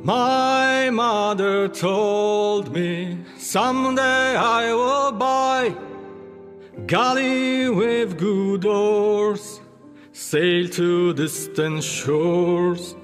My mother told me someday I will buy galley with good oars, sail to distant shores.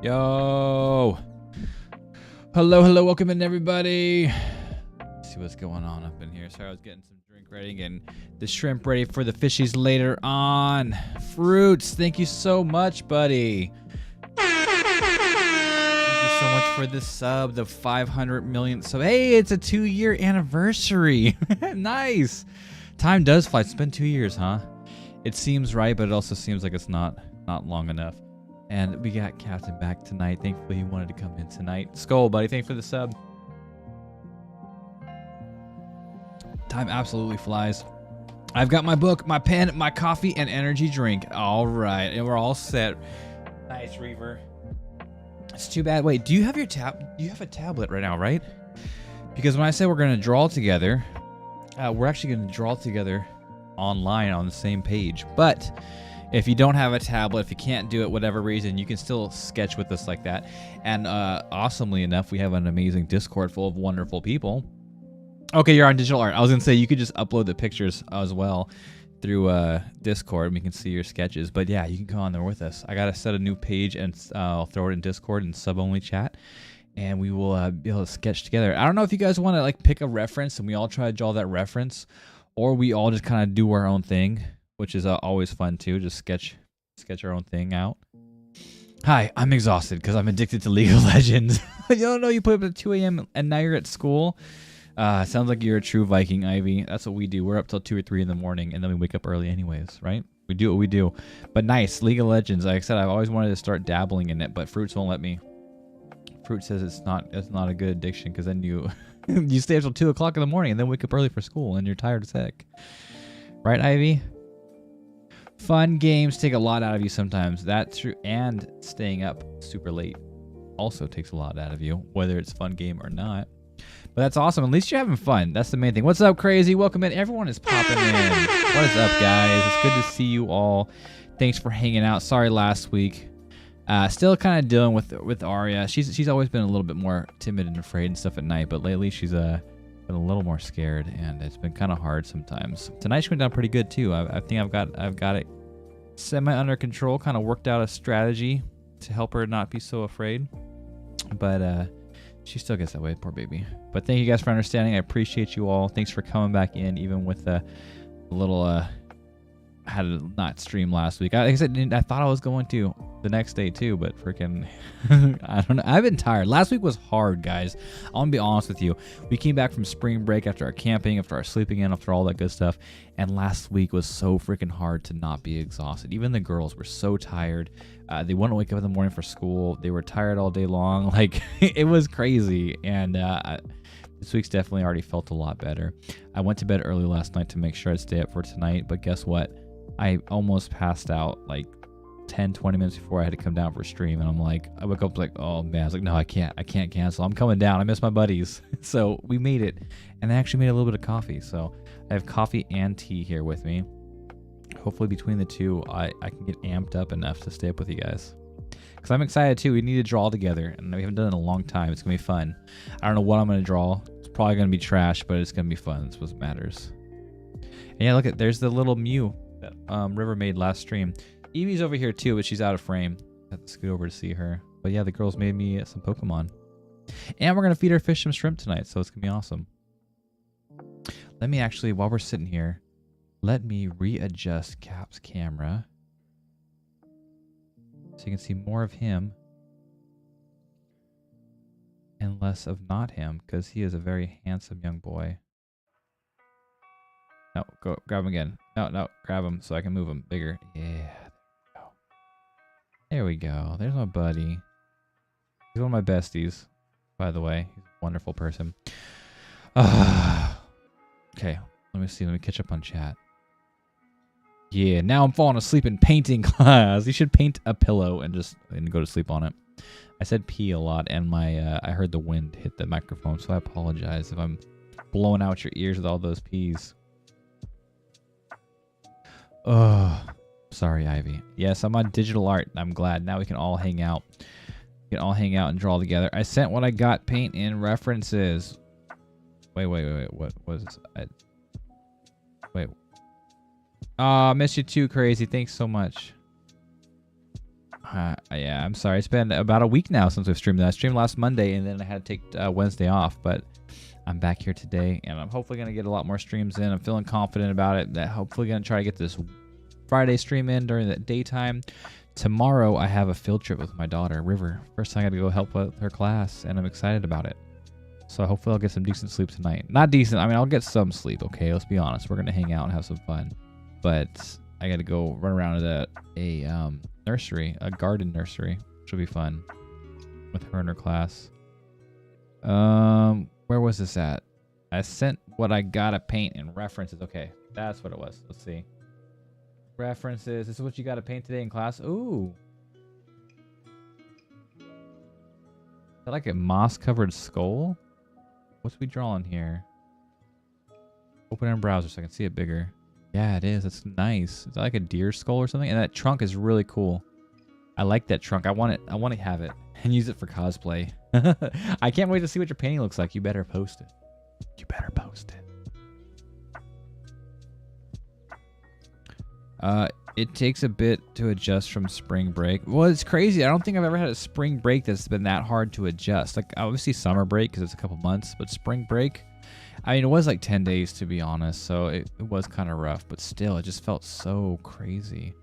Yo. Hello. Welcome in, everybody. Let's see what's going on up in here. Sorry, I was getting some drink ready, getting the shrimp ready for the fishies later on. Fruits, thank you so much, buddy. Thank you so much for the sub, the 500 million sub. Hey, it's a 2-year anniversary. Nice. Time does fly. It's been 2 years, huh? It seems right, but it also seems like it's not long enough. And we got Captain back tonight. Thankfully, he wanted to come in tonight. Skull, buddy. Thanks for the sub. Time absolutely flies. I've got my book, my pen, my coffee, and energy drink. All right. And we're all set. Nice, Reaver. It's too bad. Wait, do you have your you have a tablet right now, right? Because when I said we're going to draw together, we're actually going to draw together online on the same page. But if you don't have a tablet, if you can't do it, whatever reason, you can still sketch with us like that. And awesomely enough, we have an amazing Discord full of wonderful people. Okay, you're on digital art. I was going to say you could just upload the pictures as well through Discord, and we can see your sketches. But yeah, you can come on there with us. I got to set a new page, and I'll throw it in Discord and sub-only chat. And we will be able to sketch together. I don't know if you guys want to like pick a reference and we all try to draw that reference, or we all just kind of do our own thing, which is always fun too. Just sketch our own thing out. Hi, I'm exhausted because I'm addicted to League of Legends. You don't know you put up at 2 a.m. and now you're at school. Sounds like you're a true Viking, Ivy. That's what we do. We're up till 2 or 3 in the morning, and then we wake up early anyways, right? We do what we do. But nice, League of Legends. Like I said, I've always wanted to start dabbling in it, but Fruits won't let me. Fruit says it's not a good addiction because then you you stay up till 2 o'clock in the morning and then wake up early for school and you're tired as heck. Right, Ivy? Fun games take a lot out of you sometimes. That's true. And staying up super late also takes a lot out of you, whether it's a fun game or not. But that's awesome. At least you're having fun. That's the main thing. What's up, Crazy? Welcome in. Everyone is popping in. What is up, guys? It's good to see you all. Thanks for hanging out. Sorry last week. Still kind of dealing with Arya. She's always been a little bit more timid and afraid and stuff at night, but lately she's been a little more scared, and it's been kind of hard sometimes. Tonight she went down pretty good too. I think I've got it semi under control. Kind of worked out a strategy to help her not be so afraid, but she still gets that way, poor baby. But thank you guys for understanding. I appreciate you all. Thanks for coming back in, even with a little I had to not stream last week. Like I said, I thought I was going to the next day too, but freaking, I don't know. I've been tired. Last week was hard, guys. I want to be honest with you. We came back from spring break after our camping, after our sleeping in, after all that good stuff. And last week was so freaking hard to not be exhausted. Even the girls were so tired. They wouldn't wake up in the morning for school. They were tired all day long. Like, it was crazy. And this week's definitely already felt a lot better. I went to bed early last night to make sure I'd stay up for tonight. But guess what? I almost passed out like 10, 20 minutes before I had to come down for a stream. And I'm like, I woke up like, oh man, I was like, no, I can't cancel. I'm coming down. I miss my buddies. So we made it. And I actually made a little bit of coffee. So I have coffee and tea here with me. Hopefully between the two, I can get amped up enough to stay up with you guys. Because I'm excited too. We need to draw together. And we haven't done it in a long time. It's going to be fun. I don't know what I'm going to draw. It's probably going to be trash, but it's going to be fun. That's what matters. And yeah, look, there's the little Mew that River made last stream. Evie's over here too, but she's out of frame. I have to scoot over to see her. But yeah, the girls made me some Pokemon. And we're going to feed our fish some shrimp tonight, so it's going to be awesome. Let me actually, while we're sitting here, let me readjust Cap's camera so you can see more of him and less of not him, because he is a very handsome young boy. No, go grab him again. No, grab him so I can move him bigger. Yeah, there we go. There's my buddy. He's one of my besties, by the way. He's a wonderful person. Okay, let me see. Let me catch up on chat. Yeah, now I'm falling asleep in painting class. You should paint a pillow and go to sleep on it. I said pee a lot, and I heard the wind hit the microphone, so I apologize if I'm blowing out your ears with all those peas. Oh, sorry, Ivy. Yes, I'm on digital art. I'm glad. Now we can all hang out. We can all hang out and draw together. I sent what I got paint in references. Wait. What was this? Wait. Miss you too, Crazy. Thanks so much. Yeah, I'm sorry. It's been about a week now since we've streamed that. I streamed last Monday, and then I had to take Wednesday off, but I'm back here today, and I'm hopefully going to get a lot more streams in. I'm feeling confident about it. That hopefully going to try to get this Friday stream in during the daytime. Tomorrow, I have a field trip with my daughter, River. First time I got to go help with her class, and I'm excited about it. So hopefully I'll get some decent sleep tonight. Not decent. I mean, I'll get some sleep, okay? Let's be honest. We're going to hang out and have some fun. But I got to go run around at a nursery, a garden nursery, which will be fun with her and her class. Where was this at? I sent what I gotta paint in references. Okay, that's what it was. Let's see. References. This is what you gotta paint today in class. Ooh. Is that like a moss-covered skull? What's we drawing here? Open in browser so I can see it bigger. Yeah, it is. It's nice. Is that like a deer skull or something? And that trunk is really cool. I like that trunk. I want it. I want to have it and use it for cosplay. I can't wait to see what your painting looks like. You better post it. You better post it. It takes a bit to adjust from spring break. Well, it's crazy. I don't think I've ever had a spring break that's been that hard to adjust. Like, obviously summer break because it's a couple months, but spring break, I mean, it was like 10 days to be honest, so it was kind of rough, but still, it just felt so crazy.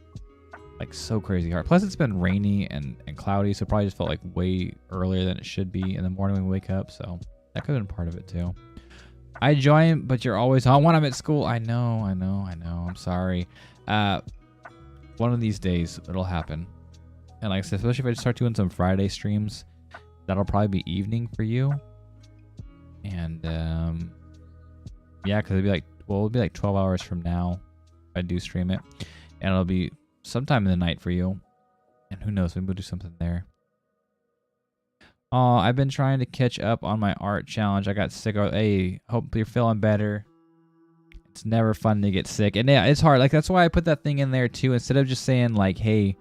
Like, so crazy hard. Plus, it's been rainy and cloudy, so it probably just felt like way earlier than it should be in the morning when we wake up, so that could have been part of it too. I join, but you're always on when I'm at school. I know. I'm sorry. One of these days, it'll happen. And like I said, especially if I start doing some Friday streams, that'll probably be evening for you. And, yeah, because it'll be like 12 hours from now if I do stream it. And it'll be sometime in the night for you. And who knows, maybe we'll do something there. Oh, I've been trying to catch up on my art challenge. I got sick. Hey, hope you're feeling better. It's never fun to get sick. And yeah, it's hard. Like, that's why I put that thing in there too. Instead of just saying like, hey,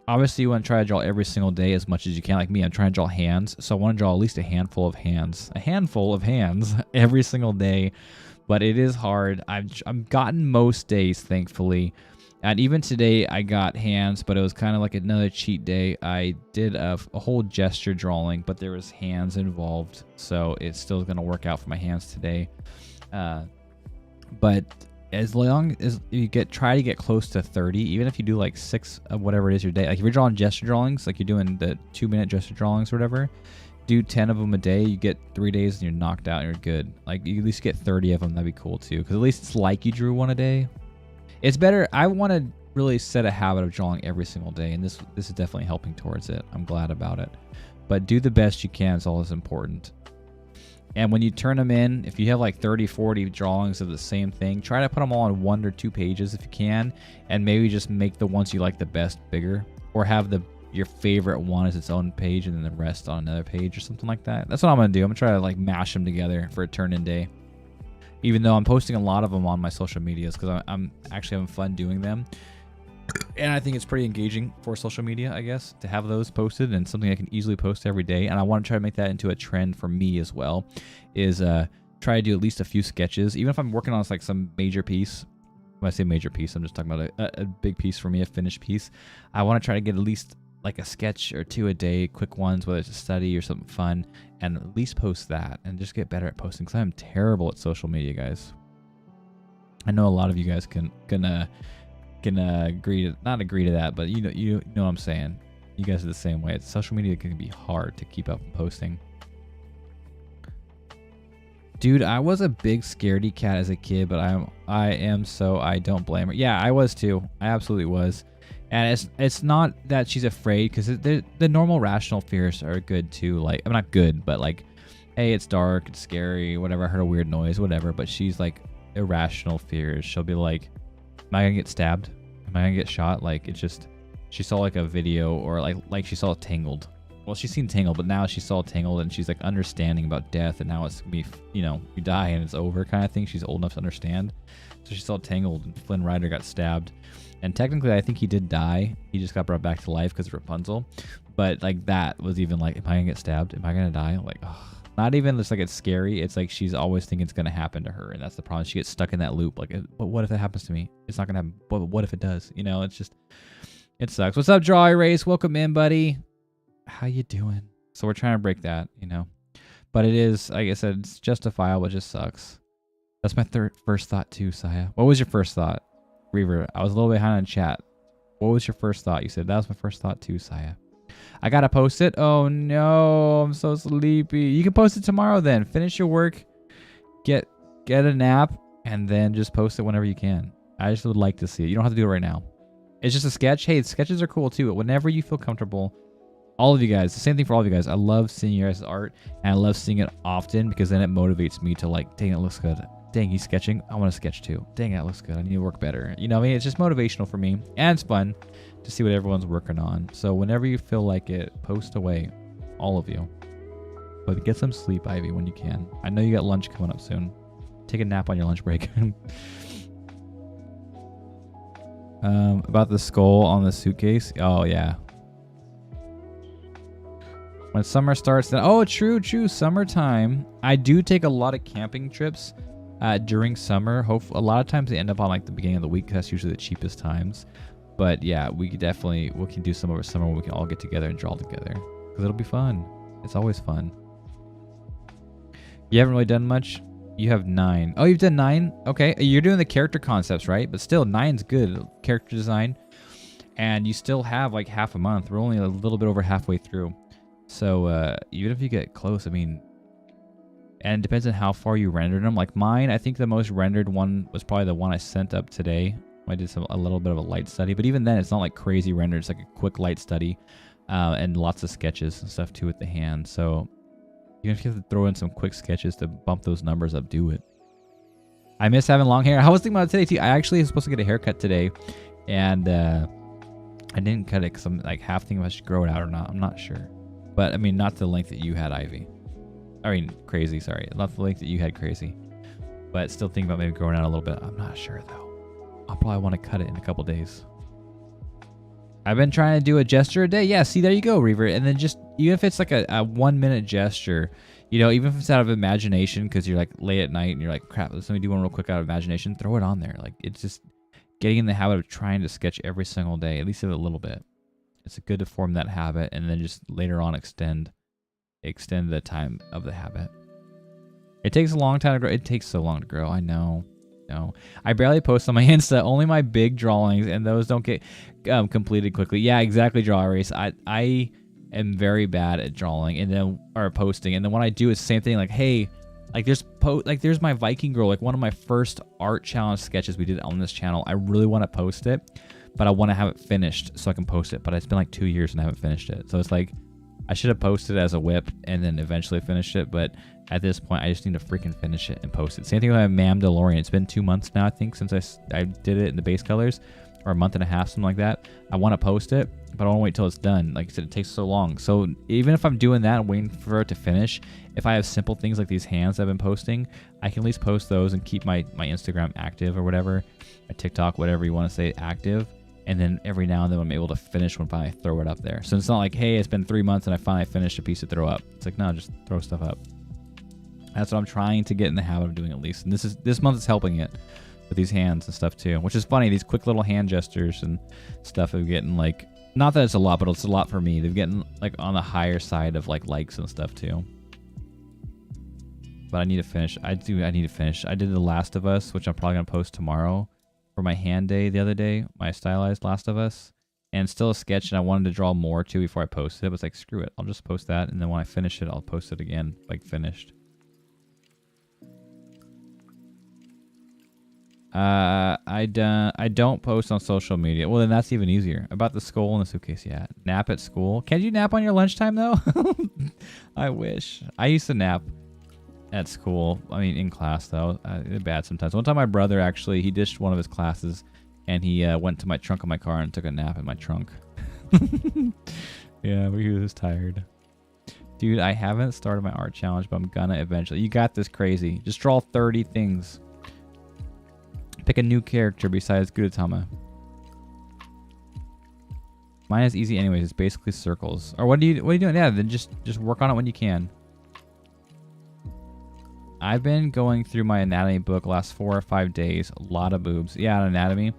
obviously you want to try to draw every single day as much as you can. Like me, I'm trying to draw hands. So I want to draw at least a handful of hands. A handful of hands every single day. But it is hard. I've gotten most days, thankfully. And even today, I got hands, but it was kind of like another cheat day. I did a whole gesture drawing, but there was hands involved. So it's still going to work out for my hands today. But as long as you try to get close to 30, even if you do like 6 of whatever it is your day, like if you're drawing gesture drawings, like you're doing the 2-minute gesture drawings or whatever, do 10 of them a day. You get 3 days and you're knocked out and you're good. Like you at least get 30 of them. That'd be cool too. Because at least it's like you drew one a day. It's better. I want to really set a habit of drawing every single day. And this is definitely helping towards it. I'm glad about it. But do the best you can is all that's important. And when you turn them in, if you have like 30, 40 drawings of the same thing, try to put them all on 1 or 2 pages if you can. And maybe just make the ones you like the best bigger. Or have your favorite one as its own page and then the rest on another page or something like that. That's what I'm going to do. I'm going to try to like mash them together for a turn-in day. Even though I'm posting a lot of them on my social medias because I'm actually having fun doing them. And I think it's pretty engaging for social media, I guess, to have those posted and something I can easily post every day. And I want to try to make that into a trend for me as well, is try to do at least a few sketches. Even if I'm working on like some major piece. When I say major piece, I'm just talking about a big piece for me, a finished piece. I want to try to get at least like a sketch or 2 a day, quick ones, whether it's a study or something fun, and at least post that and just get better at posting because I'm terrible at social media, guys. I know a lot of you guys can agree to, not agree to that, but you know what I'm saying. You guys are the same way. Social media can be hard to keep up posting. Dude, I was a big scaredy cat as a kid, but I don't blame her. Yeah, I was too. I absolutely was. And it's not that she's afraid, because the normal rational fears are good too. Like, I'm not good, but like, hey, it's dark, it's scary, whatever. I heard a weird noise, whatever. But she's like irrational fears. She'll be like, am I gonna get stabbed? Am I gonna get shot? Like, it's just, she saw like a video, or like she saw Tangled. Well, she's seen Tangled, but now she saw Tangled and she's like understanding about death, and now it's gonna be, you die and it's over kind of thing. She's old enough to understand. So she saw Tangled and Flynn Rider got stabbed. And technically, I think he did die. He just got brought back to life because of Rapunzel. But like, that was even like, am I gonna get stabbed? Am I gonna die? Like, ugh. Not even just like it's scary. It's like she's always thinking it's gonna happen to her, and that's the problem. She gets stuck in that loop. Like, but what if it happens to me? It's not gonna happen. But what if it does? It's just, It sucks. What's up, Draw Erase? Welcome in, buddy. How you doing? So we're trying to break that, you know. But it is, like I said, it's justifiable. It just sucks. That's my first thought too, Saya. What was your first thought? Reaver, I was a little behind on chat. What was your first thought? You said, that was my first thought too, Saya. I gotta post it? Oh no, I'm so sleepy. You can post it tomorrow then. Finish your work, get a nap, and then just post it whenever you can. I just would like to see it. You don't have to do it right now. It's just a sketch. Hey, sketches are cool too. But whenever you feel comfortable, all of you guys, the same thing for all of you guys. I love seeing your guys' art, and I love seeing it often because then it motivates me to like, dang, it looks good. Dang, he's sketching. I want to sketch too. Dang, that looks good. I need to work better. You know what I mean? It's just motivational for me, and it's fun to see what everyone's working on. So whenever you feel like it, post away, all of you. But get some sleep, Ivy, when you can. I know you got lunch coming up soon. Take a nap on your lunch break. About the skull on the suitcase. Oh yeah. When summer starts, then true. Summertime. I do take a lot of camping trips during summer. A lot of times they end up on like the beginning of the week. That's usually the cheapest times. But yeah, we can do some over summer when we can all get together and draw together because it'll be fun. It's always fun. You haven't really done much. You have 9. Oh, you've done 9? Okay. You're doing the character concepts, right? But still, 9's good. Character design. And you still have like half a month. We're only a little bit over halfway through. So even if you get close, I mean, and it depends on how far you rendered them. Like mine, I think the most rendered one was probably the one I sent up today. I did a little bit of a light study. But even then, it's not like crazy rendered. It's like a quick light study. And lots of sketches and stuff too with the hand. So even if you have to throw in some quick sketches to bump those numbers up, do it. I miss having long hair. I was thinking about it today too. I actually was supposed to get a haircut today, and I didn't cut it because I'm like half thinking if I should grow it out or not. I'm not sure. But I mean, not the length that you had, Ivy. I mean, crazy. Sorry, not the length that you had, crazy. But still thinking about maybe growing out a little bit. I'm not sure though. I'll probably want to cut it in a couple days. I've been trying to do a gesture a day. Yeah, see, there you go, Reaver. And then just, even if it's like a 1 minute gesture, you know, even if it's out of imagination, because you're like late at night and you're like, crap, let me do one real quick out of imagination, throw it on there. Like, it's just getting in the habit of trying to sketch every single day, at least a little bit. It's good to form that habit and then just later on extend the time of the habit. It takes a long time to grow. It takes so long to grow. I know. No, I barely post on my Insta. Only my big drawings, and those don't get completed quickly. Yeah, exactly. Draw Erase. I am very bad at drawing and then posting, and then when I do, it's the same thing. Like, hey, like there's my Viking girl, like one of my first art challenge sketches we did on this channel. I really want to post it, but I want to have it finished so I can post it. But it's been like 2 years and I haven't finished it. So it's like I should have posted it as a whip and then eventually finished it, but at this point, I just need to freaking finish it and post it. Same thing with my Mandalorian. It's been 2 months now, I think, since I did it in the base colors, or a month and a half, something like that. I want to post it, but I want to wait till it's done. Like I said, it takes so long. So even if I'm doing that and waiting for it to finish, if I have simple things like these hands I've been posting, I can at least post those and keep my Instagram active or whatever, my TikTok, whatever you want to say, active. And then every now and then I'm able to finish when I throw it up there. So it's not like, hey, it's been 3 months and I finally finished a piece to throw up. It's like, no, just throw stuff up. That's what I'm trying to get in the habit of doing at least. And this month is helping it with these hands and stuff too. Which is funny, these quick little hand gestures and stuff are getting like, not that it's a lot, but it's a lot for me. They're getting like on the higher side of like likes and stuff too. But I need to finish. I need to finish. I did The Last of Us, which I'm probably going to post tomorrow for my hand day the other day, my stylized Last of Us. And still a sketch, and I wanted to draw more too before I posted it. I was like, screw it. I'll just post that, and then when I finish it, I'll post it again, like finished. I don't post on social media. Well, then that's even easier. About the skull in the suitcase, yeah. Nap at school. Can't you nap on your lunchtime, though? I wish. I used to nap at school. I mean, in class, though. It's bad sometimes. One time my brother, actually, he ditched one of his classes, and he went to my trunk of my car and took a nap in my trunk. Yeah, he was tired. Dude, I haven't started my art challenge, but I'm gonna eventually. You got this, Crazy. Just draw 30 things. Pick a new character besides Gudetama. Mine is easy anyways. It's basically circles. Or what are you doing? Yeah, then just work on it when you can. I've been going through my anatomy book last 4 or 5 days. A lot of boobs. Yeah, anatomy.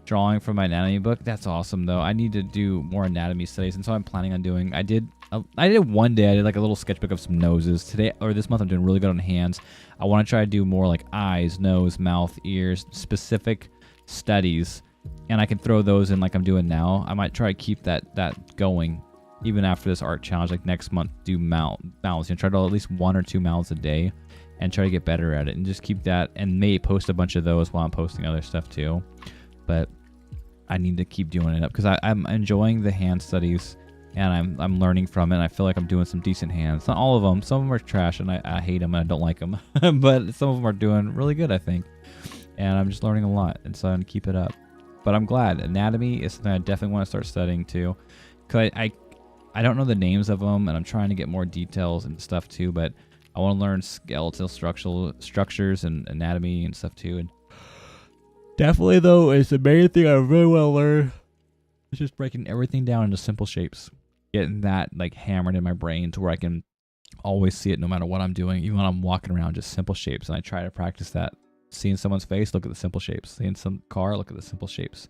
drawing from my anatomy book. That's awesome though. I need to do more anatomy studies, and so I'm planning on doing. I did one day. I did like a little sketchbook of some noses. Today or this month, I'm doing really good on hands. I want to try to do more like eyes, nose, mouth, ears, specific studies, and I can throw those in like I'm doing now. I might try to keep that going even after this art challenge. Like next month, do mouths. Try to do at least 1 or 2 mouths a day, and try to get better at it, and just keep that. And maybe post a bunch of those while I'm posting other stuff too. But I need to keep doing it up because I'm enjoying the hand studies, and I'm learning from it. And I feel like I'm doing some decent hands. Not all of them. Some of them are trash, and I hate them, and I don't like them. But some of them are doing really good, I think. And I'm just learning a lot, and so I'm going to keep it up. But I'm glad. Anatomy is something I definitely want to start studying too. Because I don't know the names of them, and I'm trying to get more details and stuff too. But I want to learn skeletal structures and anatomy and stuff too. And definitely, though, it's the main thing I really want to learn. It's just breaking everything down into simple shapes. Getting that like hammered in my brain to where I can always see it no matter what I'm doing. Even when I'm walking around, just simple shapes. And I try to practice that. Seeing someone's face, look at the simple shapes. Seeing some car, look at the simple shapes.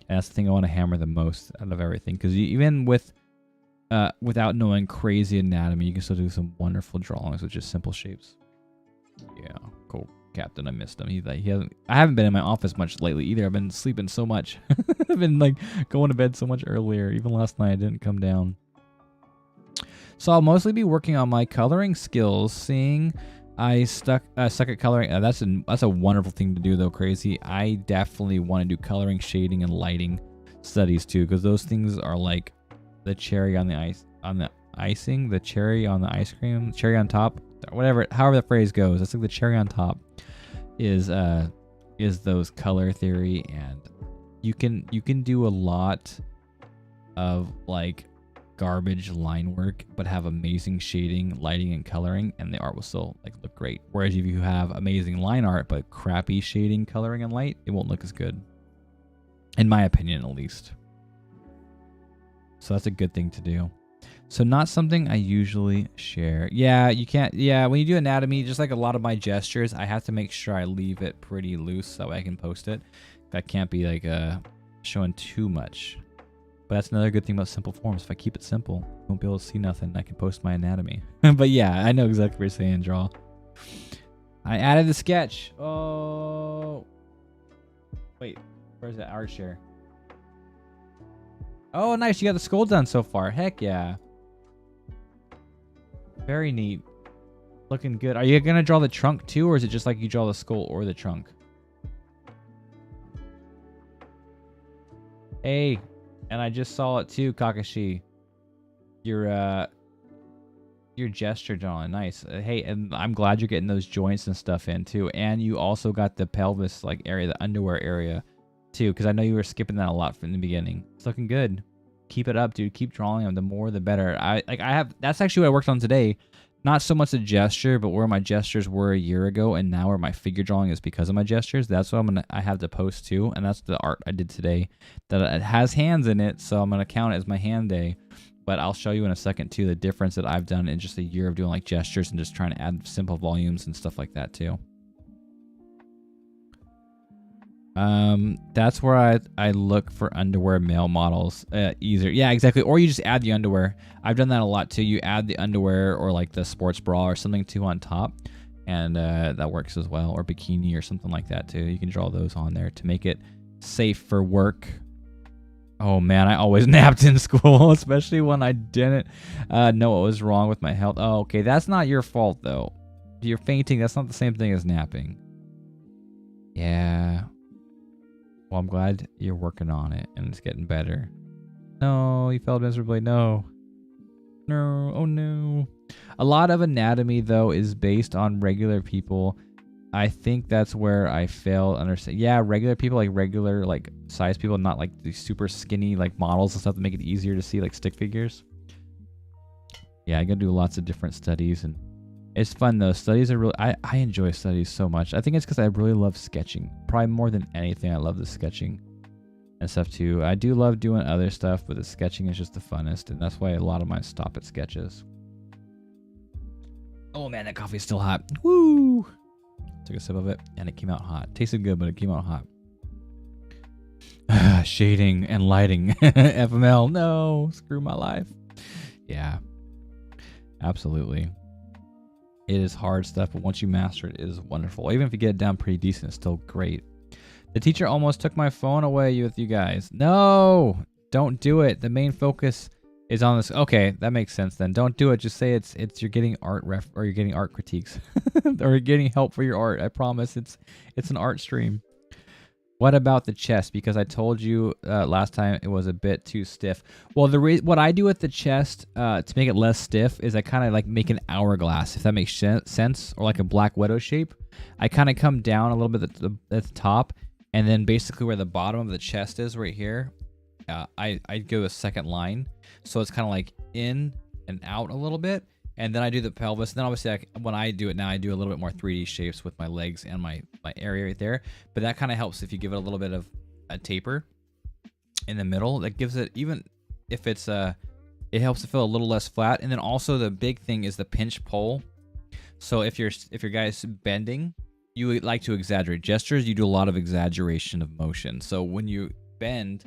And that's the thing I want to hammer the most out of everything. Because even without knowing crazy anatomy, you can still do some wonderful drawings with just simple shapes. Yeah, cool. Captain, I missed him. I haven't been in my office much lately either. I've been sleeping so much. I've been like going to bed so much earlier. Even last night I didn't come down. So I'll mostly be working on my coloring skills. Seeing I suck at coloring. That's a wonderful thing to do though. Crazy. I definitely want to do coloring, shading, and lighting studies too, because those things are like the cherry on the icing, the cherry on the ice cream, cherry on top, whatever, however the phrase goes. That's like the cherry on top is those color theory, and you can do a lot of like garbage line work but have amazing shading, lighting, and coloring, and the art will still like look great. Whereas if you have amazing line art but crappy shading, coloring, and light, it won't look as good, in my opinion at least. So that's a good thing to do. So not something I usually share. Yeah, you can't. Yeah, when you do anatomy, just like a lot of my gestures, I have to make sure I leave it pretty loose so I can post it. That can't be like showing too much. But that's another good thing about simple forms. If I keep it simple, you won't be able to see nothing. I can post my anatomy. But yeah, I know exactly what you're saying, Draw. I added the sketch. Oh. Wait, where's the art share? Oh, nice. You got the skull done so far. Heck yeah. Very neat. Looking good. Are you going to draw the trunk too, or is it just like you draw the skull or the trunk? Hey, and I just saw it too, Kakashi. Your gesture drawing. Nice. Hey, and I'm glad you're getting those joints and stuff in too. And you also got the pelvis like area, the underwear area too, because I know you were skipping that a lot from the beginning. It's looking good. Keep it up, dude. Keep drawing them. The more, the better. That's actually what I worked on today. Not so much a gesture, but where my gestures were a year ago, and now where my figure drawing is because of my gestures. That's what I have to post too, and that's the art I did today. That it has hands in it, so I'm gonna count it as my hand day. But I'll show you in a second too the difference that I've done in just a year of doing like gestures and just trying to add simple volumes and stuff like that too. That's where I look for underwear male models easier. Yeah, exactly. Or you just add the underwear. I've done that a lot too. You add the underwear or like the sports bra or something too on top, and that works as well. Or bikini or something like that too. You can draw those on there to make it safe for work. Oh man, I always napped in school, especially when I didn't know what was wrong with my health. Oh, okay, that's not your fault though. If you're fainting, that's not the same thing as napping. Yeah. Well, I'm glad you're working on it and it's getting better. No, you failed miserably. No. No. Oh, no. A lot of anatomy, though, is based on regular people. I think that's where I fail to understand. Yeah, regular people, like regular, like size people, not like the super skinny, like models and stuff that make it easier to see, like stick figures. Yeah, I gotta do lots of different studies, and it's fun though. Studies are really, I enjoy studies so much. I think it's because I really love sketching. Probably more than anything, I love the sketching and stuff too. I do love doing other stuff, but the sketching is just the funnest, and that's why a lot of mine stop at sketches. Oh man, that coffee's still hot. Woo! Took a sip of it, and it came out hot. Tasted good, but it came out hot. Shading and lighting. FML, no, screw my life. Yeah, absolutely. It is hard stuff, but once you master it, it is wonderful. Even if you get it down pretty decent, it's still great. The teacher almost took my phone away with you guys. No, don't do it. The main focus is on this. Okay, that makes sense then. Don't do it. Just say it's you're getting art or you're getting art critiques or you're getting help for your art. I promise it's an art stream. What about the chest? Because I told you last time it was a bit too stiff. Well, what I do with the chest to make it less stiff is I kind of like make an hourglass, if that makes sense, or like a Black Widow shape. I kind of come down a little bit at the top, and then basically where the bottom of the chest is right here, I go a second line. So it's kind of like in and out a little bit. And then I do the pelvis. And then obviously when I do it now, I do a little bit more 3D shapes with my legs and my area right there. But that kind of helps if you give it a little bit of a taper in the middle. That gives it, even if it's it helps it feel a little less flat. And then also the big thing is the pinch pull. So if your guy's bending, you like to exaggerate gestures. You do a lot of exaggeration of motion. So when you bend,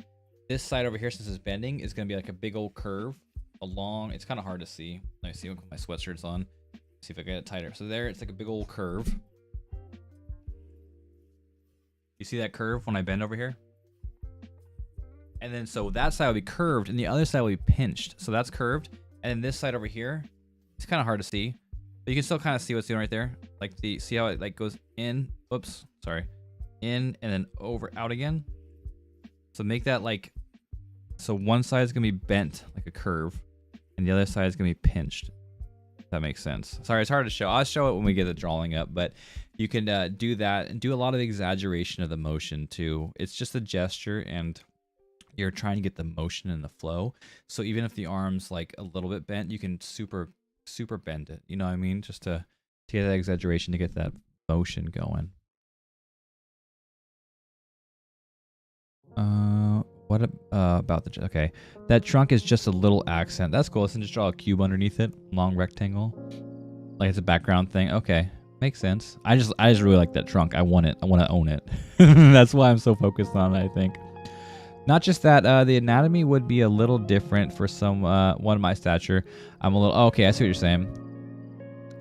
this side over here, since it's bending, is going to be like a big old curve along. It's kind of hard to see. Let me see when my sweatshirt's on. See if I get it tighter. So there, it's like a big old curve. You see that curve when I bend over here? And then so that side will be curved and the other side will be pinched. So that's curved. And then this side over here, it's kind of hard to see, but you can still kind of see what's doing right there. Like see how it like goes in, oops, sorry, in and then over, out again. So make that like, so one side is going to be bent like a curve and the other side is going to be pinched. If that makes sense. Sorry, it's hard to show. I'll show it when we get the drawing up, but you can do that and do a lot of exaggeration of the motion too. It's just a gesture and you're trying to get the motion and the flow. So even if the arm's like a little bit bent, you can super bend it. You know what I mean? Just to get that exaggeration, to get that motion going. What about the, okay, that trunk is just a little accent. That's cool. Let's just draw a cube underneath it, long rectangle, like it's a background thing. Okay, makes sense. I just really like that trunk. I want it. I want to own it. That's why I'm so focused on it, I think. Not just that, the anatomy would be a little different for some one of my stature. I'm a little, okay, I see what you're saying.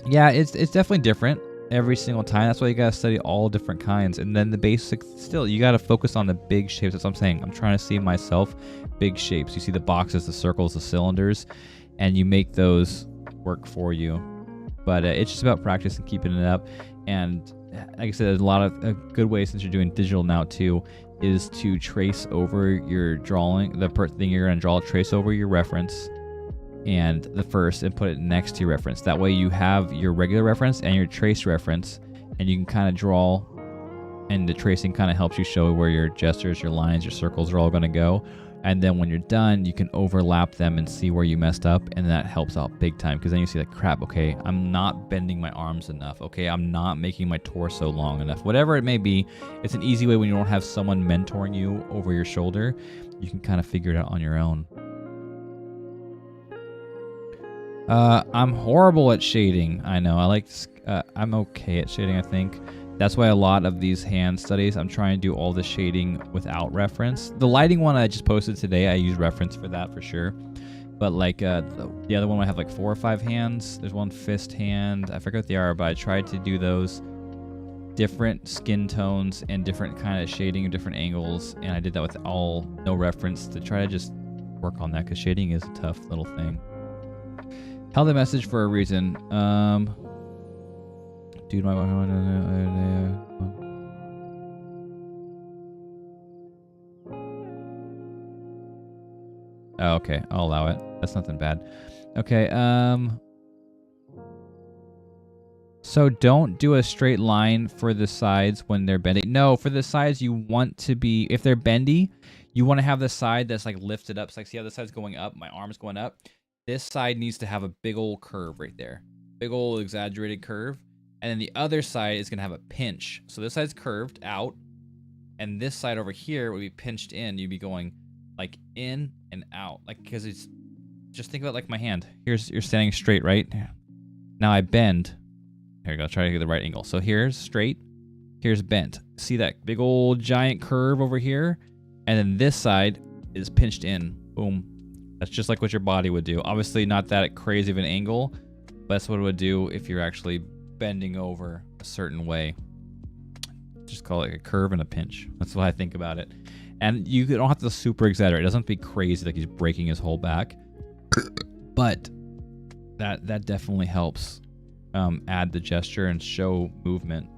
Yeah, it's definitely different every single time. That's why you gotta study all different kinds. And then the basics, still, you gotta focus on the big shapes. That's what I'm saying. I'm trying to see myself big shapes. You see the boxes, the circles, the cylinders, and you make those work for you. But it's just about practice and keeping it up. And like I said, there's a lot of good ways, since you're doing digital now too, is to trace over your drawing, the thing you're gonna draw, trace over your reference and the first and put it next to your reference. That way you have your regular reference and your trace reference, and you can kind of draw, and the tracing kind of helps you show where your gestures, your lines, your circles are all going to go. And then when you're done, you can overlap them and see where you messed up, and that helps out big time, because then you see like, crap, okay, I'm not bending my arms enough, okay, I'm not making my torso long enough, whatever it may be. It's an easy way when you don't have someone mentoring you over your shoulder. You can kind of figure it out on your own. I'm horrible at shading. I know. I'm okay at shading, I think. That's why a lot of these hand studies, I'm trying to do all the shading without reference. The lighting one I just posted today, I use reference for that for sure. But like the other one, I have like 4 or 5 hands. There's one fist hand. I forget what they are, but I tried to do those different skin tones and different kind of shading and different angles. And I did that with no reference to try to just work on that, because shading is a tough little thing. Held the message for a reason. Dude, my oh, okay, I'll allow it. That's nothing bad. Okay, so don't do a straight line for the sides when they're bendy. No, for the sides you want to be, if they're bendy, you want to have the side that's like lifted up. So like, see how the side's going up, my arm's going up. This side needs to have a big old curve right there. Big old exaggerated curve. And then the other side is going to have a pinch. So this side's curved out. And this side over here would be pinched in. You'd be going like in and out. Like, because it's, just think about like my hand. You're standing straight, right? Now I bend. Here we go. Try to get the right angle. So here's straight. Here's bent. See that big old giant curve over here? And then this side is pinched in. Boom. That's just like what your body would do. Obviously not that crazy of an angle, but that's what it would do if you're actually bending over a certain way. Just call it a curve and a pinch. That's what I think about it. And you don't have to super exaggerate. It doesn't have to be crazy like he's breaking his whole back. But that definitely helps add the gesture and show movement.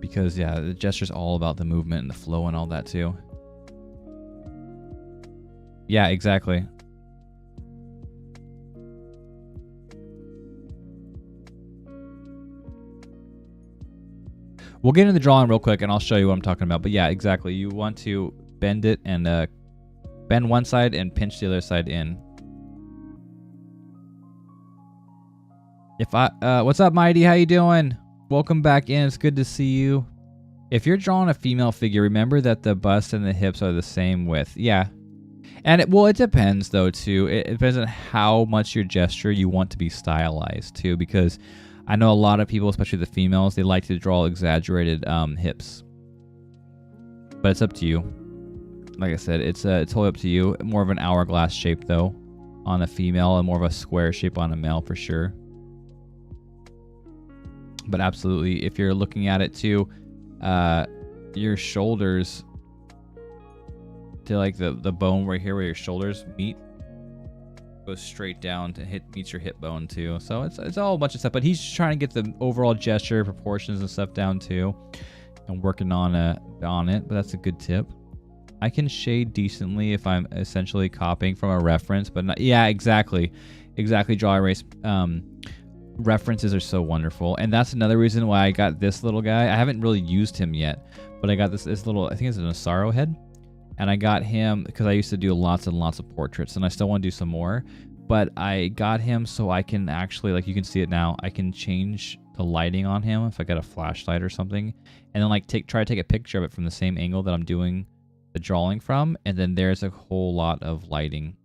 Because, yeah, the gesture's all about the movement and the flow and all that, too. Yeah, exactly. We'll get into the drawing real quick, and I'll show you what I'm talking about. But, yeah, exactly. You want to bend it and bend one side and pinch the other side in. What's up, Mighty? How you doing? Welcome back in. It's good to see you. If you're drawing a female figure, remember that the bust and the hips are the same width. Yeah. And it depends, though, too. It depends on how much your gesture you want to be stylized, too, because I know a lot of people, especially the females, they like to draw exaggerated hips. But it's up to you. Like I said, it's totally up to you. More of an hourglass shape, though, on a female, and more of a square shape on a male, for sure. But absolutely, if you're looking at it too, your shoulders to like the bone right here where your shoulders meet goes straight down to meets your hip bone too. So it's all a bunch of stuff. But he's trying to get the overall gesture, proportions and stuff down too, and working on it. But that's a good tip. I can shade decently if I'm essentially copying from a reference, but not, yeah, exactly, draw erase. References are so wonderful, and that's another reason why I got this little guy. I haven't really used him yet, but I got this little, I think it's an Asaro head, and I got him because I used to do lots and lots of portraits, and I still want to do some more, but I got him so I can actually, like you can see it now, I can change the lighting on him if I got a flashlight or something, and then like try to take a picture of it from the same angle that I'm doing the drawing from, and then there's a whole lot of lighting,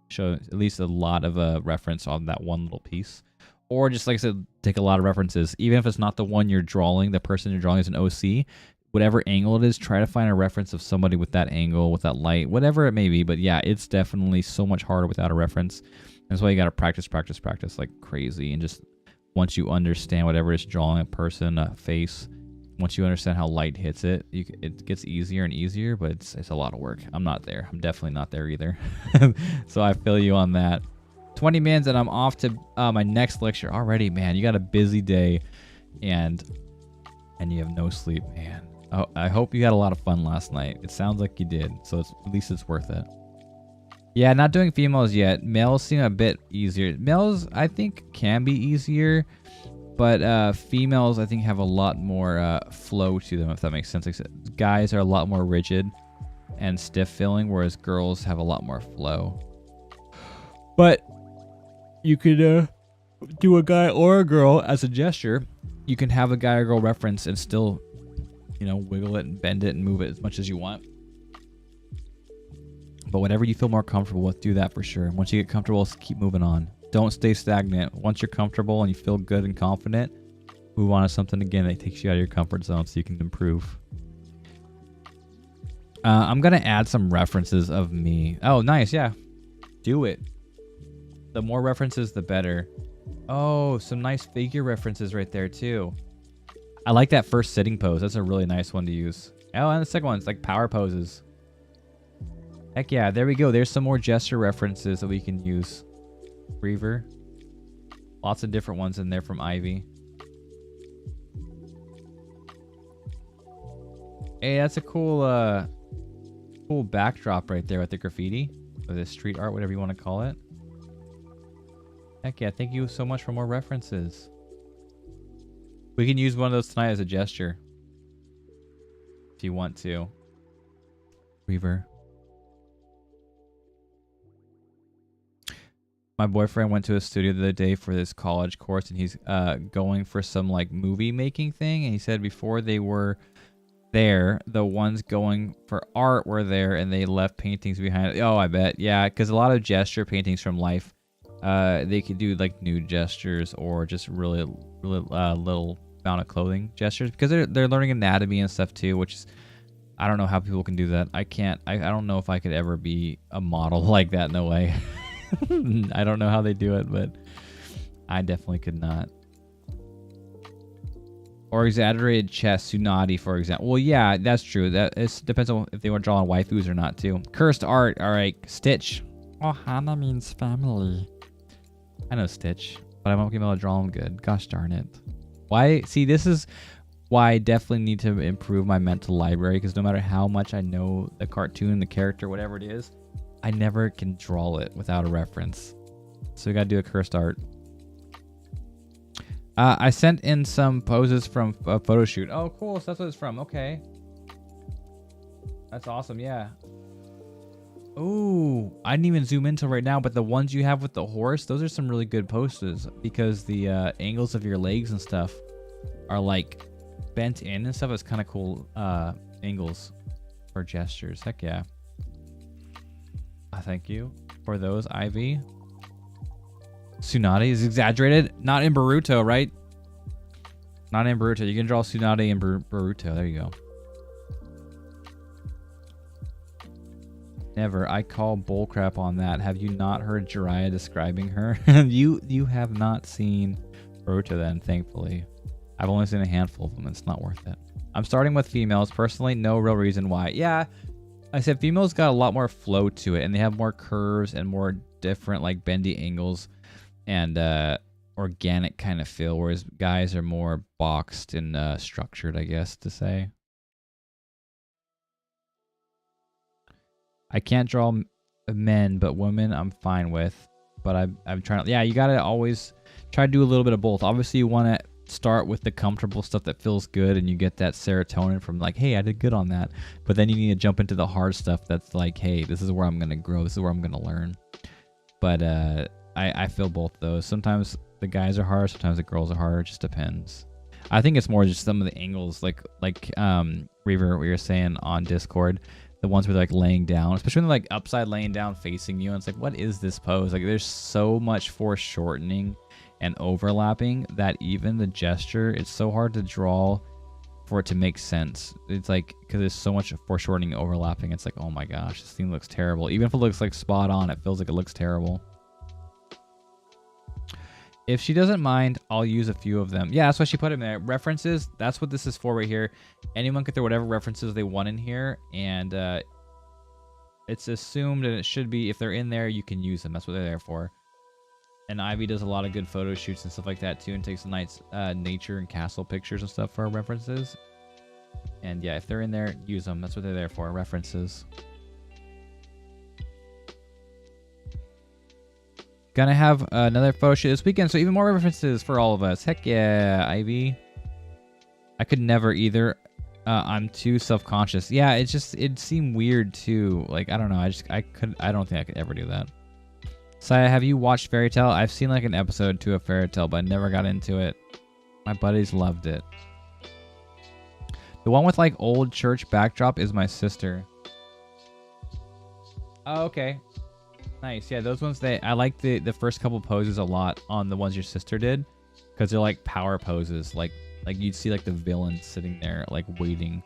show at least a lot of a reference on that one little piece. Or just like I said, take a lot of references. Even if it's not the one you're drawing, the person you're drawing is an OC, whatever angle it is, try to find a reference of somebody with that angle, with that light, whatever it may be. But yeah, it's definitely so much harder without a reference. That's why you got to practice like crazy. And just once you understand whatever it's drawing, a person, a face, once you understand how light hits it, it gets easier and easier, but it's a lot of work. I'm not there. I'm definitely not there either. So I feel you on that. 20 minutes and I'm off to my next lecture already, man. You got a busy day and you have no sleep, man. Oh, I hope you had a lot of fun last night. It sounds like you did, so at least it's worth it. Yeah, not doing females yet. Males seem a bit easier. Males, I think, can be easier, but females, I think, have a lot more flow to them, if that makes sense. Like, guys are a lot more rigid and stiff feeling, whereas girls have a lot more flow. But you could do a guy or a girl as a gesture. You can have a guy or girl reference and still, wiggle it and bend it and move it as much as you want. But whatever you feel more comfortable with, do that for sure. And once you get comfortable, keep moving on. Don't stay stagnant. Once you're comfortable and you feel good and confident, move on to something again that takes you out of your comfort zone so you can improve. I'm going to add some references of me. Oh, nice. Yeah. Do it. The more references, the better. Oh, some nice figure references right there, too. I like that first sitting pose. That's a really nice one to use. Oh, and the second one's like power poses. Heck yeah, there we go. There's some more gesture references that we can use. Reaver. Lots of different ones in there from Ivy. Hey, that's a cool backdrop right there with the graffiti. Or the street art, whatever you want to call it. Heck yeah, thank you so much for more references. We can use one of those tonight as a gesture. If you want to. Reaver. My boyfriend went to a studio the other day for this college course, and he's going for some like movie making thing. And he said before they were there, the ones going for art were there, and they left paintings behind. Oh, I bet. Yeah, because a lot of gesture paintings from life, they could do like nude gestures or just really little amount of clothing gestures because they're learning anatomy and stuff too, which is I don't know how people can do that. I can't. I don't know if I could ever be a model like that. No way. I don't know how they do it, but I definitely could not. Or exaggerated chest, Tsunade, for example. Well, yeah, that's true. That depends on if they want to draw on waifus or not, too. Cursed art. All right, Stitch. Oh, Hana means family. I know Stitch, but I won't be able to draw him good. Gosh darn it. Why? See, this is why I definitely need to improve my mental library, because no matter how much I know the cartoon, the character, whatever it is, I never can draw it without a reference. So we got to do a cursed art. I sent in some poses from a photo shoot. Oh, cool. So that's what it's from. Okay. That's awesome. Yeah. Ooh, I didn't even zoom in till right now, but the ones you have with the horse, those are some really good poses, because the angles of your legs and stuff are like bent in and stuff. It's kind of cool angles for gestures. Heck yeah. Thank you for those, Ivy. Tsunade is exaggerated. Not in Boruto, right? Not in Boruto. You can draw Tsunade in Boruto. There you go. Never. I call bullcrap on that. Have you not heard Jiraiya describing her? You have not seen Boruto then, thankfully. I've only seen a handful of them. It's not worth it. I'm starting with females. Personally, no real reason why. Yeah, I said females got a lot more flow to it, and they have more curves and more different, like, bendy angles and organic kind of feel, whereas guys are more boxed and structured, I guess to say. I can't draw men, but women I'm fine with. But I'm trying to, yeah, you gotta always try to do a little bit of both. Obviously, you want to start with the comfortable stuff that feels good, and you get that serotonin from like, hey, I did good on that. But then you need to jump into the hard stuff that's like, hey, this is where I'm gonna grow. This is where I'm gonna learn. But I feel both those. Sometimes the guys are hard, sometimes the girls are hard. It just depends. I think it's more just some of the angles, like Reaver, we were saying on Discord, the ones where they're like laying down, especially when they're like upside laying down facing you, and it's like, what is this pose? Like, there's so much foreshortening and overlapping that even the gesture, it's so hard to draw for it to make sense. It's like, because there's so much foreshortening and overlapping, it's like, oh my gosh, this thing looks terrible. Even if it looks like spot on, it feels like it looks terrible. If she doesn't mind, I'll use a few of them. Yeah, that's why she put them there. References, that's what this is for right here. Anyone can throw whatever references they want in here, and it's assumed, and it should be, if they're in there, you can use them. That's what they're there for. And Ivy does a lot of good photo shoots and stuff like that too, and takes nice nature and castle pictures and stuff for our references. And yeah, if they're in there, use them. That's what they're there for, references. Gonna have another photo shoot this weekend, so even more references for all of us. Heck yeah, Ivy. I could never either. I'm too self-conscious. Yeah, it seemed weird too. Like, I don't know. I don't think I could ever do that. Saya, have you watched Fairy Tail? I've seen like an episode or two of Fairy Tail, but I never got into it. My buddies loved it. The one with like old church backdrop is my sister. Oh, okay. Nice. Yeah, those ones, I like the first couple poses a lot on the ones your sister did, because they're like power poses. Like you'd see like the villain sitting there like waiting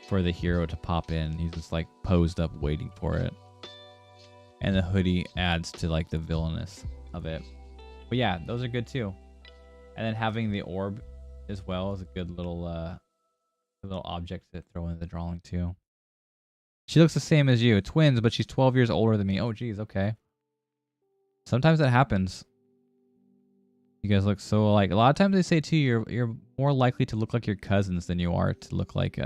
for the hero to pop in. He's just like posed up waiting for it. And the hoodie adds to like the villainous of it. But yeah, those are good too. And then having the orb as well is a good little object to throw in the drawing too. She looks the same as you. Twins, but she's 12 years older than me. Oh, geez. Okay. Sometimes that happens. You guys look so alike. A lot of times they say, too, you're more likely to look like your cousins than you are to look like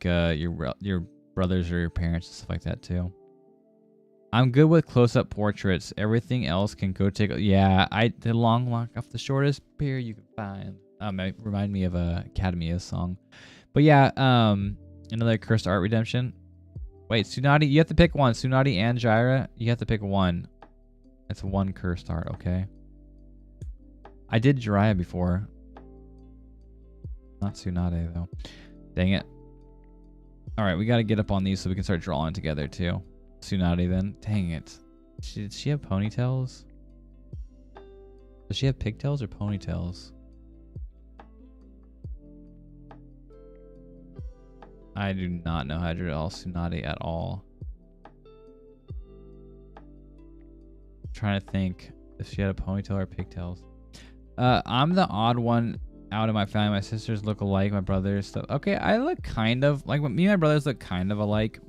your brothers or your parents and stuff like that, too. I'm good with close-up portraits. Everything else can go take... Yeah, the long lock off the shortest pair you can find. It remind me of a Academia's song. But yeah, another cursed art redemption. Wait, Tsunade, you have to pick one. Tsunade and Jiraiya, you have to pick one. It's one cursed art, okay? I did Jiraiya before. Not Tsunade, though. Dang it. Alright, we gotta get up on these so we can start drawing together, too. Tsunade, then. Dang it. Did she have ponytails? Does she have pigtails or ponytails? I do not know Hydrated Al-Sunati at all. I'm trying to think if she had a ponytail or pigtails. I'm the odd one out of my family. My sisters look alike. My brothers stuff. Okay, I look kind of like me and my brothers look kind of alike.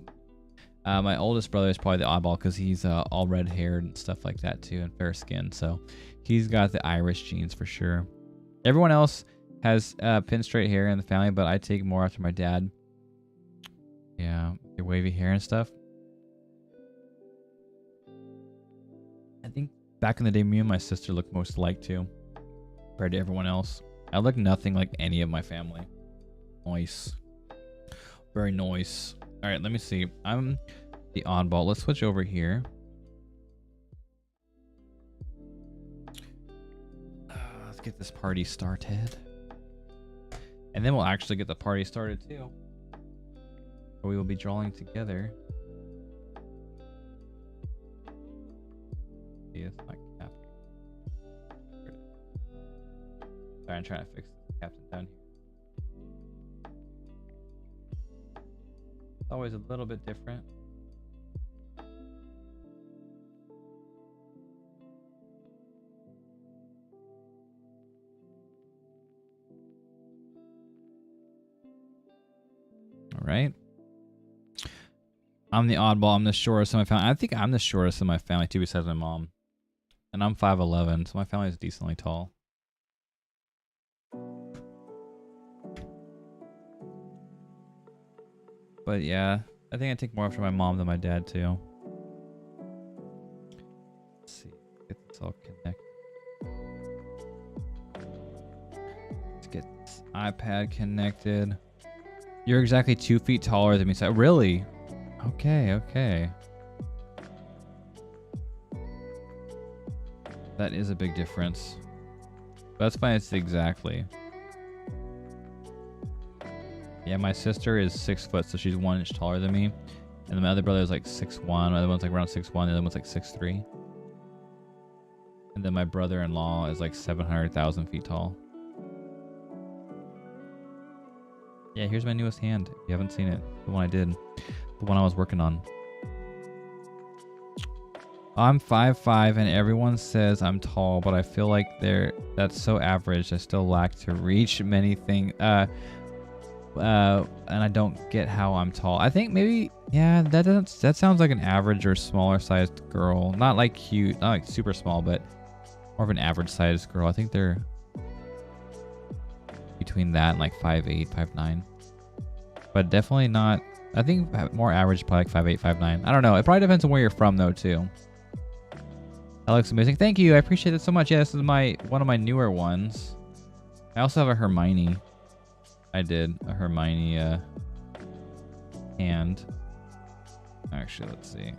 My oldest brother is probably the oddball because he's all red haired and stuff like that too, and fair skin. So he's got the Irish genes for sure. Everyone else has pin straight hair in the family, but I take more after my dad. Yeah, your wavy hair and stuff. I think back in the day, me and my sister looked most alike too, compared to everyone else. I look nothing like any of my family. Nice. Very nice. All right, let me see. I'm the oddball. Let's switch over here. Let's get this party started. And then we'll actually get the party started too. We will be drawing together. See, it's not cap. Sorry, I'm trying to fix the captain down here. It's always a little bit different. All right. I'm the oddball. I'm the shortest of my family. I think I'm the shortest of my family too, besides my mom. And I'm 5'11", so my family is decently tall. But yeah, I think I take more after my mom than my dad too. Let's see, get this all connected. Let's get this iPad connected. You're exactly 2 feet taller than me. So really? Okay, okay. That is a big difference. But that's fine, it's exactly. Yeah, my sister is 6 foot, so she's 1 inch taller than me. And then my other brother is like 6'1", my other one's like around 6'1", the other one's like 6'3". And then my brother-in-law is like 700,000 feet tall. Yeah, here's my newest hand. If you haven't seen it, the one I did. The one I was working on. I'm 5'5", and everyone says I'm tall, but I feel like that's so average. I still lack to reach many things. And I don't get how I'm tall. I think maybe, yeah, that sounds like an average or smaller sized girl. Not like cute, not like super small, but more of an average sized girl. I think they're between that and like 5'8", 5'9". But definitely not, I think more average, probably like 5'8", 5'9". I don't know. It probably depends on where you're from though too. That looks amazing. Thank you. I appreciate it so much. Yeah, this is one of my newer ones. I also have a Hermione. I did a Hermione hand. Actually, let's see.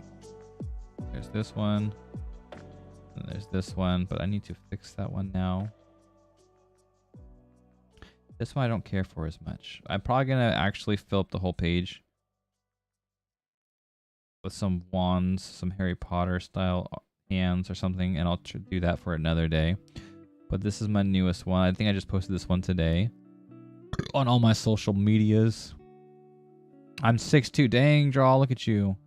There's this one. And there's this one, but I need to fix that one now. This one I don't care for as much. I'm probably going to actually fill up the whole page with some wands, some Harry Potter style hands or something, and I'll do that for another day. But this is my newest one. I think I just posted this one today on all my social medias. I'm 6'2". Dang, Draw, look at you.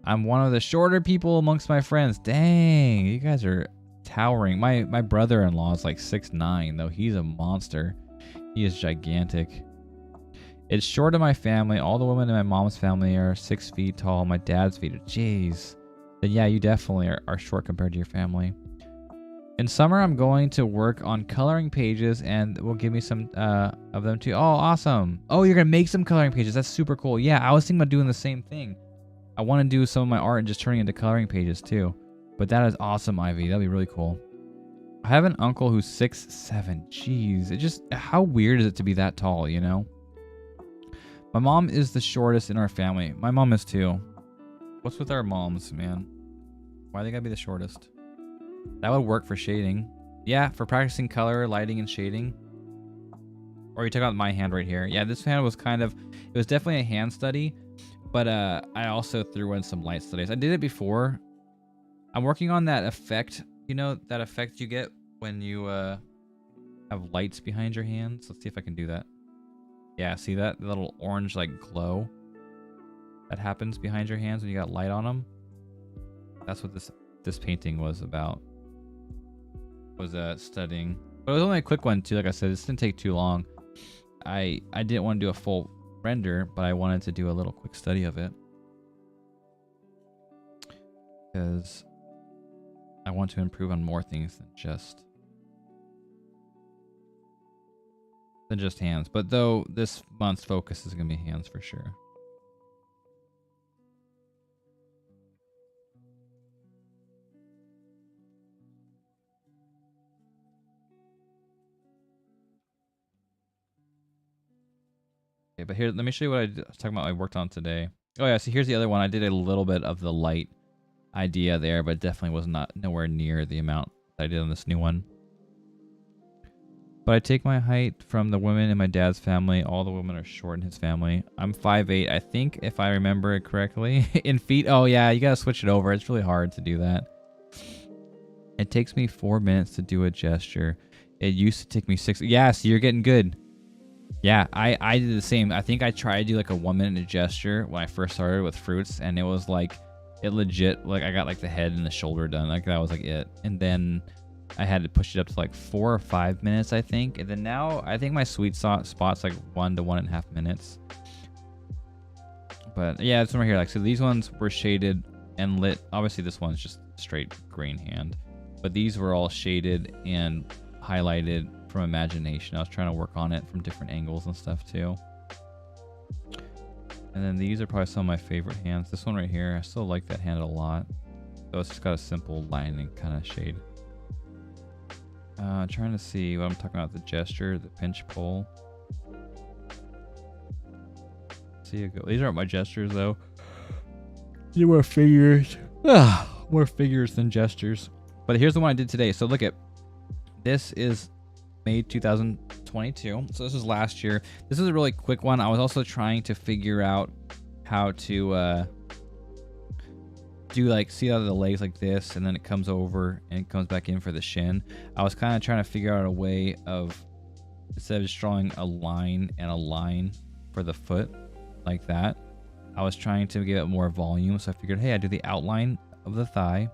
I'm one of the shorter people amongst my friends. Dang, you guys are towering. My brother-in-law is like 6'9", though. He's a monster. He is gigantic. It's short of my family. All the women in my mom's family are 6 feet tall. My dad's feet are, jeez. Then yeah, you definitely are short compared to your family. In summer, I'm going to work on coloring pages, and will give me some of them too. Oh, awesome. Oh, you're going to make some coloring pages. That's super cool. Yeah, I was thinking about doing the same thing. I want to do some of my art and just turning into coloring pages too. But that is awesome, Ivy. That'd be really cool. I have an uncle who's 6'7". Jeez, it just, how weird is it to be that tall, you know? My mom is the shortest in our family. My mom is too. What's with our moms, man? Why they gotta be the shortest? That would work for shading. Yeah, for practicing color, lighting, and shading. Or you took out my hand right here. Yeah, this hand was kind of, it was definitely a hand study, but I also threw in some light studies. I did it before. I'm working on that effect. You know, that effect you get when you have lights behind your hands? Let's see if I can do that. Yeah, see that little orange like glow that happens behind your hands when you got light on them? That's what this painting was about. Was studying. But it was only a quick one too. Like I said, this didn't take too long. I didn't want to do a full render, but I wanted to do a little quick study of it because I want to improve on more things than just hands. But though this month's focus is gonna be hands for sure. Okay, but here, let me show you what I was talking about. I worked on today. Oh yeah, so here's the other one. I did a little bit of the light idea there, but definitely was not nowhere near the amount I did on this new one. But I take my height from the women in my dad's family. All the women are short in his family. I'm 5'8", I think, if I remember it correctly. In feet, oh yeah, you gotta switch it over. It's really hard to do that. It takes me 4 minutes to do a gesture. It used to take me 6. Yeah, so you're getting good. Yeah, I did the same. I think I tried to do like a 1 minute gesture when I first started with fruits, and it was like, it legit, like I got like the head and the shoulder done. Like that was like it. And then I had to push it up to like 4 or 5 minutes, I think. And then now I think my sweet spot's like 1 to 1.5 minutes. But yeah, it's over here. Like, so these ones were shaded and lit. Obviously this one's just straight green hand, but these were all shaded and highlighted from imagination. I was trying to work on it from different angles and stuff too. And then these are probably some of my favorite hands. This one right here, I still like that hand a lot. So it's just got a simple lining kind of shade. Trying to see what I'm talking about. The gesture, the pinch pull. See you go. These aren't my gestures though. These were figures. More figures than gestures. But here's the one I did today. So look at this is May 2022. So this was last year. This is a really quick one. I was also trying to figure out how to do like, see how the legs like this, and then it comes over and it comes back in for the shin. I was kind of trying to figure out a way of, instead of just drawing a line and a line for the foot like that, I was trying to give it more volume. So I figured, hey, I do the outline of the thigh,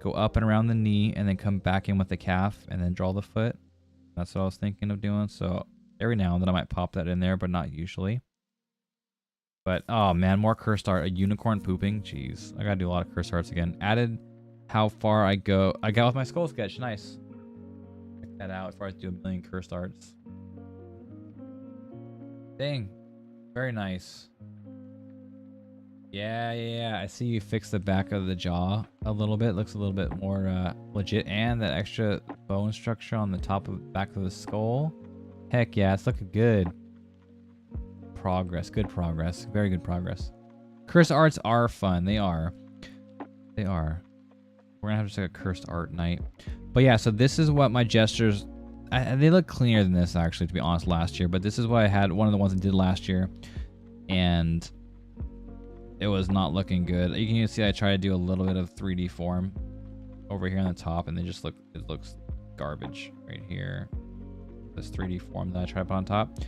go up and around the knee, and then come back in with the calf and then draw the foot. That's what I was thinking of doing. So every now and then I might pop that in there, but not usually. But oh man, more cursed art. A unicorn pooping. Jeez, I gotta do a lot of cursed arts again. Added how far I got with my skull sketch. Nice. Check that out. As far as do a million cursed arts. Dang, very nice. Yeah. I see you fixed the back of the jaw a little bit. Looks a little bit more legit, and that extra bone structure on the top of back of the skull. Heck yeah, it's looking good. Progress, good progress, very good progress. Cursed arts are fun. They are. We're gonna have just like a cursed art night. But yeah, so this is what my gestures. They look cleaner than this actually, to be honest, last year. But this is what I had. One of the ones I did last year, and it was not looking good. You can see I try to do a little bit of 3D form over here on the top, and it looks garbage right here. This 3D form that I try to put on top.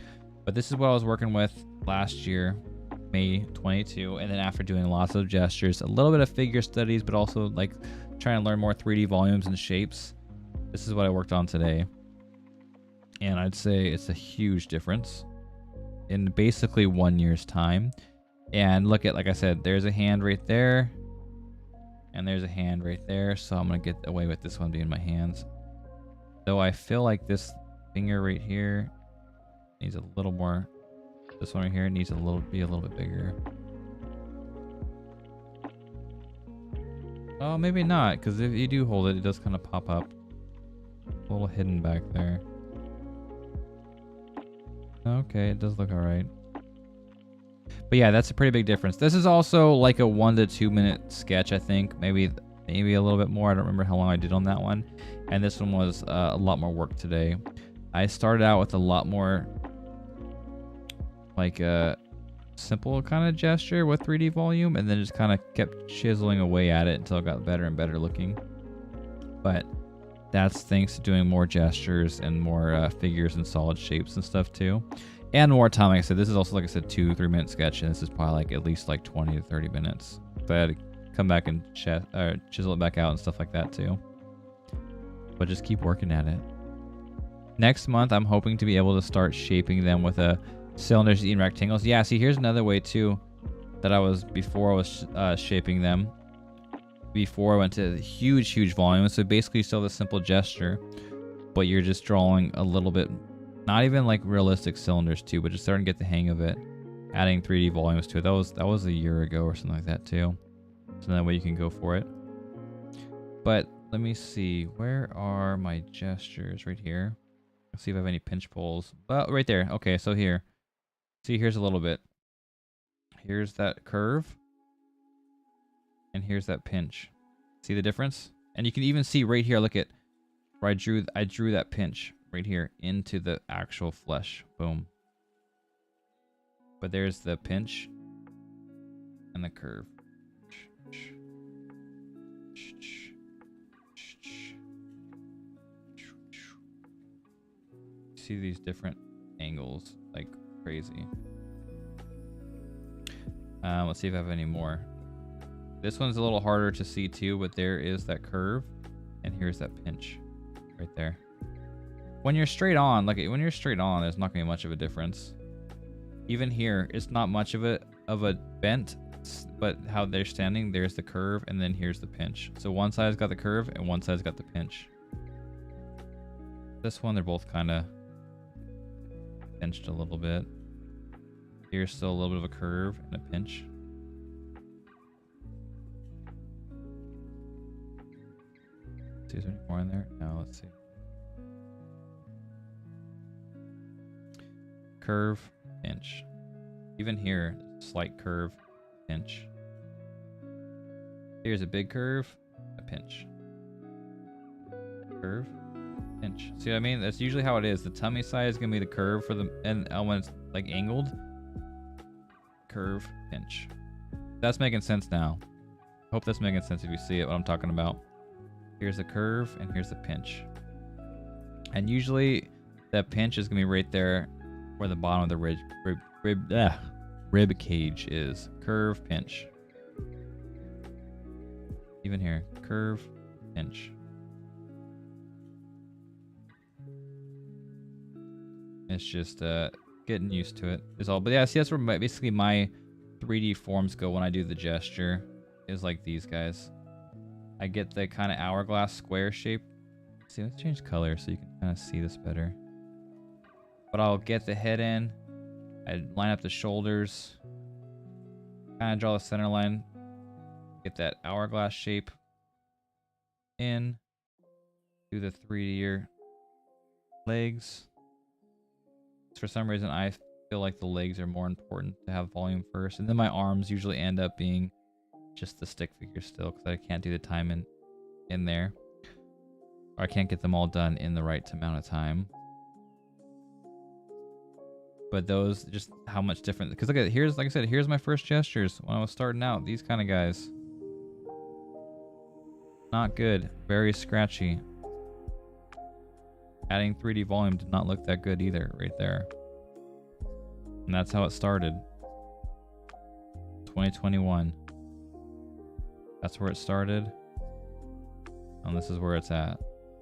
But this is what I was working with last year, May 22, and then after doing lots of gestures, a little bit of figure studies, but also like trying to learn more 3D volumes and shapes. This is what I worked on today. And I'd say it's a huge difference in basically 1 year's time. And look at, like I said, there's a hand right there, and there's a hand right there. So I'm gonna get away with this one being my hands. Though I feel like this finger right here needs a little more. This one right here needs be a little bit bigger. Oh, maybe not, because if you do hold it, it does kind of pop up. A little hidden back there. Okay, it does look all right. But yeah, that's a pretty big difference. This is also like a 1 to 2 minute sketch, I think. Maybe a little bit more. I don't remember how long I did on that one. And this one was a lot more work today. I started out with a lot more like a simple kind of gesture with 3D volume, and then just kind of kept chiseling away at it until it got better and better looking. But that's thanks to doing more gestures and more figures and solid shapes and stuff too. And more time. Like I said, this is also, like I said, 2-3 minute sketch, and this is probably like at least like 20 to 30 minutes. So I had to come back and chisel it back out and stuff like that too. But just keep working at it. Next month, I'm hoping to be able to start shaping them with a cylinders eating rectangles. Yeah, see, here's another way too that before I was shaping them. Before I went to huge volume. So basically still the simple gesture, but you're just drawing a little bit, not even like realistic cylinders too, but just starting to get the hang of it. Adding 3D volumes to it. That was a year ago or something like that too. So that way you can go for it. But let me see, where are my gestures? Right here. Let's see if I have any pinch pulls. Well, right there. Okay, so here. See, here's a little bit. Here's that curve. And here's that pinch. See the difference? And you can even see right here, look at where I drew that pinch right here into the actual flesh. Boom. But there's the pinch and the curve. See these different angles like crazy. Let's see if I have any more. This one's a little harder to see too, but there is that curve, and here's that pinch right there. When you're straight on, there's not gonna be much of a difference. Even here, it's not much of a bent, but how they're standing, there's the curve, and then here's the pinch. So one side's got the curve, and one side's got the pinch. This one, they're both kind of pinched a little bit. Here's still a little bit of a curve and a pinch. See, is there any more in there? No, let's see. Curve, pinch. Even here, slight curve, pinch. Here's a big curve, a pinch. Curve, pinch. See what I mean? That's usually how it is. The tummy side is gonna be the curve for the, and when it's like angled, curve, pinch. That's making sense now. Hope that's making sense if you see it, what I'm talking about. Here's the curve and here's the pinch. And usually that pinch is gonna be right there where the bottom of the rib cage is. Curve, pinch. Even here, curve, pinch. It's just getting used to it is all. But yeah, see, that's where basically my 3D forms go when I do the gesture, is like these guys. I get the kind of hourglass square shape. See, let's change color so you can kind of see this better. But I'll get the head in, I line up the shoulders, kind of draw the center line, get that hourglass shape in, do the 3D legs. For some reason, I feel like the legs are more important to have volume first, and then my arms usually end up being just the stick figure still, because I can't do the time in there, or I can't get them all done in the right amount of time. But those, just how much different, because look at, here's, like I said, here's my first gestures when I was starting out. These kind of guys, not good, very scratchy. Adding 3D volume did not look that good either right there. And that's how it started. 2021. That's where it started. And this is where it's at.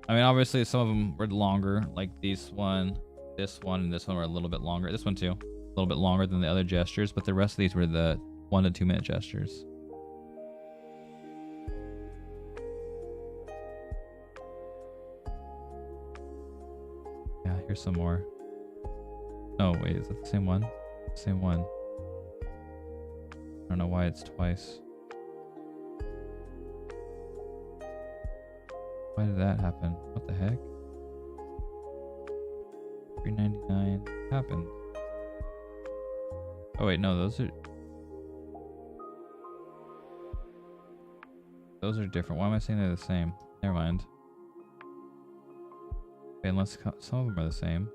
I mean, obviously some of them were longer, like this one, and this one were a little bit longer. This one too, a little bit longer than the other gestures, but the rest of these were the 1 to 2 minute gestures. Yeah, here's some more. Oh, wait, is that the same one? Same one. I don't know why it's twice. Why did that happen? What the heck? $3.99 happened. Oh wait, no, those are different. Why am I saying they're the same? Never mind. Okay, unless some of them are the same.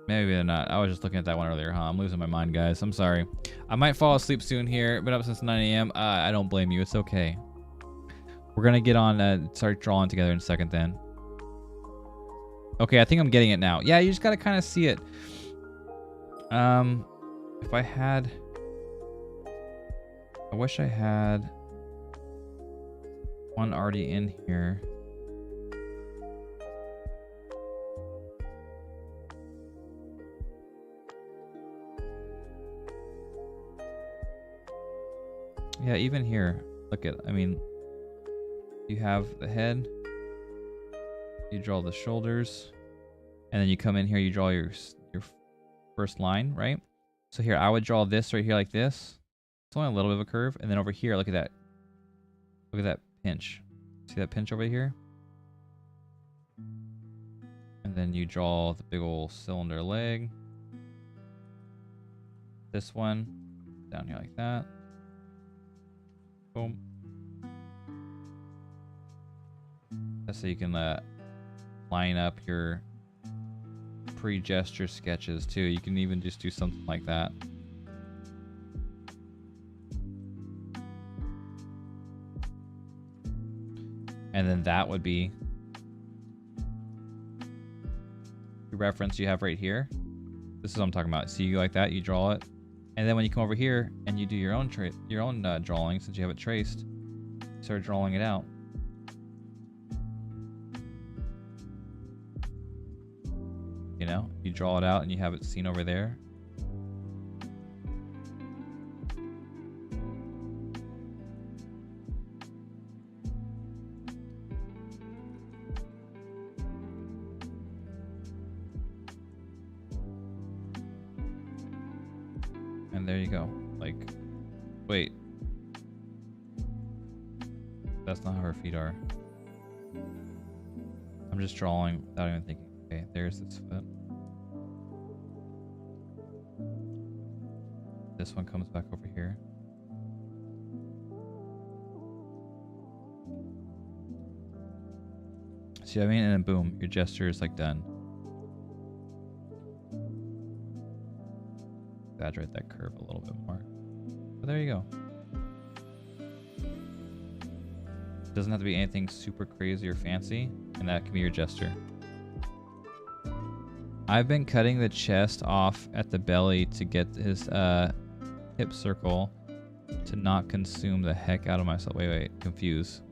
Maybe they're not. I was just looking at that one earlier, huh? I'm losing my mind, guys. I'm sorry. I might fall asleep soon here. Been up since 9 a.m. I don't blame you. It's okay. We're gonna get on start drawing together in a second then. Okay, I think I'm getting it now. Yeah, you just gotta kind of see it. If I had... I wish I had one already in here. Yeah, even here, look at, I mean, you have the head, you draw the shoulders, and then you come in here, you draw your first line, right? So here, I would draw this right here like this. It's only a little bit of a curve. And then over here, look at that. Look at that pinch. See that pinch over here? And then you draw the big old cylinder leg. This one, down here like that. Boom. That's so you can line up your pre-gesture sketches too. You can even just do something like that. And then that would be the reference you have right here. This is what I'm talking about. See, you like that, you draw it. And then when you come over here and you do your own drawing, since you have it traced, you start drawing it out. You know, you draw it out and you have it seen over there. And there you go. Like, wait. That's not how her feet are. I'm just drawing without even thinking. Okay, there's this foot. This one comes back over here. See what I mean? And then boom, your gesture is like done. Exaggerate that curve a little bit more. But there you go. It doesn't have to be anything super crazy or fancy, and that can be your gesture. I've been cutting the chest off at the belly to get his hip circle to not consume the heck out of myself. Wait, confuse.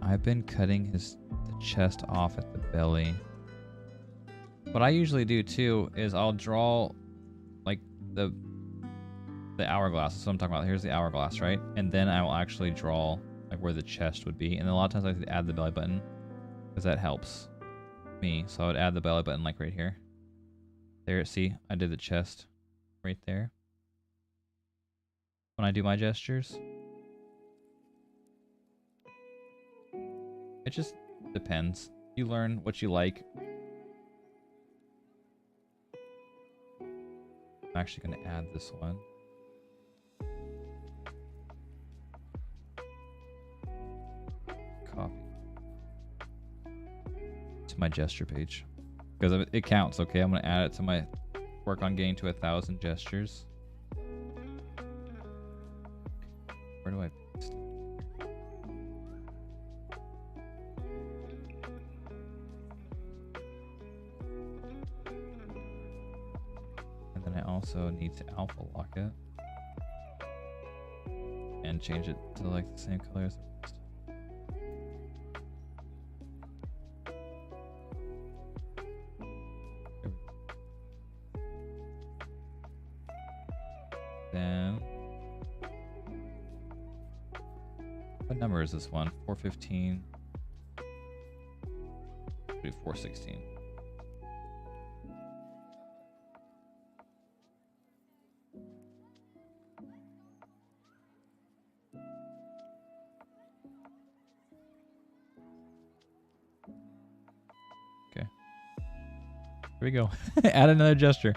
I've been cutting the chest off at the belly. What I usually do too is I'll draw like the hourglass. That's what I'm talking about. Here's the hourglass, right? And then I will actually draw like where the chest would be. And a lot of times I like to add the belly button because that helps me. So I would add the belly button like right here. There, see, I did the chest right there. When I do my gestures. It just depends. You learn what you like. I'm actually going to add this one. Copy to my gesture page because it counts. Okay, I'm going to add it to my work on getting to 1,000 gestures. Where do I paste it? And then I also need to alpha lock it and change it to like the same color as the rest. Then what number is this one? 415. 416. Okay. Here we go. Add another gesture.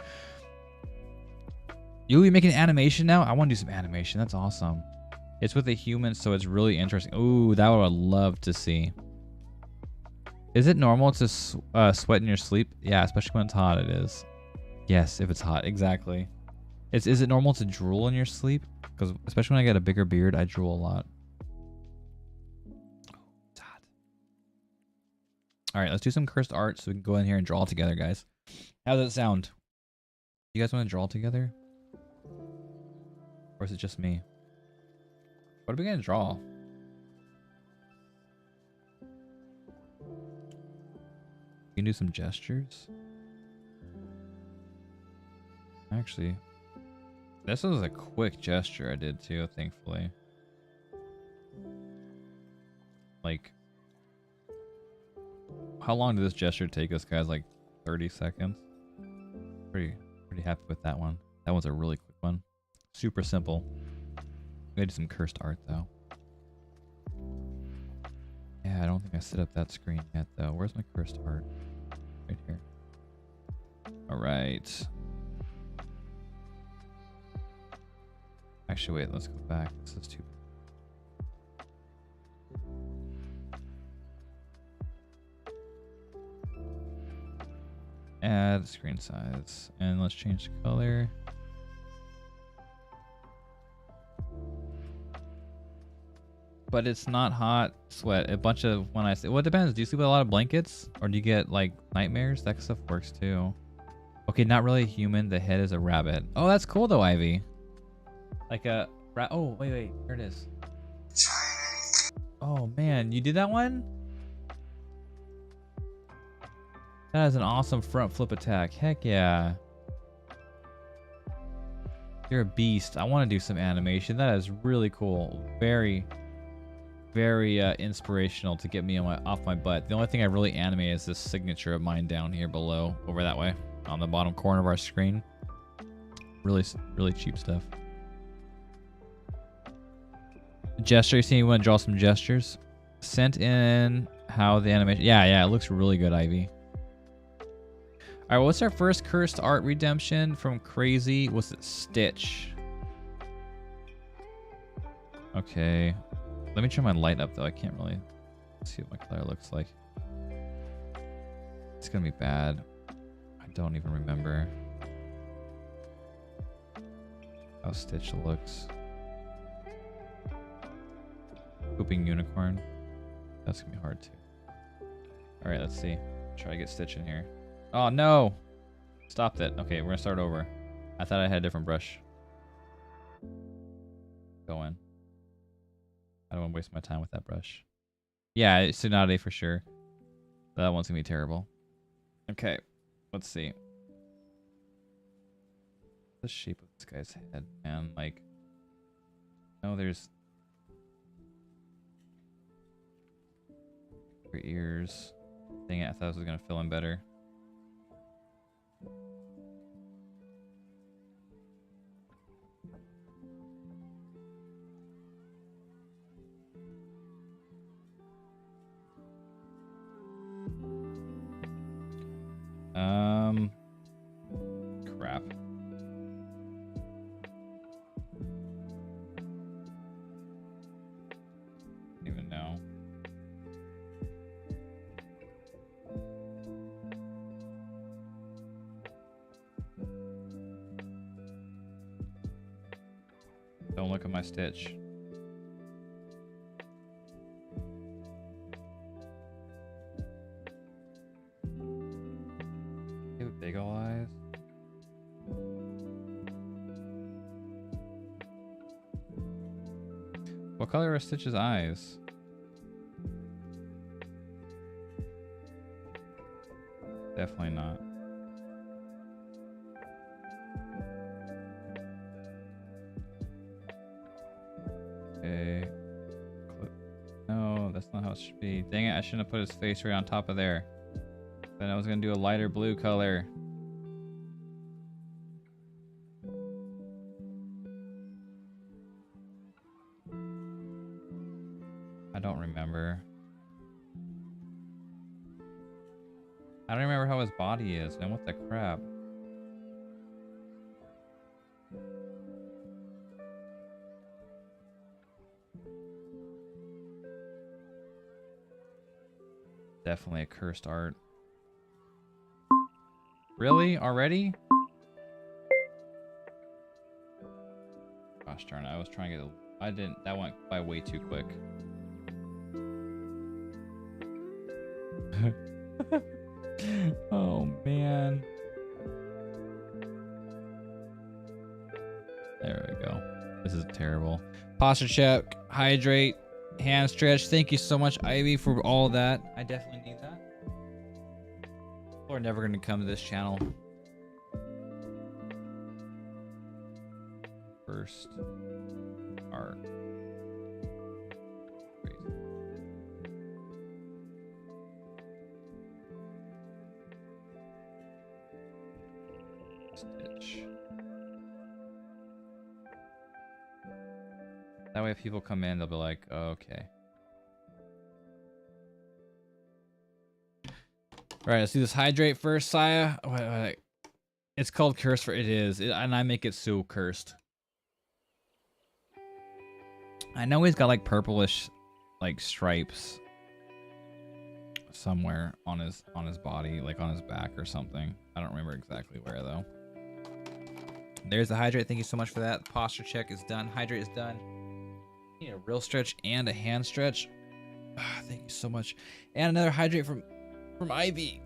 You'll be making animation now? I want to do some animation. That's awesome. It's with a human, so it's really interesting. Ooh, that would I love to see. Is it normal to sweat in your sleep? Yeah, especially when it's hot, it is. Yes, if it's hot, exactly. Is it normal to drool in your sleep? Because especially when I get a bigger beard, I drool a lot. All right, let's do some cursed art so we can go in here and draw together, guys. How does it sound? You guys want to draw together? Or is it just me? What are we going to draw? We can do some gestures. Actually, this was a quick gesture I did too, thankfully. Like, how long did this gesture take us, guys? Like 30 seconds? Pretty happy with that one. That one's a really quick one. Super simple. We gotta do some cursed art though. Yeah, I don't think I set up that screen yet though. Where's my cursed art? Right here. Alright. Actually, wait, let's go back. This is too. Add screen size. And let's change the color. But it's not hot sweat. A bunch of when I say, well, it depends. Do you sleep with a lot of blankets, or do you get like nightmares? That stuff works too. Okay, not really a human. The head is a rabbit. Oh, that's cool though, Ivy. Like a oh, wait, here it is. Oh man, you did that one? That is an awesome front flip attack. Heck yeah. You're a beast. I want to do some animation. That is really cool. Very inspirational to get me on off my butt. The only thing I really animate is this signature of mine down here below, over that way, on the bottom corner of our screen. Really cheap stuff. Gesture, you see you want to draw some gestures? Sent in how the animation, yeah, it looks really good, Ivy. All right, what's our first cursed art redemption from Crazy? Was it Stitch? Okay. Let me turn my light up though. I can't really see what my color looks like. It's gonna be bad. I don't even remember how Stitch looks. Pooping unicorn. That's gonna be hard too. All right, let's see. Try to get Stitch in here. Oh no! Stopped it. Okay, we're gonna start over. I thought I had a different brush. Go in. I don't want to waste my time with that brush. Yeah, it's Tsunade for sure. That one's gonna be terrible. Okay, let's see. The shape of this guy's head, man. Like, no, there's your ears. Dang it, I thought this was gonna fill in better. Crap. Don't even know. Don't look at my Stitch. Big ol' eyes. What color are Stitch's eyes? Definitely not. Okay. No, that's not how it should be. Dang it, I shouldn't have put his face right on top of there. Then I was gonna do a lighter blue color. I don't remember. I don't remember how his body is, man. What the crap? Definitely a cursed art. Really? Already? Gosh darn it, I was trying to get that went by way too quick. Oh man. There we go. This is terrible. Posture check, hydrate, hand stretch. Thank you so much, Ivy, for all that. I definitely need that. People are never going to come to this channel. First art. Stitch. That way if people come in, they'll be like, oh, okay. All right, let's do this hydrate first, Saya. Wait. It's called cursed for it is, and I make it so cursed. I know he's got like purplish, like stripes somewhere on his body, like on his back or something. I don't remember exactly where though. There's the hydrate. Thank you so much for that. Posture check is done. Hydrate is done. Need a real stretch and a hand stretch. Thank you so much. And another hydrate from Ivy.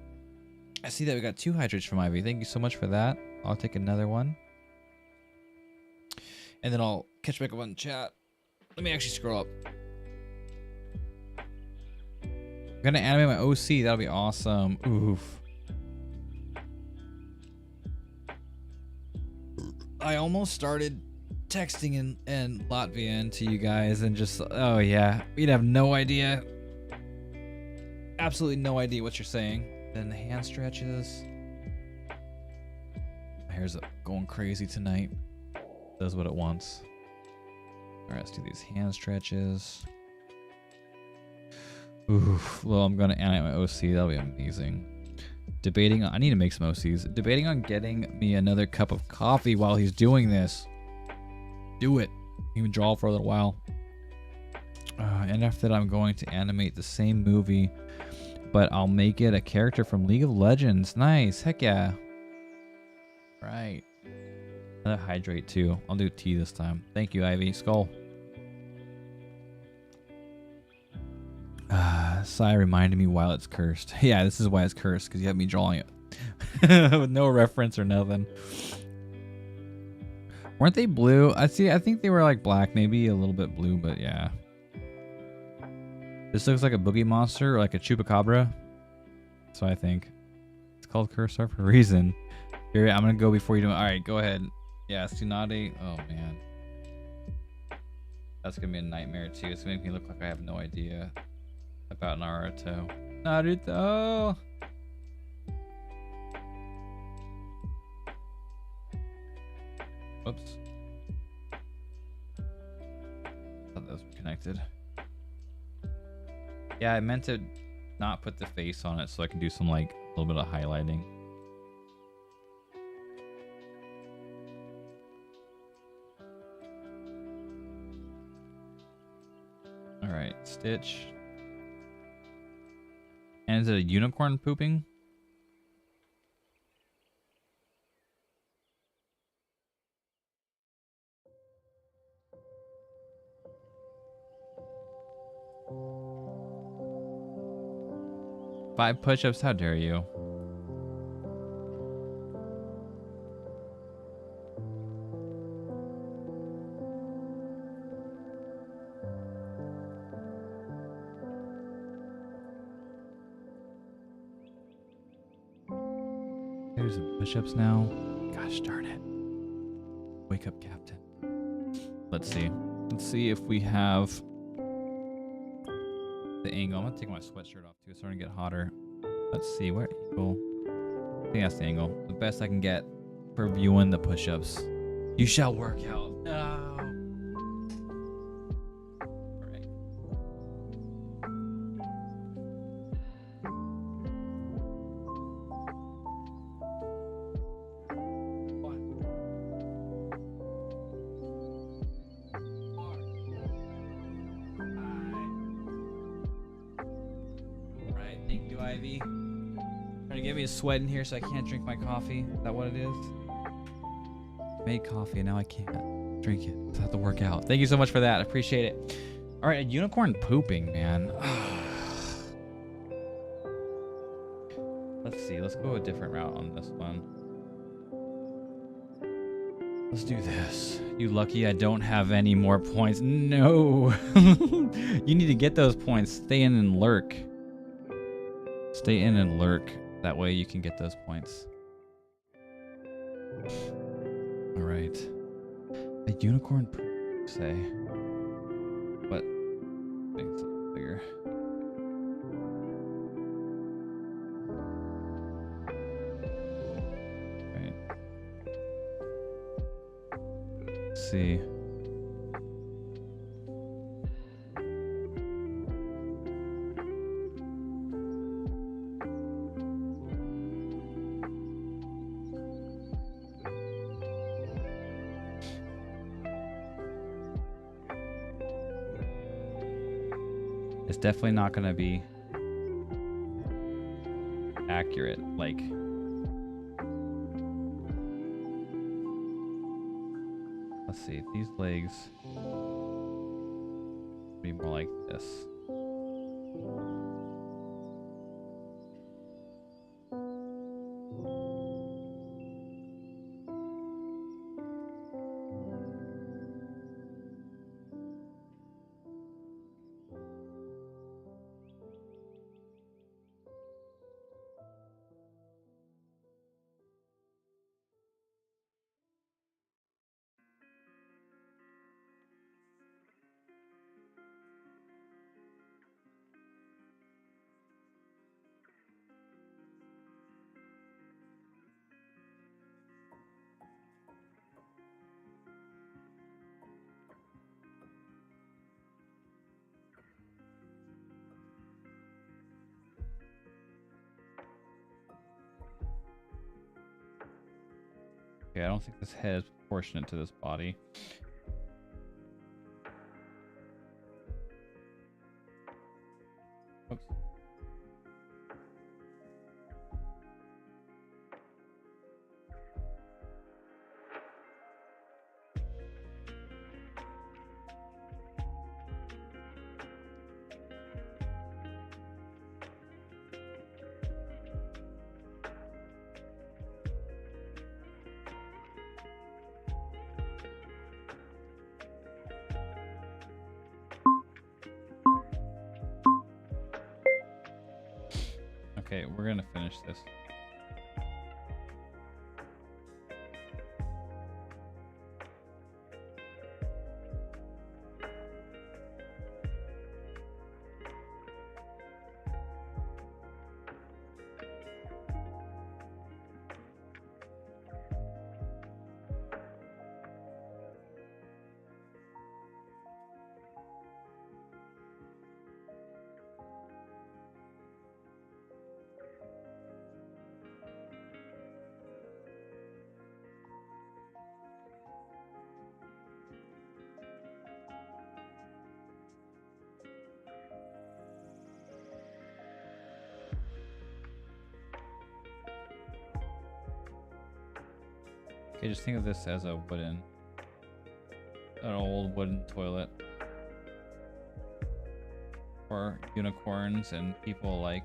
I see that we got 2 hydrates from Ivy. Thank you so much for that. I'll take another one. And then I'll catch back up on chat. Let me actually scroll up. I'm gonna animate my OC. That'll be awesome. Oof. I almost started texting in Latvian to you guys and just, oh yeah, we'd have no idea. Absolutely no idea what you're saying. Then the hand stretches. My hair's going crazy tonight. Does what it wants. All right, let's do these hand stretches. Oof. Well, I'm gonna animate my OC. That'll be amazing. Debating on, I need to make some OCs. Debating on getting me another cup of coffee while he's doing this. Do it. Even draw for a little while. And after that, I'm going to animate the same movie, but I'll make it a character from League of Legends. Nice. Heck yeah. Right. Another hydrate too. I'll do tea this time. Thank you, Ivy. Skull. Sai reminded me while it's cursed. Yeah, this is why it's cursed, because you have me drawing it with no reference or nothing. Weren't they blue? I think they were like black, maybe a little bit blue, but yeah. This looks like a boogie monster or like a chupacabra. So I think it's called cursed art for a reason. Here, I'm gonna go before you do it. All right, go ahead. Yeah, Tsunade. Oh man, that's gonna be a nightmare too. It's gonna make me look like I have no idea about Naruto. Naruto. Whoops. Thought those were connected. Yeah, I meant to not put the face on it so I can do some like a little bit of highlighting. All right, Stitch. And is it a unicorn pooping? Five push-ups? How dare you? There's some push-ups now. Gosh darn it. Wake up, Captain. Let's see. Let's see if we have the angle. I'm gonna take my sweatshirt off too. It's starting to get hotter. Let's see where angle. I think that's the angle. The best I can get for viewing the push-ups. You shall work out. No. All right. Thank you, Ivy. Trying to get me a sweat in here so I can't drink my coffee. Is that what it is? Made coffee and now I can't drink it. I have to work out. Thank you so much for that. I appreciate it. All right, a unicorn pooping, man. see. Let's go a different route on this one. Let's do this. You lucky I don't have any more points. No. You need to get those points. Stay in and lurk. Stay in and lurk. That way you can get those points. All right. A unicorn say. What? Makes it bigger. Right. Let's see. It's definitely not going to be accurate. Like, let's see. These legs be more like this. Okay, I don't think this head is proportionate to this body. Oops. Okay, we're gonna finish this. Okay, just think of this as an old wooden toilet for unicorns and people like.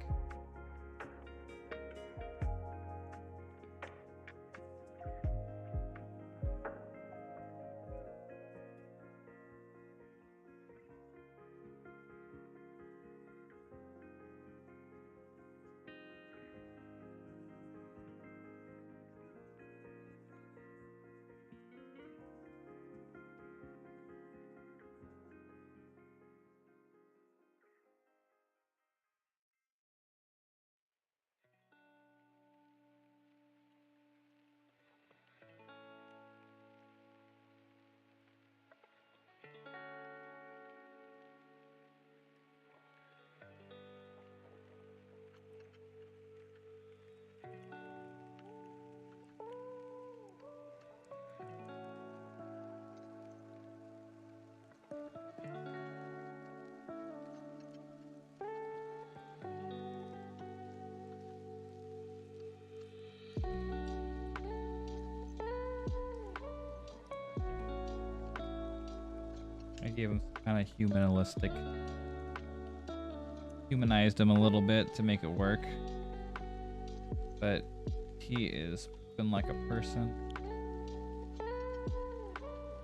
I gave him kind of humanized him a little bit to make it work. but he is been like a person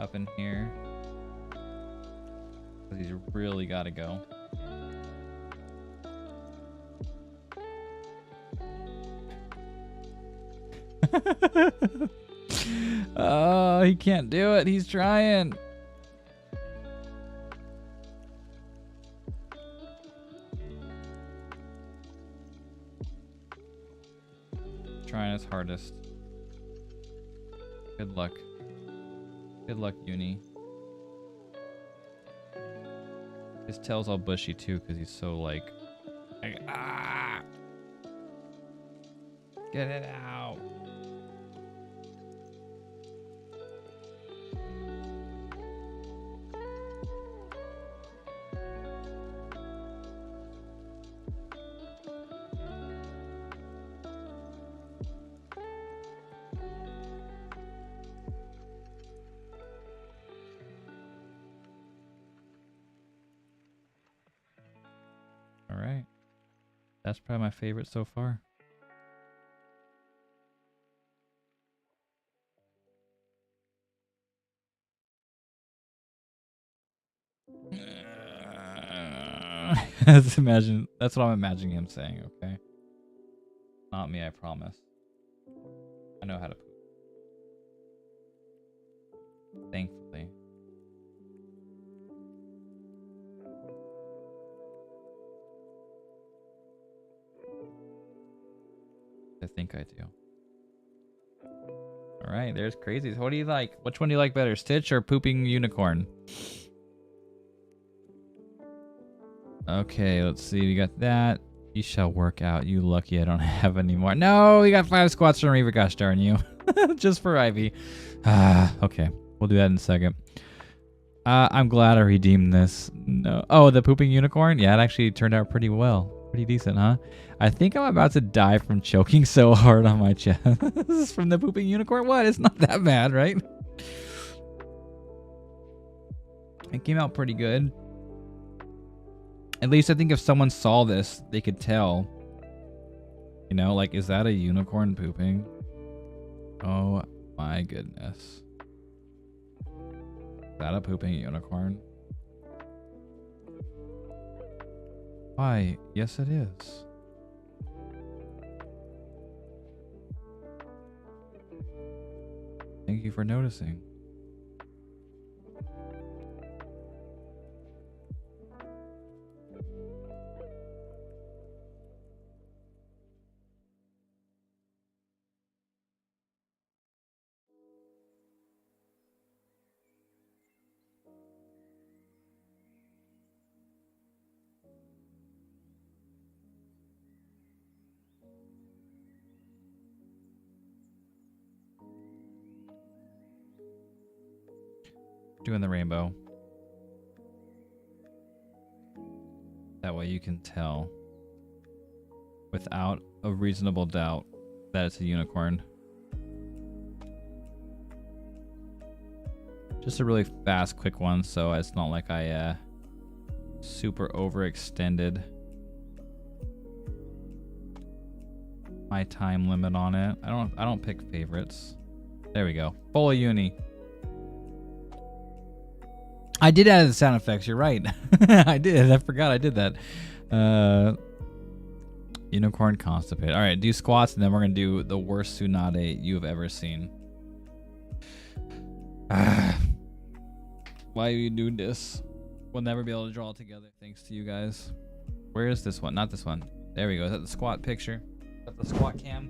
up in here. He's really got to go. Oh, he can't do it. He's trying. Trying his hardest. Good luck. Good luck, Uni. His tail's all bushy too because he's so like ah! Get it out. All right. That's probably my favorite so far. That's what I'm imagining him saying, okay? Not me, I promise. I know how to poop. Thankfully. I think I do. All right, there's crazies. What do you like? Which one do you like better, Stitch or pooping unicorn? Okay, let's see. We got that. You shall work out. You lucky I don't have any more. No, we got 5 squats from Reaver. Gosh darn you. Just for Ivy. Okay, we'll do that in a second. I'm glad I redeemed this. No. Oh, the pooping unicorn? Yeah, it actually turned out pretty well. Pretty decent, huh? I think I'm about to die from choking so hard on my chest. This is from the pooping unicorn? What? It's not that bad, right? It came out pretty good. At least I think if someone saw this, they could tell. You know, like, is that a unicorn pooping? Oh my goodness. Is that a pooping unicorn? Why? Yes, it is. Thank you for noticing. Doing the rainbow. That way you can tell without a reasonable doubt that it's a unicorn. Just a really fast, quick one, so it's not like I super overextended my time limit on it. I don't pick favorites. There we go. Full uni. I did add the sound effects. You're right. I did. I forgot I did that. Unicorn constipated. All right, do squats, and then we're gonna do the worst Tsunade you've ever seen. Why you do this? We'll never be able to draw it together. Thanks to you guys. Where is this one? Not this one. There we go. Is that the squat picture? Is that the squat cam?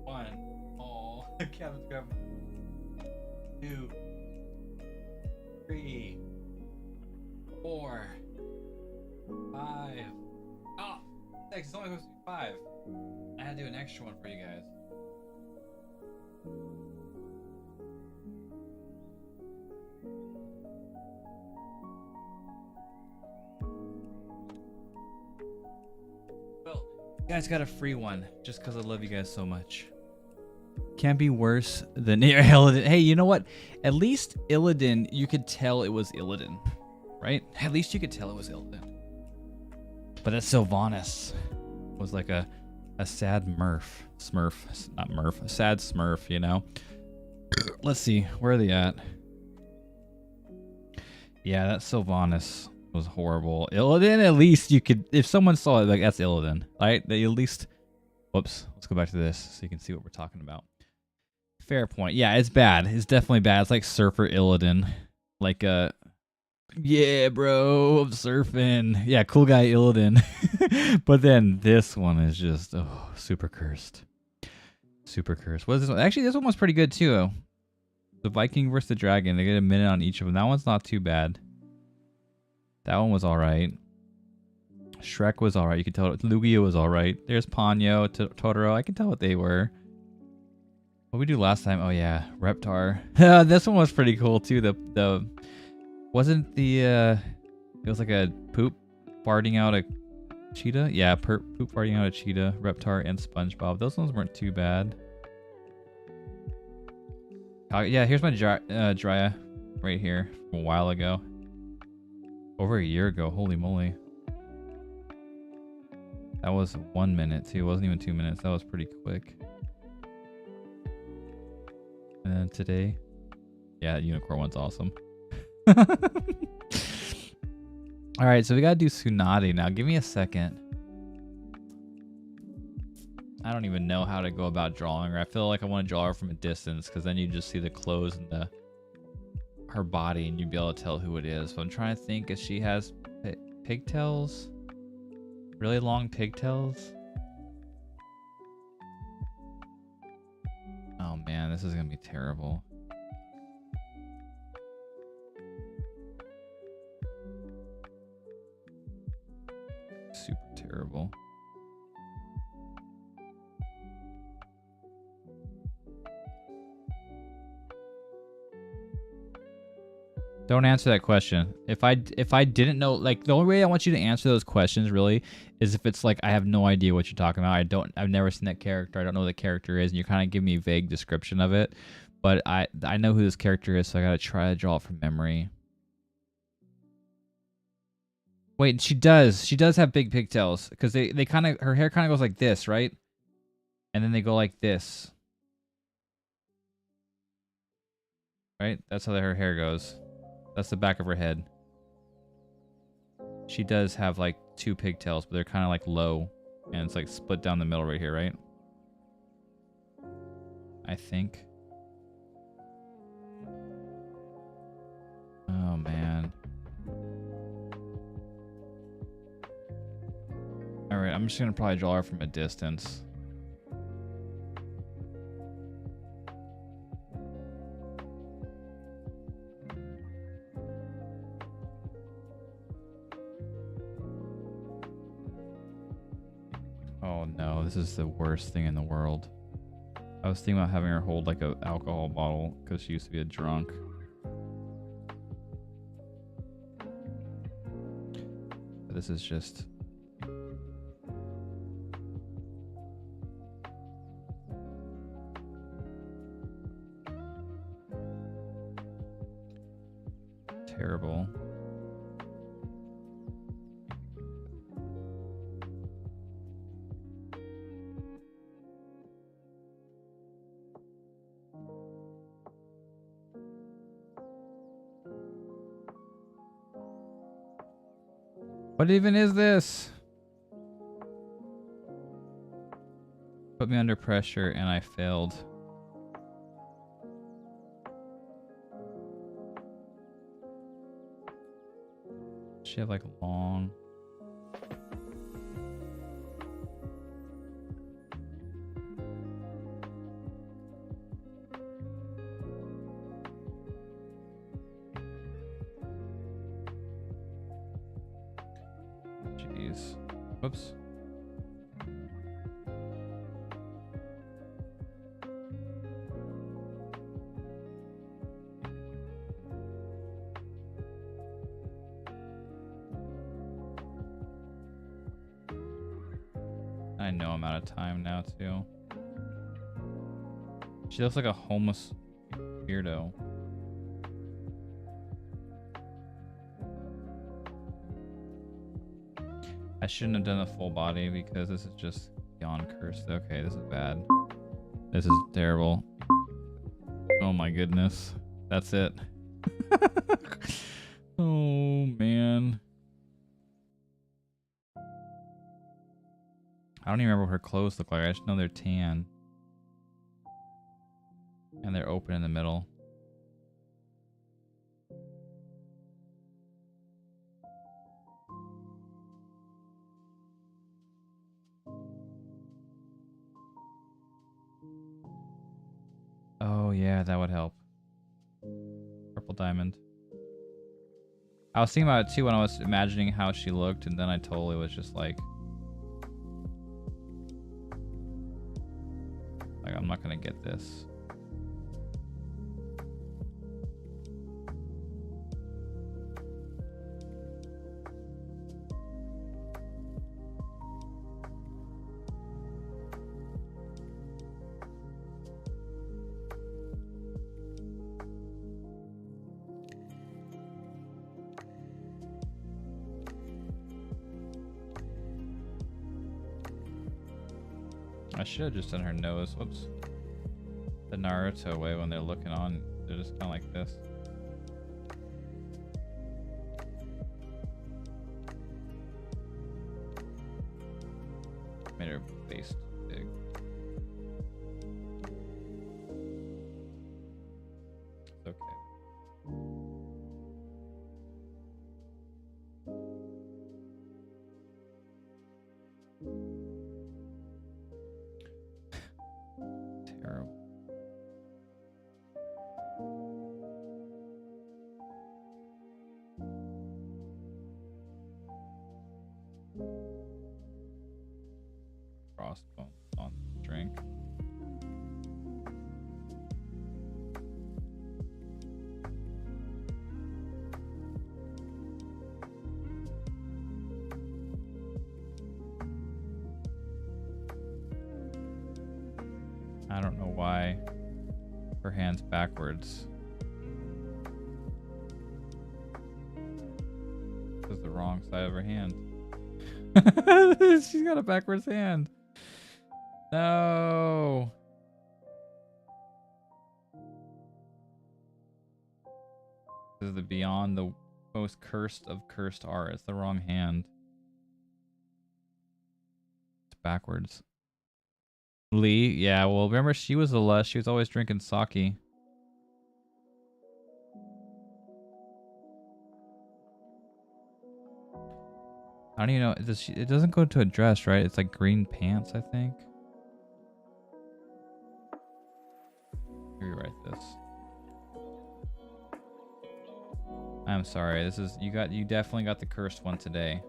1. Oh, Kevin's grabbing. 2, 3, 4, 5. Oh, 6. It's only supposed to be 5. I had to do an extra one for you guys. Well, you guys got a free one just because I love you guys so much. Can't be worse than Illidan. Hey, you know what? At least Illidan, you could tell it was Illidan, right? At least you could tell it was Illidan. But that Sylvanas was like a sad Smurf, not Murph, a sad Smurf, you know? Let's see, where are they at? Yeah, that Sylvanas was horrible. Illidan, at least you could, if someone saw it, like, that's Illidan, right? They at least, whoops, let's go back to this so you can see what we're talking about. Fair point. Yeah, it's bad. It's definitely bad. It's like Surfer Illidan. Like, yeah, bro, I'm surfing. Yeah, cool guy Illidan. But then this one is just, super cursed. Super cursed. What is this one? Actually, this one was pretty good too. The Viking versus the Dragon. They get a minute on each of them. That one's not too bad. That one was alright. Shrek was alright. You could tell Lugia was alright. There's Ponyo, Totoro. I can tell what they were. What did we do last time? Oh yeah, Reptar. This one was pretty cool too. The wasn't the it was like a poop farting out a cheetah? Yeah, poop farting out a cheetah, Reptar and SpongeBob. Those ones weren't too bad. Yeah, here's my Dryia right here from a while ago. Over a year ago, holy moly. That was 1 minute too, it wasn't even 2 minutes. That was pretty quick. And then today, yeah, that unicorn one's awesome. All right, so we gotta do Tsunade now. Give me a second. I don't even know how to go about drawing her. I feel like I want to draw her from a distance because then you just see the clothes and her body and you'd be able to tell who it is. But I'm trying to think if she has pigtails, really long pigtails. Oh man, this is gonna be terrible. Super terrible. Don't answer that question. If I didn't know, like, the only way I want you to answer those questions really is if it's like I have no idea what you're talking about. I've never seen that character. I don't know who the character is, and you kind of give me a vague description of it. But I know who this character is, so I gotta try to draw it from memory. Wait, she does have big pigtails because they kind of, her hair kind of goes like this, right? And then they go like this, right? That's how her hair goes. That's the back of her head. She does have like 2 pigtails, but they're kind of like low, and it's like split down the middle right here, right? I think. Oh man. All right, I'm just gonna probably draw her from a distance. Oh no, this is the worst thing in the world. I was thinking about having her hold like an alcohol bottle because she used to be a drunk. But this is just... terrible. What even is this? Put me under pressure and I failed. Does she have like long... Jeez. Whoops. I know I'm out of time now too. She looks like a homeless weirdo. I shouldn't have done a full body because this is just beyond cursed. Okay, this is bad. This is terrible. Oh my goodness. That's it. Oh man. I don't even remember what her clothes look like. I just know they're tan. And they're open in the middle. Oh yeah, that would help. Purple diamond. I was thinking about it too when I was imagining how she looked, and then I totally was just like I'm not gonna get this. I should have just done her nose. Whoops. The Naruto way when they're looking on, they're just kind of like this. Made her face big. It's okay. Terrible. Crossbone on the drink. I don't know why her hand's backwards. This is the wrong side of her hand. She's got a backwards hand. No. This is the beyond the most cursed of cursed art. It's the wrong hand. It's backwards. Lee, yeah, well, remember she was the lust. She was always drinking sake. I don't even know. It doesn't go to a dress, right? It's like green pants, I think. Rewrite this. I'm sorry. This is you definitely got the cursed one today.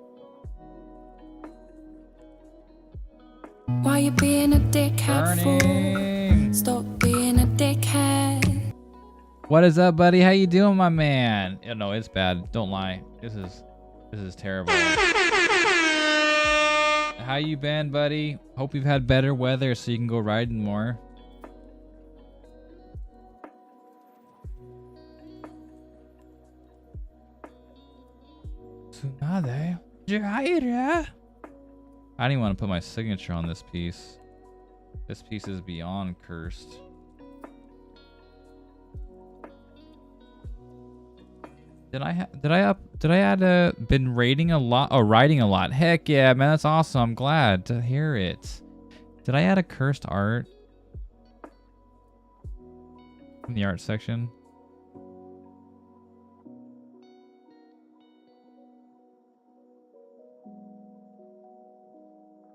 Why you being a dickhead Burning. fool? Stop being a dickhead. What is up, buddy? How you doing, my man? Oh, no, it's bad. Don't lie. This is terrible. How you been, buddy? Hope you've had better weather so you can go riding more. Tsunade Jaira. I don't even want to put my signature on this piece. This piece is beyond cursed. Did I add been raiding a lot? Oh, writing a lot. Heck yeah, man, that's awesome. I'm glad to hear it. Did I add a cursed art in the art section?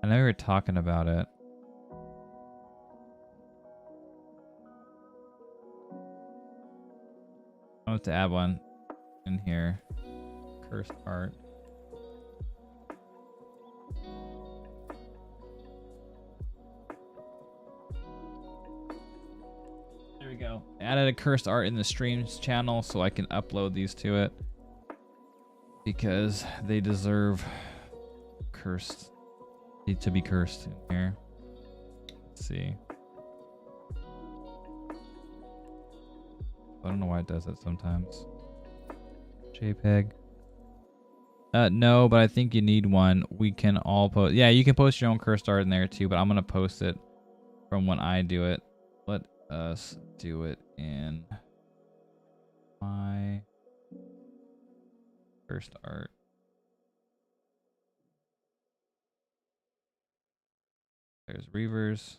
I know we were talking about it. I want to add one in here. Cursed art. There we go. I added a cursed art in the streams channel so I can upload these to it. Because they deserve cursed. Need to be cursed in here. Let's see. I don't know why it does that sometimes. JPEG. No, but I think you need one. We can all post. Yeah, you can post your own cursed art in there too, but I'm gonna post it from when I do it. Let us do it in my cursed art. There's Reavers.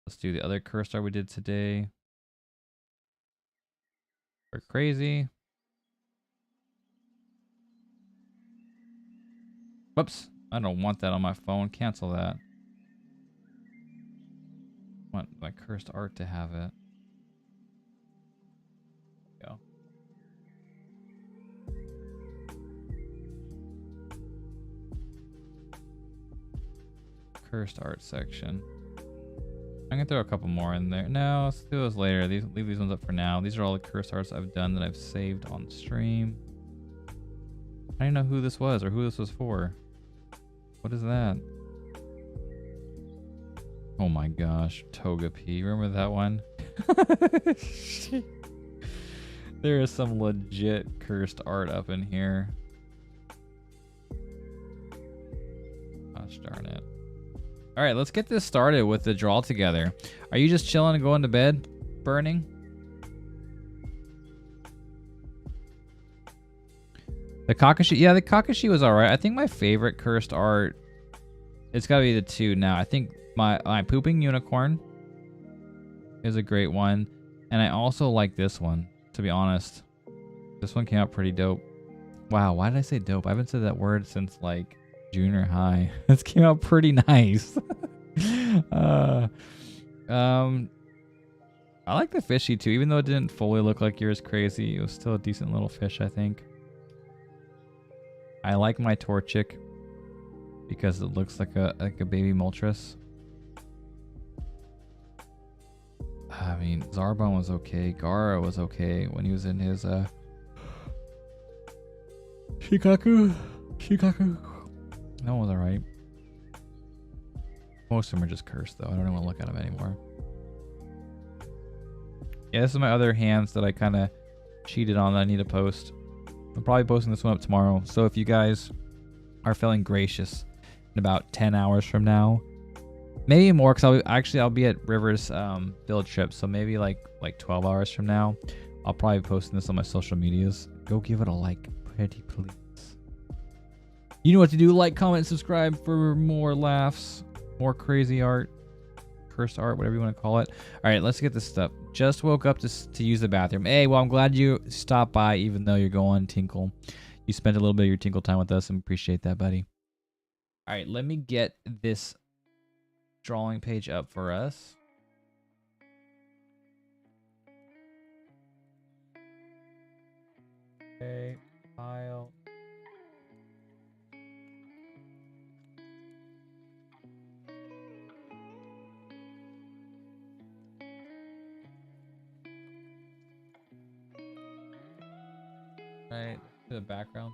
Let's do the other cursed art we did today. We're crazy. Whoops. I don't want that on my phone. Cancel that. I want my cursed art to have it. Go. Cursed art section. I'm gonna throw a couple more in there. No, let's do those later. Leave these ones up for now. These are all the cursed arts I've done that I've saved on stream. I don't know who this was or who this was for. What is that? Oh my gosh, Togepi. Remember that one? There is some legit cursed art up in here. Gosh darn it. All right, let's get this started with the draw together. Are you just chilling and going to bed? Burning? The Kakashi, yeah, the Kakashi was all right. I think my favorite cursed art, it's got to be the two now. I think my Pooping Unicorn is a great one. And I also like this one, to be honest. This one came out pretty dope. Wow, why did I say dope? I haven't said that word since like junior high. This came out pretty nice. I like the fishy too, even though it didn't fully look like yours crazy. It was still a decent little fish, I think. I like my Torchic because it looks like a baby Moltres. I mean, Zarbon was okay. Gara was okay when he was in his Shikaku. That one was alright. Most of them are just cursed though. I don't even want to look at them anymore. Yeah, this is my other hands that I kind of cheated on that I need to post. I'm probably posting this one up tomorrow. So if you guys are feeling gracious in about 10 hours from now, maybe more, because I'll be at Rivers build trip. So maybe like 12 hours from now, I'll probably be posting this on my social medias. Go give it a like, pretty please. You know what to do. Like, comment, subscribe for more laughs, more crazy art, cursed art, whatever you want to call it. All right, let's get this stuff. Just woke up to use the bathroom. Hey, well, I'm glad you stopped by, even though you're going Tinkle. You spent a little bit of your Tinkle time with us and appreciate that, buddy. All right, let me get this drawing page up for us. Okay, file. Right, to the background.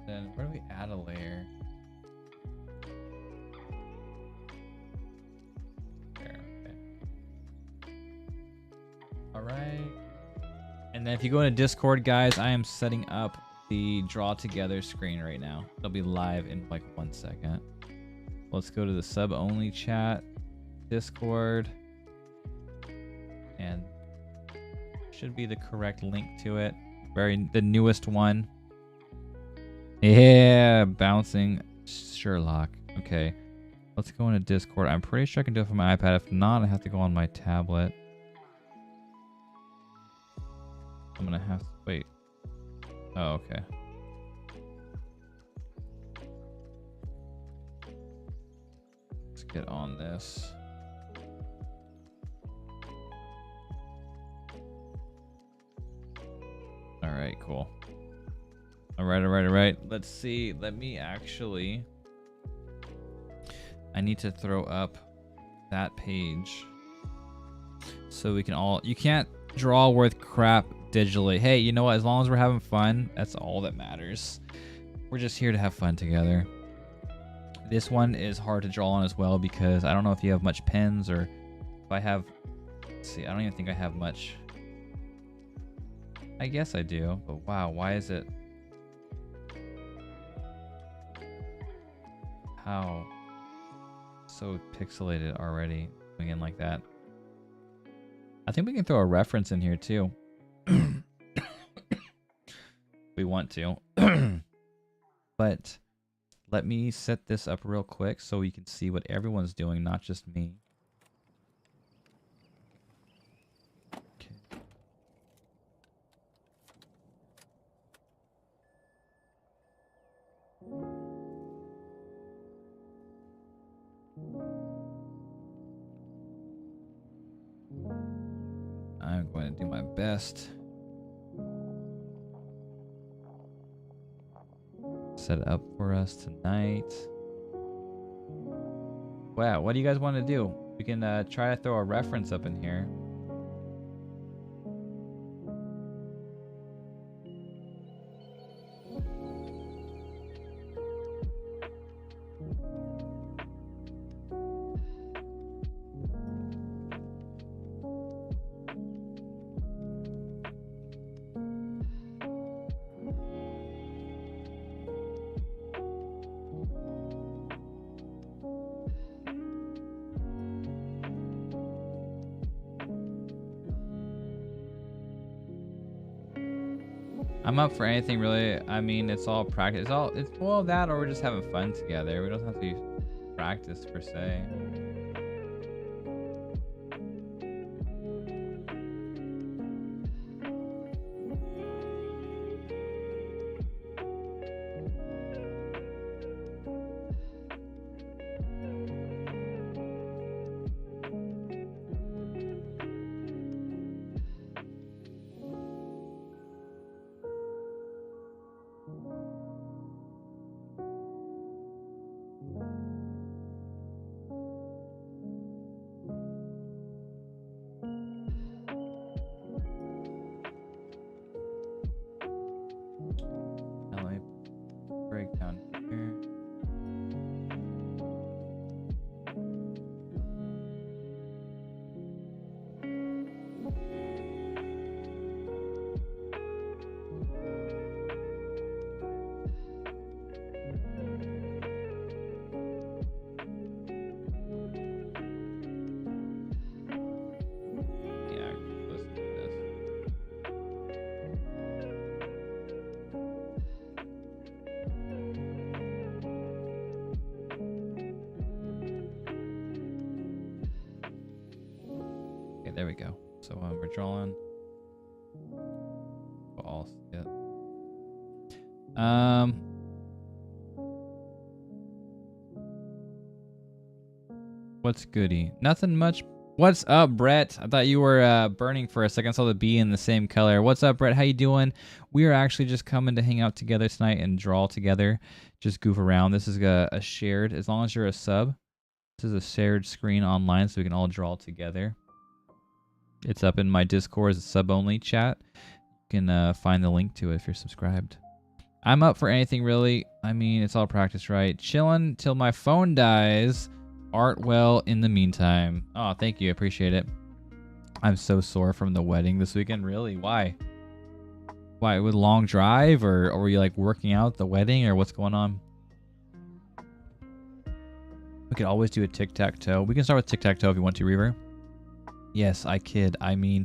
Then where do we add a layer? There, okay. All right. And then if you go into Discord, guys, I am setting up the draw together screen right now. It'll be live in like 1 second. Let's go to the sub only chat, Discord, and should be the correct link to it. The newest one. Yeah, bouncing Sherlock. Okay, let's go into Discord. I'm pretty sure I can do it from my iPad. If not, I have to go on my tablet. I'm gonna have to wait. Oh, okay. Let's get on this. All right, cool. All right. Let's see. Let me actually... I need to throw up that page so we can all... You can't draw worth crap digitally. Hey, you know what? As long as we're having fun, that's all that matters. we're just here to have fun together. This one is hard to draw on as well because I don't know if you have much pens or if I have. Let's see, I don't even think I have much. I guess I do, but wow, why is it? How so pixelated already going in like that? I think we can throw a reference in here too. We want to. But let me set this up real quick so you can see what everyone's doing, not just me. Okay. I'm going to do my best. Set it up for us tonight. Wow, what do you guys want to do? We can try to throw a reference up in here. I'm up for anything really. I mean, it's all practice. It's well that, or we're just having fun together. We don't have to practice per se. Breakdown here. Yeah, let's do this. There we go. So we're drawing. We'll all see it. What's goody? Nothing much. What's up, Brett? I thought you were burning for a second. I saw the B in the same color. What's up, Brett? How you doing? We are actually just coming to hang out together tonight and draw together. Just goof around. This is a shared, as long as you're a sub. This is a shared screen online so we can all draw together. It's up in my Discord as a sub-only chat. You can find the link to it if you're subscribed. I'm up for anything, really. I mean, it's all practice, right? Chilling till my phone dies. Art well in the meantime. Oh, thank you. Appreciate it. I'm so sore from the wedding this weekend. Really? Why? Why? With long drive? Or were you like working out the wedding? Or what's going on? We could always do a tic-tac-toe. We can start with tic-tac-toe if you want to, Reaver. Yes, I kid. I mean,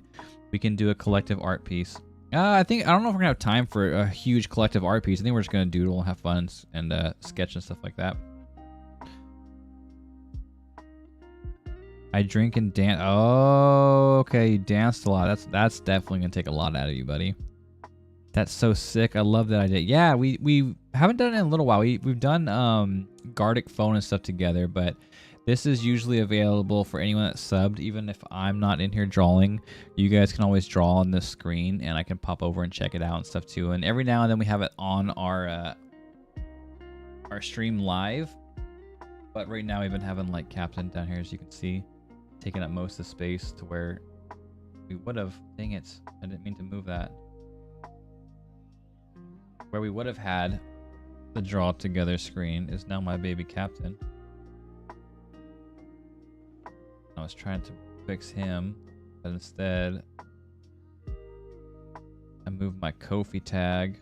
we can do a collective art piece. I don't know if we're gonna have time for a huge collective art piece. I think we're just gonna doodle and have fun and sketch and stuff like that. I drink and dance. Oh, okay. You danced a lot. That's definitely gonna take a lot out of you, buddy. That's so sick. I love that idea. Yeah, we haven't done it in a little while. We've done Gartic phone and stuff together, but this is usually available for anyone that's subbed. Even if I'm not in here drawing, you guys can always draw on this screen, and I can pop over and check it out and stuff too. And every now and then we have it on our stream live. But right now we've been having like Captain down here, as you can see, taking up most of the space to where we would have. Dang it! I didn't mean to move that. Where we would have had The draw together screen is now my baby captain. I was trying to fix him, but instead I moved my Kofi tag.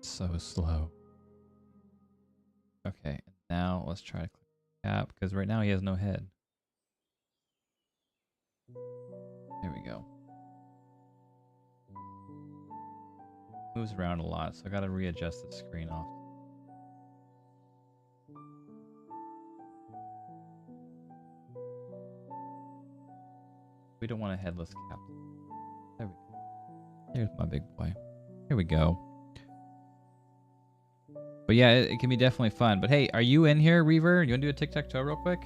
So slow. Okay, now let's try to click cap because right now he has no head. There we go. Moves around a lot, so I gotta readjust the screen off. We don't want a headless captain. There we go. There's my big boy. Here we go. But yeah, it can be definitely fun. But hey, are you in here, Reaver? You wanna do a tic-tac-toe real quick?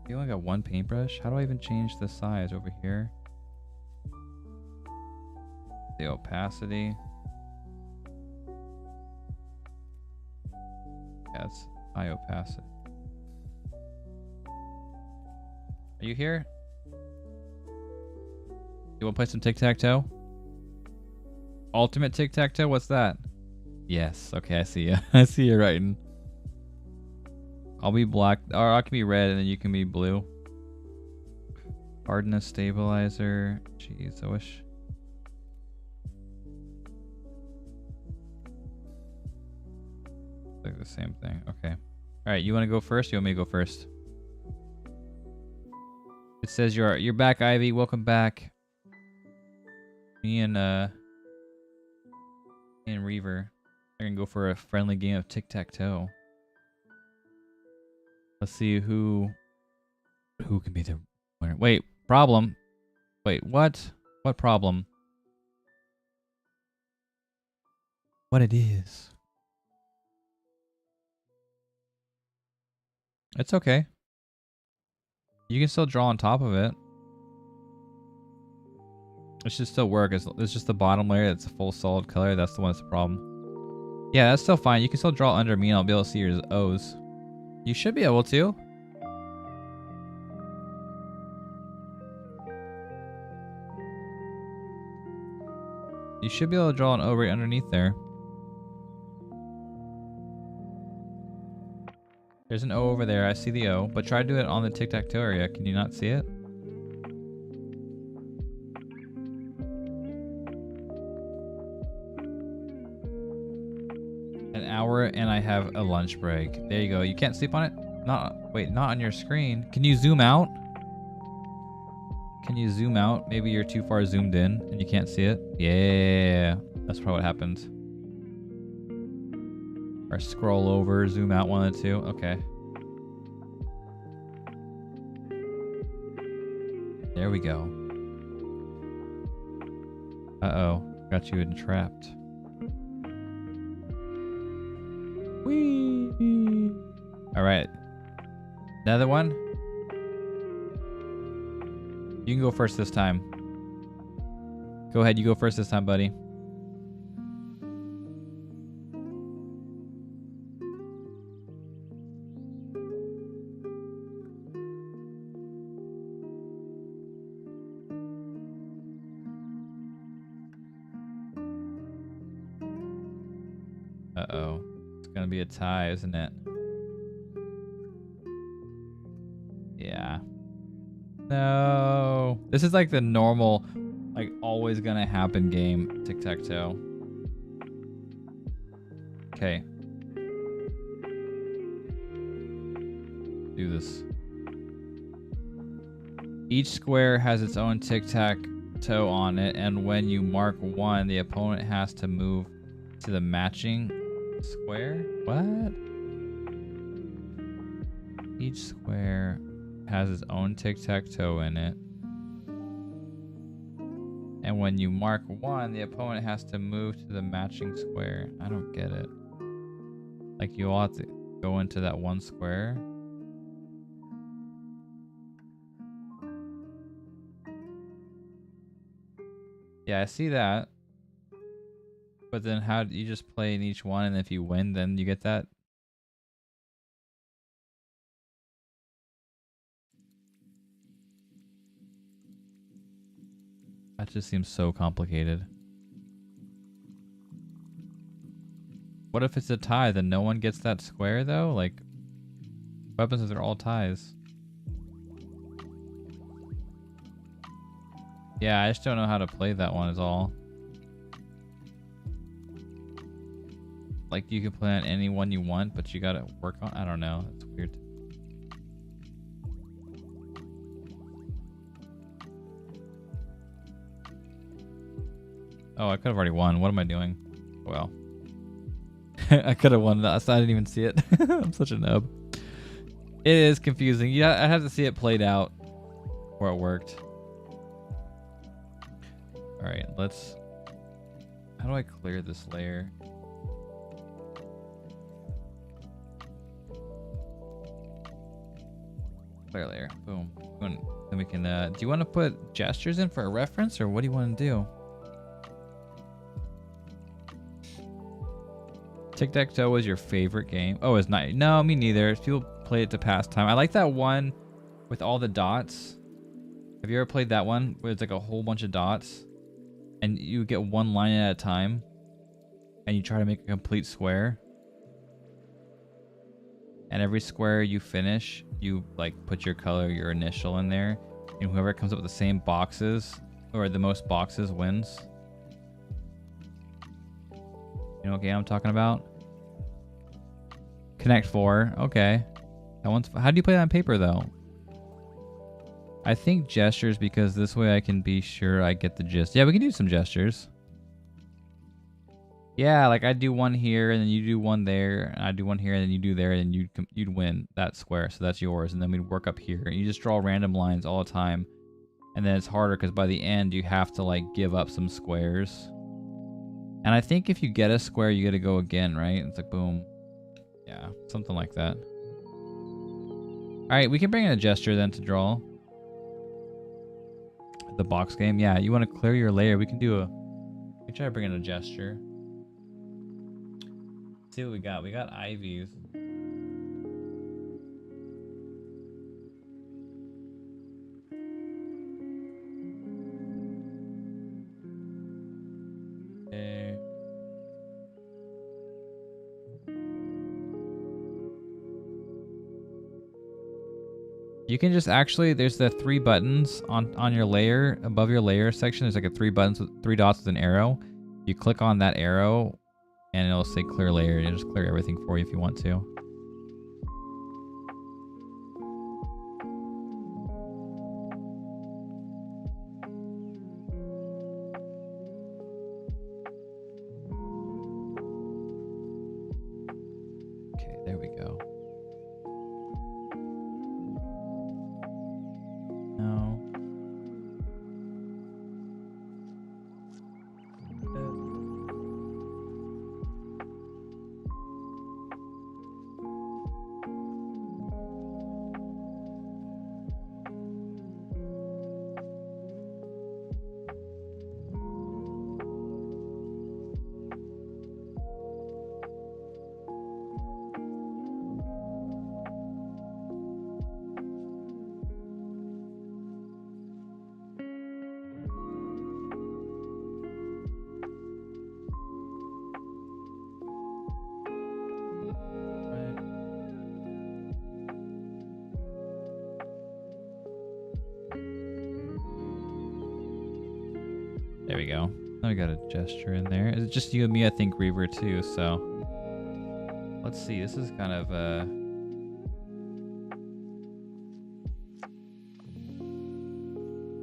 You only got one paintbrush? How do I even change the size over here? The opacity. Yeah, it's high opacity. Are you here? You want to play some tic-tac-toe? Ultimate tic-tac-toe? What's that? Yes. Okay, I see you. I see you writing. I'll be black, or I can be red, and then you can be blue. Hardness stabilizer. Jeez, I wish. Like the same thing. Okay. All right. You want to go first? You want me to go first? It says you're back, Ivy. Welcome back. Me and Reaver are gonna go for a friendly game of tic-tac-toe. Let's see who can be the winner. Wait, problem. Wait, what? What problem? What it is? It's okay. You can still draw on top of it. It should still work. It's just the bottom layer that's a full solid color. That's the one that's the problem. Yeah, that's still fine. You can still draw under me and I'll be able to see your O's. You should be able to. You should be able to draw an O right underneath there. There's an O over there. I see the O. But try to do it on the tic-tac-toe area. Can you not see it? An hour and I have a lunch break. There you go. You can't sleep on it? Wait, not on your screen. Can you zoom out? Can you zoom out? Maybe you're too far zoomed in and you can't see it. Yeah, that's probably what happened. Or scroll over, zoom out, one of the two. Okay. There we go. Uh-oh. Got you entrapped. Whee! Alright. Another one? You can go first this time. Go ahead, you go first this time, buddy. Uh-oh. It's gonna be a tie, isn't it? Yeah. No. This is like the normal, like always gonna happen game, tic-tac-toe. Okay. Do this. Each square has its own tic-tac-toe on it, and when you mark one, the opponent has to move to the matching square? What? Each square has its own tic-tac-toe in it. And when you mark one, the opponent has to move to the matching square. I don't get it. Like you all have to go into that one square. Yeah, I see that. But then how do you just play in each one and if you win, then you get that? That just seems so complicated. What if it's a tie? Then no one gets that square though? Like, what happens if they're all ties? Yeah, I just don't know how to play that one is all. Like, you can play on any one you want, but you gotta work on... I don't know. It's weird. Oh, I could have already won. What am I doing? Well. I could have won that, so I didn't even see it. I'm such a nub. It is confusing. Yeah, I have to see it played out where it worked. Alright, let's... How do I clear this layer? Clear layer. Boom. Then we can... do you want to put gestures in for a reference, or what do you want to do? Tic-Tac-Toe was your favorite game? Oh, it's not. No, me neither. People play it to pass time. I like that one with all the dots. Have you ever played that one where it's like a whole bunch of dots and you get one line at a time and you try to make a complete square? And every square you finish, you like put your color, your initial in there, and whoever comes up with the same boxes or the most boxes wins. You know what game I'm talking about? Connect 4. Okay. That one's... How do you play that on paper, though? I think gestures, because this way I can be sure I get the gist. Yeah, we can do some gestures. Yeah, like I do one here, and then you do one there, and I do one here, and then you do there, and you'd win that square, so that's yours. And then we'd work up here. And you just draw random lines all the time. And then it's harder, because by the end, you have to, like, give up some squares. And I think if you get a square, you got to go again, right? It's like, boom. Yeah, something like that. All right, we can bring in a gesture then to draw. The box game. Yeah, you want to clear your layer. We can do a... We try to bring in a gesture. Let's see what we got. We got ivies. Okay. You can just actually, there's the 3 buttons on your layer, above your layer section. There's like a 3 buttons with 3 dots with an arrow. You click on that arrow and it'll say clear layer. It'll just clear everything for you if you want to. Okay, there we go. No. There we go. Now we got a gesture in there. It's just you and me, I think, Reaver, too, so... Let's see, this is kind of,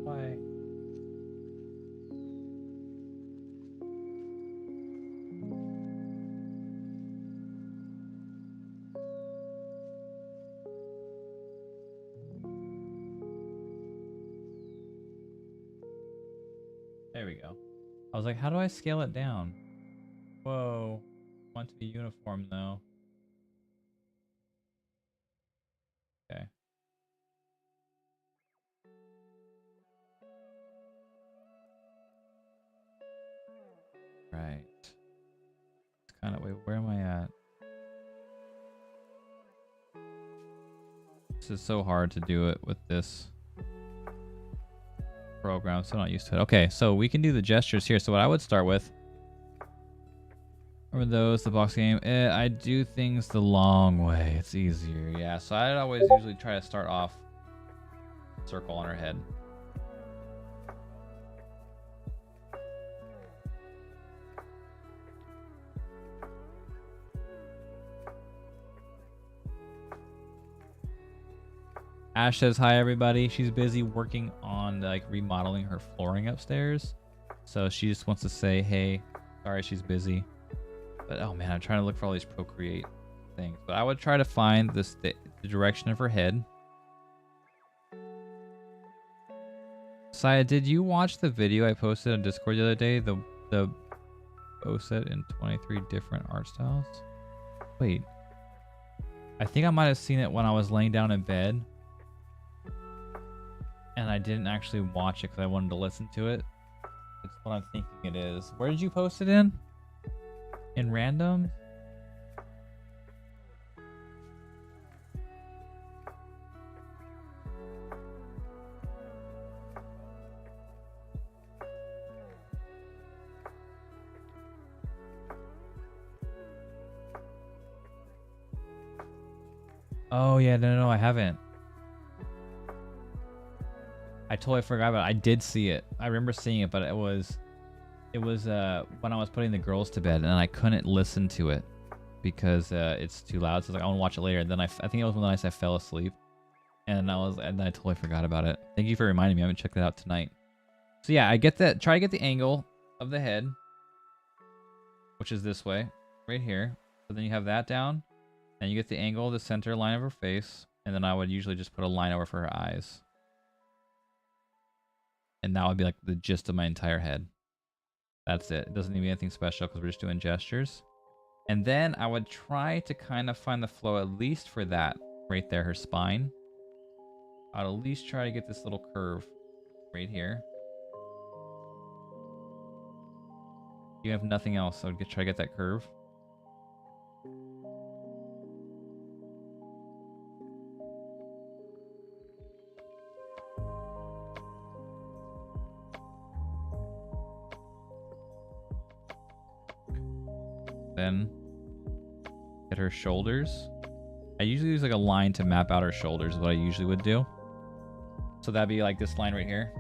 Why? There we go. I was like, how do I scale it down? Whoa. I want it to be uniform though. Okay. Right. It's kind of, wait, where am I at? This is so hard to do it with this program, so I'm not used to it. Okay, so we can do the gestures here. So what I would start with, remember those, the box game? I do things the long way. It's easier, yeah. So I'd always usually try to start off circle on her head. Ash says hi everybody. She's busy working on like remodeling her flooring upstairs. So she just wants to say hey. Sorry she's busy. But oh man, I'm trying to look for all these Procreate things. But I would try to find this the direction of her head. Saya, did you watch the video I posted on Discord the other day? The bow set in 23 different art styles? Wait. I think I might have seen it when I was laying down in bed. And I didn't actually watch it because I wanted to listen to it. It's what I'm thinking it is. Where did you post it in? In random? Oh yeah, no, I haven't. I totally forgot about it. I did see it. I remember seeing it, but it was when I was putting the girls to bed and I couldn't listen to it because it's too loud. So I was like, I want to watch it later. And then I think it was one of the nights I fell asleep and I totally forgot about it. Thank you for reminding me. I haven't checked that out tonight. So yeah, I get that. Try to get the angle of the head, which is this way, right here. So then you have that down and you get the angle of the center line of her face. And then I would usually just put a line over for her eyes. And that would be like the gist of my entire head. That's it. It doesn't need anything special because we're just doing gestures. And then I would try to kind of find the flow at least for that right there, her spine. I'd at least try to get this little curve right here. You have nothing else, so try to get that curve. Then get her shoulders. I usually use like a line to map out her shoulders is what I usually would do. So that'd be like this line right here.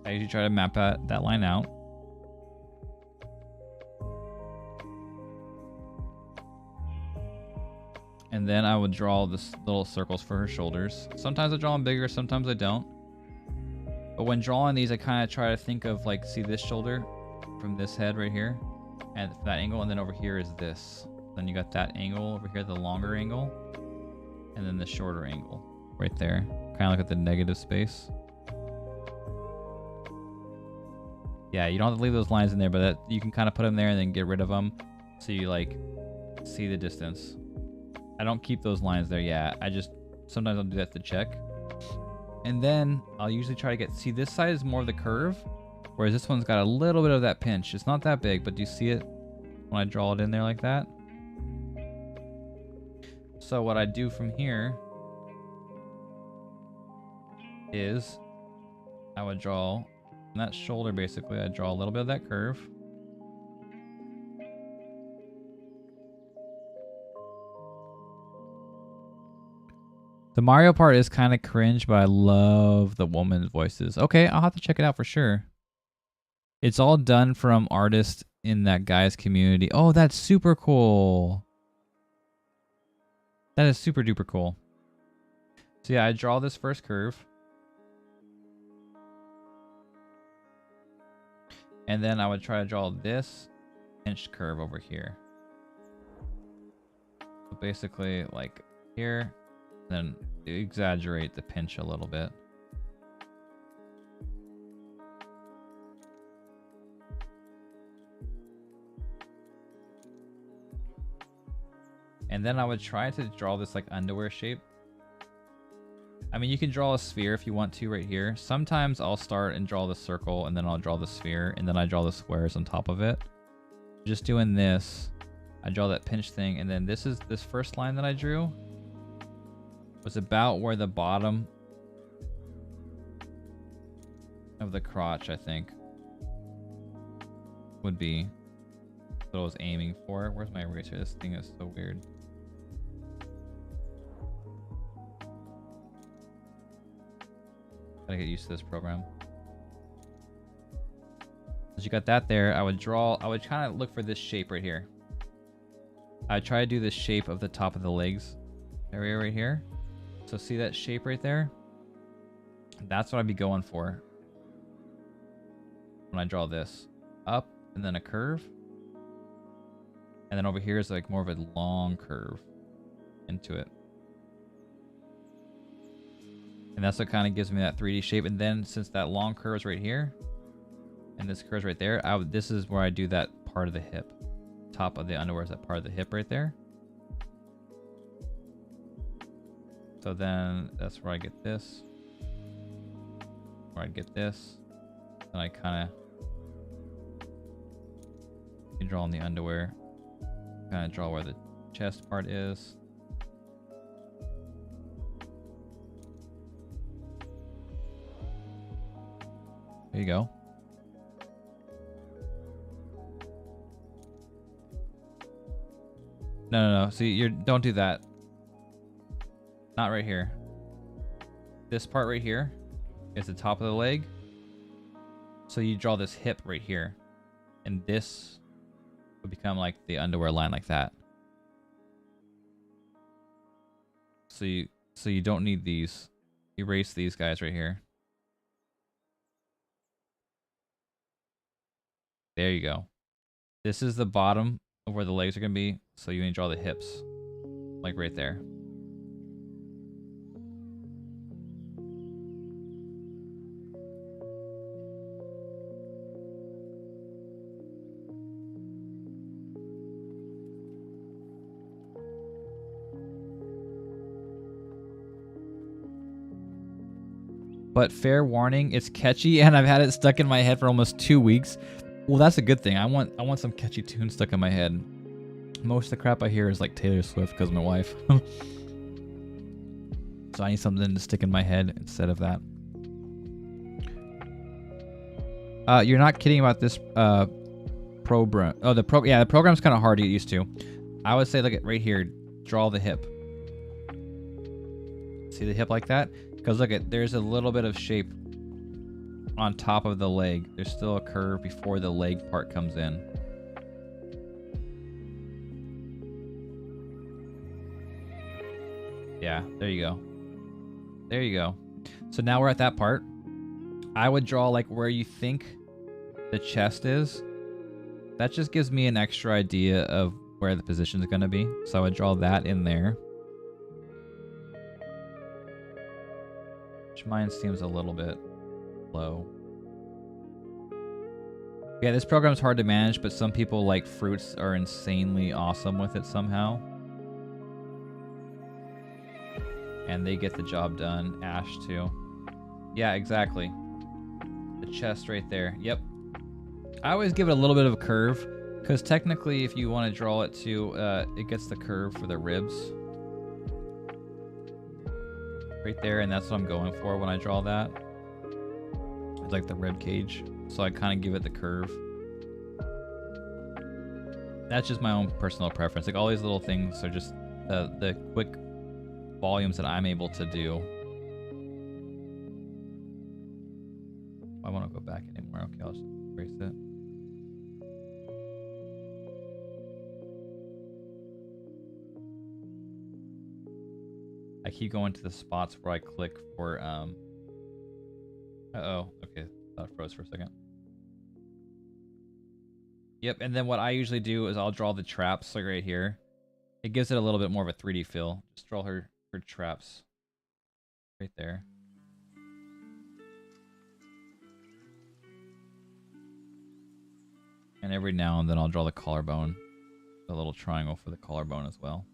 I usually try to map that line out. And then I would draw this little circles for her shoulders. Sometimes I draw them bigger, sometimes I don't. But when drawing these, I kind of try to think of like, see this shoulder from this head right here and that angle. And then over here is this. Then you got that angle over here, the longer angle. And then the shorter angle right there. Kind of like at the negative space. Yeah, you don't have to leave those lines in there, but that, you can kind of put them there and then get rid of them. So you like see the distance. I don't keep those lines there. Yeah, sometimes I'll do that to check. And then I'll usually try to get, see this side is more of the curve, whereas this one's got a little bit of that pinch. It's not that big, but do you see it when I draw it in there like that? So what I do from here is I would draw on that shoulder basically, I draw a little bit of that curve. The Mario part is kind of cringe, but I love the woman's voices. Okay, I'll have to check it out for sure. It's all done from artists in that guy's community. Oh, that's super cool. That is super duper cool. So yeah, I draw this first curve. And then I would try to draw this pinched curve over here. So basically like here. Then exaggerate the pinch a little bit. And then I would try to draw this like underwear shape. I mean, you can draw a sphere if you want to right here. Sometimes I'll start and draw the circle and then I'll draw the sphere and then I draw the squares on top of it. Just doing this, I draw that pinch thing, and then this is this first line that I drew. was about where the bottom of the crotch, I think, would be. That's what I was aiming for. Where's my eraser? This thing is so weird. Gotta get used to this program. As you got that there, I would kind of look for this shape right here. I'd try to do the shape of the top of the legs area right here. So see that shape right there? That's what I'd be going for when I draw this. Up and then a curve. And then over here is like more of a long curve into it. And that's what kind of gives me that 3D shape. And then since that long curve is right here, and this curve's right there, this is where I do that part of the hip. Top of the underwear is that part of the hip right there. So then that's where I get this. Where I get this. And I kind of draw on the underwear. Kind of draw where the chest part is. There you go. No. See, don't do that. Not right here. This part right here is the top of the leg. So you draw this hip right here. And this would become like the underwear line like that. So you don't need these. Erase these guys right here. There you go. This is the bottom of where the legs are going to be. So you need to draw the hips. Like right there. But fair warning, it's catchy and I've had it stuck in my head for almost 2 weeks. Well, that's a good thing. I want some catchy tunes stuck in my head. Most of the crap I hear is like Taylor Swift because of my wife. So I need something to stick in my head instead of that. You're not kidding about this program. Oh, the program's kind of hard to get used to. I would say, look at right here. Draw the hip. See the hip like that? Because look at, there's a little bit of shape on top of the leg. There's still a curve before the leg part comes in. Yeah, there you go. There you go. So now we're at that part. I would draw like where you think the chest is. That just gives me an extra idea of where the position is going to be. So I would draw that in there. Which mine seems a little bit low. Yeah, this program's hard to manage, but some people like fruits are insanely awesome with it somehow. And they get the job done. Ash too. Yeah, exactly. The chest right there. Yep. I always give it a little bit of a curve, because technically if you want to draw it to, it gets the curve for the ribs. Right there, and that's what I'm going for when I draw that. It's like the rib cage, so I kind of give it the curve. That's just my own personal preference. Like all these little things are just the quick volumes that I'm able to do. I want to go back anymore. Okay, I'll just erase it. I keep going to the spots where I click for, uh-oh, okay, thought it froze for a second. Yep, and then what I usually do is I'll draw the traps, like right here. It gives it a little bit more of a 3D feel. Just draw her traps right there. And every now and then I'll draw the collarbone. A little triangle for the collarbone as well.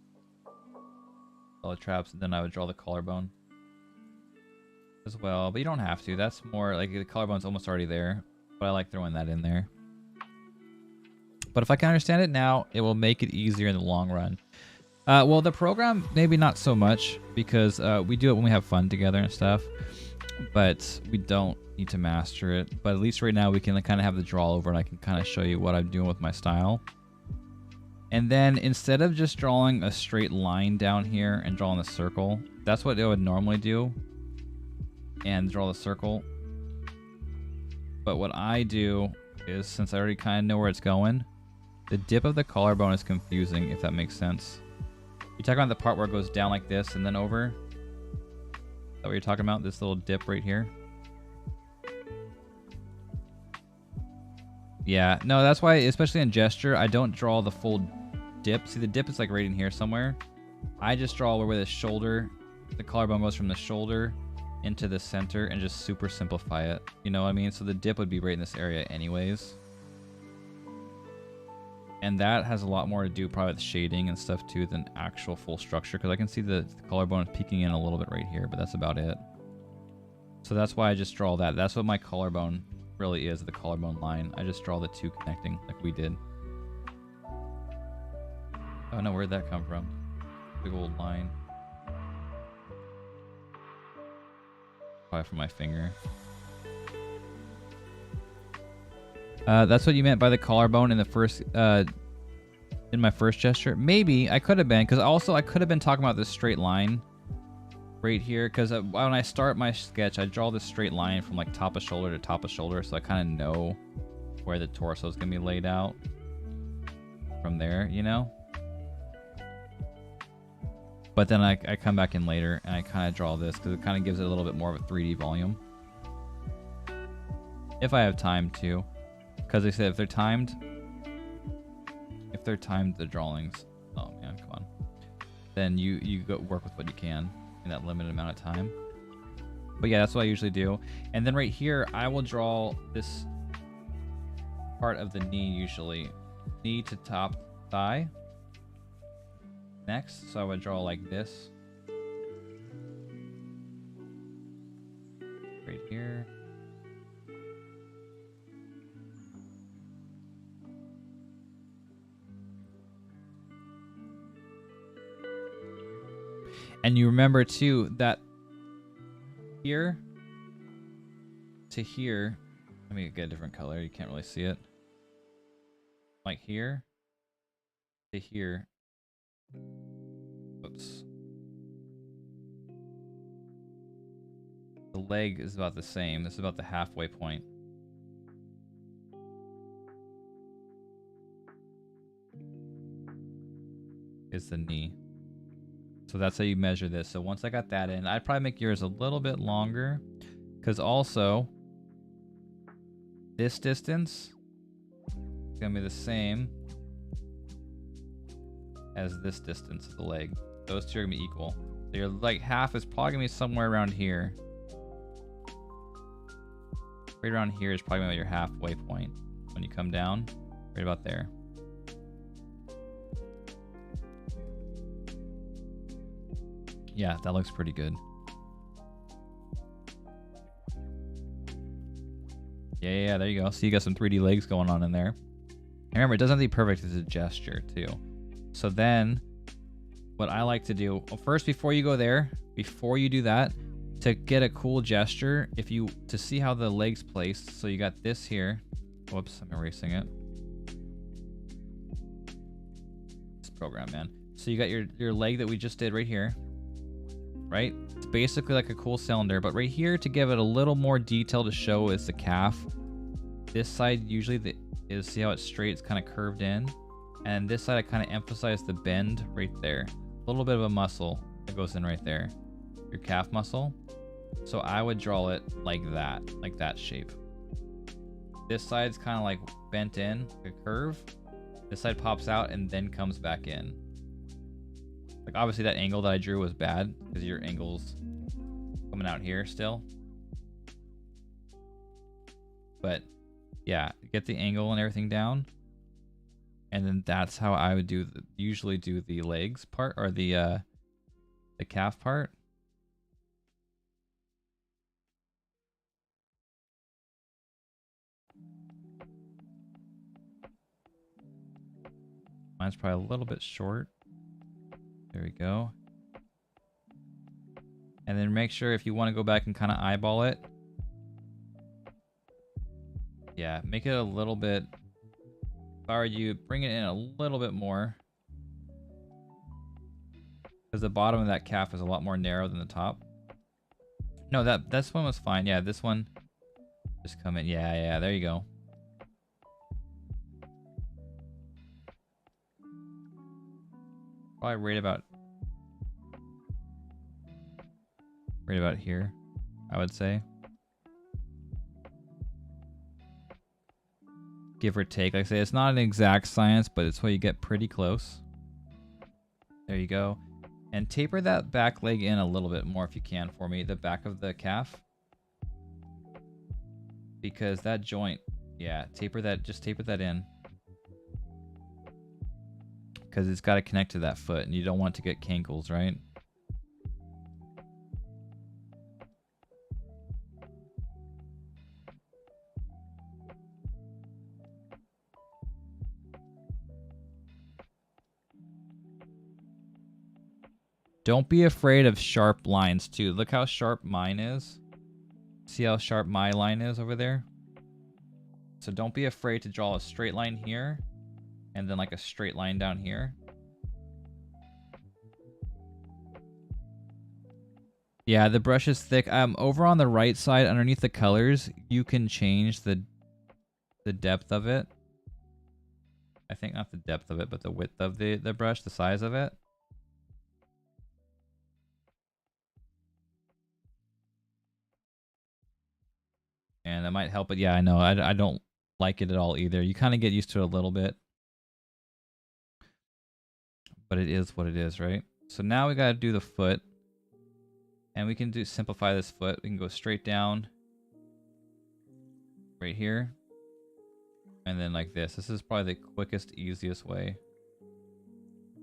All the traps, and then I would draw the collarbone as well, but you don't have to. That's more like the collarbone's almost already there, but I like throwing that in there. But if I can understand it now, it will make it easier in the long run. Well, the program maybe not so much because we do it when we have fun together and stuff, but we don't need to master it. But at least right now we can kind of have the draw over, and I can kind of show you what I'm doing with my style. And then instead of just drawing a straight line down here and drawing a circle, that's what I would normally do, and draw the circle. But what I do is, since I already kind of know where it's going, the dip of the collarbone is confusing, if that makes sense. You talking about the part where it goes down like this and then over? Is that what you're talking about? This little dip right here? Yeah, no, that's why, especially in gesture, I don't draw the full dip. See, the dip is like right in here somewhere. I just draw where the shoulder, the collarbone goes from the shoulder into the center and just super simplify it. You know what I mean? So the dip would be right in this area anyways. And that has a lot more to do probably with shading and stuff too than actual full structure, because I can see the collarbone is peeking in a little bit right here, but that's about it. So that's why I just draw that. That's what my collarbone really is, the collarbone line. I just draw the two connecting like we did. Oh no, where'd that come from? Big old line. Probably from my finger. That's what you meant by the collarbone in the first, in my first gesture. Maybe I could have been, because also I could have been talking about this straight line right here. Because when I start my sketch, I draw this straight line from like top of shoulder to top of shoulder, so I kind of know where the torso is gonna be laid out from there, you know. But then I come back in later and I kind of draw this because it kind of gives it a little bit more of a 3D volume. If I have time to. Because they said if they're timed, the drawings, oh man, come on, then you go work with what you can in that limited amount of time. But yeah, that's what I usually do. And then right here, I will draw this part of the knee usually. Knee to top thigh. Next, so I would draw like this. Right here. And you remember too that here to here, let me get a different color, you can't really see it. Like here to here. Oops. The leg is about the same. This is about the halfway point. Is the knee. So that's how you measure this. So once I got that in, I'd probably make yours a little bit longer, because also this distance is gonna be the same as this distance of the leg. Those two are gonna be equal. So your like half is probably gonna be somewhere around here. Right around here is probably gonna be your halfway point when you come down. Right about there. Yeah, that looks pretty good. Yeah, there you go. So you got some 3D legs going on in there. And remember, it doesn't have to be perfect. It's a gesture too. So then what I like to do, well, first, before you go there, before you do that, to get a cool gesture, to see how the leg's placed. So you got this here. Whoops, I'm erasing it. This program, man. So you got your leg that we just did right here. Right? It's basically like a cool cylinder, but right here to give it a little more detail to show is the calf. This side usually is, see how it's straight, it's kind of curved in. And this side I kind of emphasize the bend right there. A little bit of a muscle that goes in right there. Your calf muscle. So I would draw it like that shape. This side's kind of like bent in, like a curve. This side pops out and then comes back in. Like obviously that angle that I drew was bad because your angle's coming out here still. But yeah, get the angle and everything down. And then that's how I would usually do the legs part, or the calf part. Mine's probably a little bit short. There we go. And then make sure if you want to go back and kind of eyeball it. Yeah, make it a little bit. If I were you, bring it in a little bit more. Because the bottom of that calf is a lot more narrow than the top. No, this one was fine. Yeah, this one. Just come in. Yeah, there you go. Probably right about here, I would say. Give or take. Like I say, it's not an exact science, but it's where you get pretty close. There you go. And taper that back leg in a little bit more if you can for me. The back of the calf. Because that joint, yeah, just taper that in. Because it's got to connect to that foot, and you don't want to get cankles, right? Don't be afraid of sharp lines too. Look how sharp mine is. See how sharp my line is over there? So don't be afraid to draw a straight line here and then like a straight line down here. Yeah, the brush is thick. Over on the right side underneath the colors, you can change the depth of it. I think not the depth of it, but the width of the brush, the size of it. And that might help, but yeah, I know. I don't like it at all either. You kind of get used to it a little bit. But it is what it is, right? So now we got to do the foot. And we can simplify this foot. We can go straight down. Right here. And then like this. This is probably the quickest, easiest way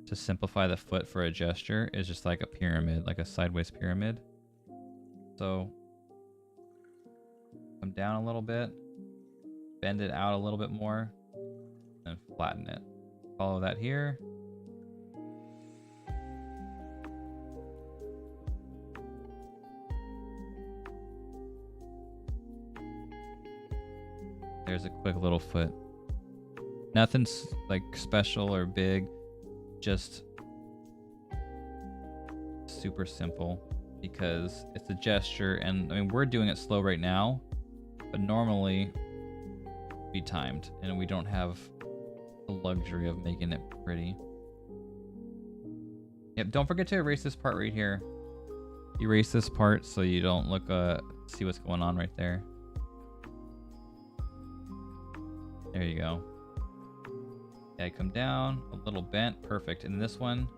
to simplify the foot for a gesture. Is just like a pyramid, like a sideways pyramid. So come down a little bit, bend it out a little bit more, and flatten it. Follow that here. There's a quick little foot. Nothing's like special or big, just super simple because it's a gesture, and I mean we're doing it slow right now. But normally be timed, and we don't have the luxury of making it pretty. Yep, don't forget to erase this part right here. Erase this part so you don't look see what's going on right there. There you go. Yeah, come down a little bent, perfect. And this one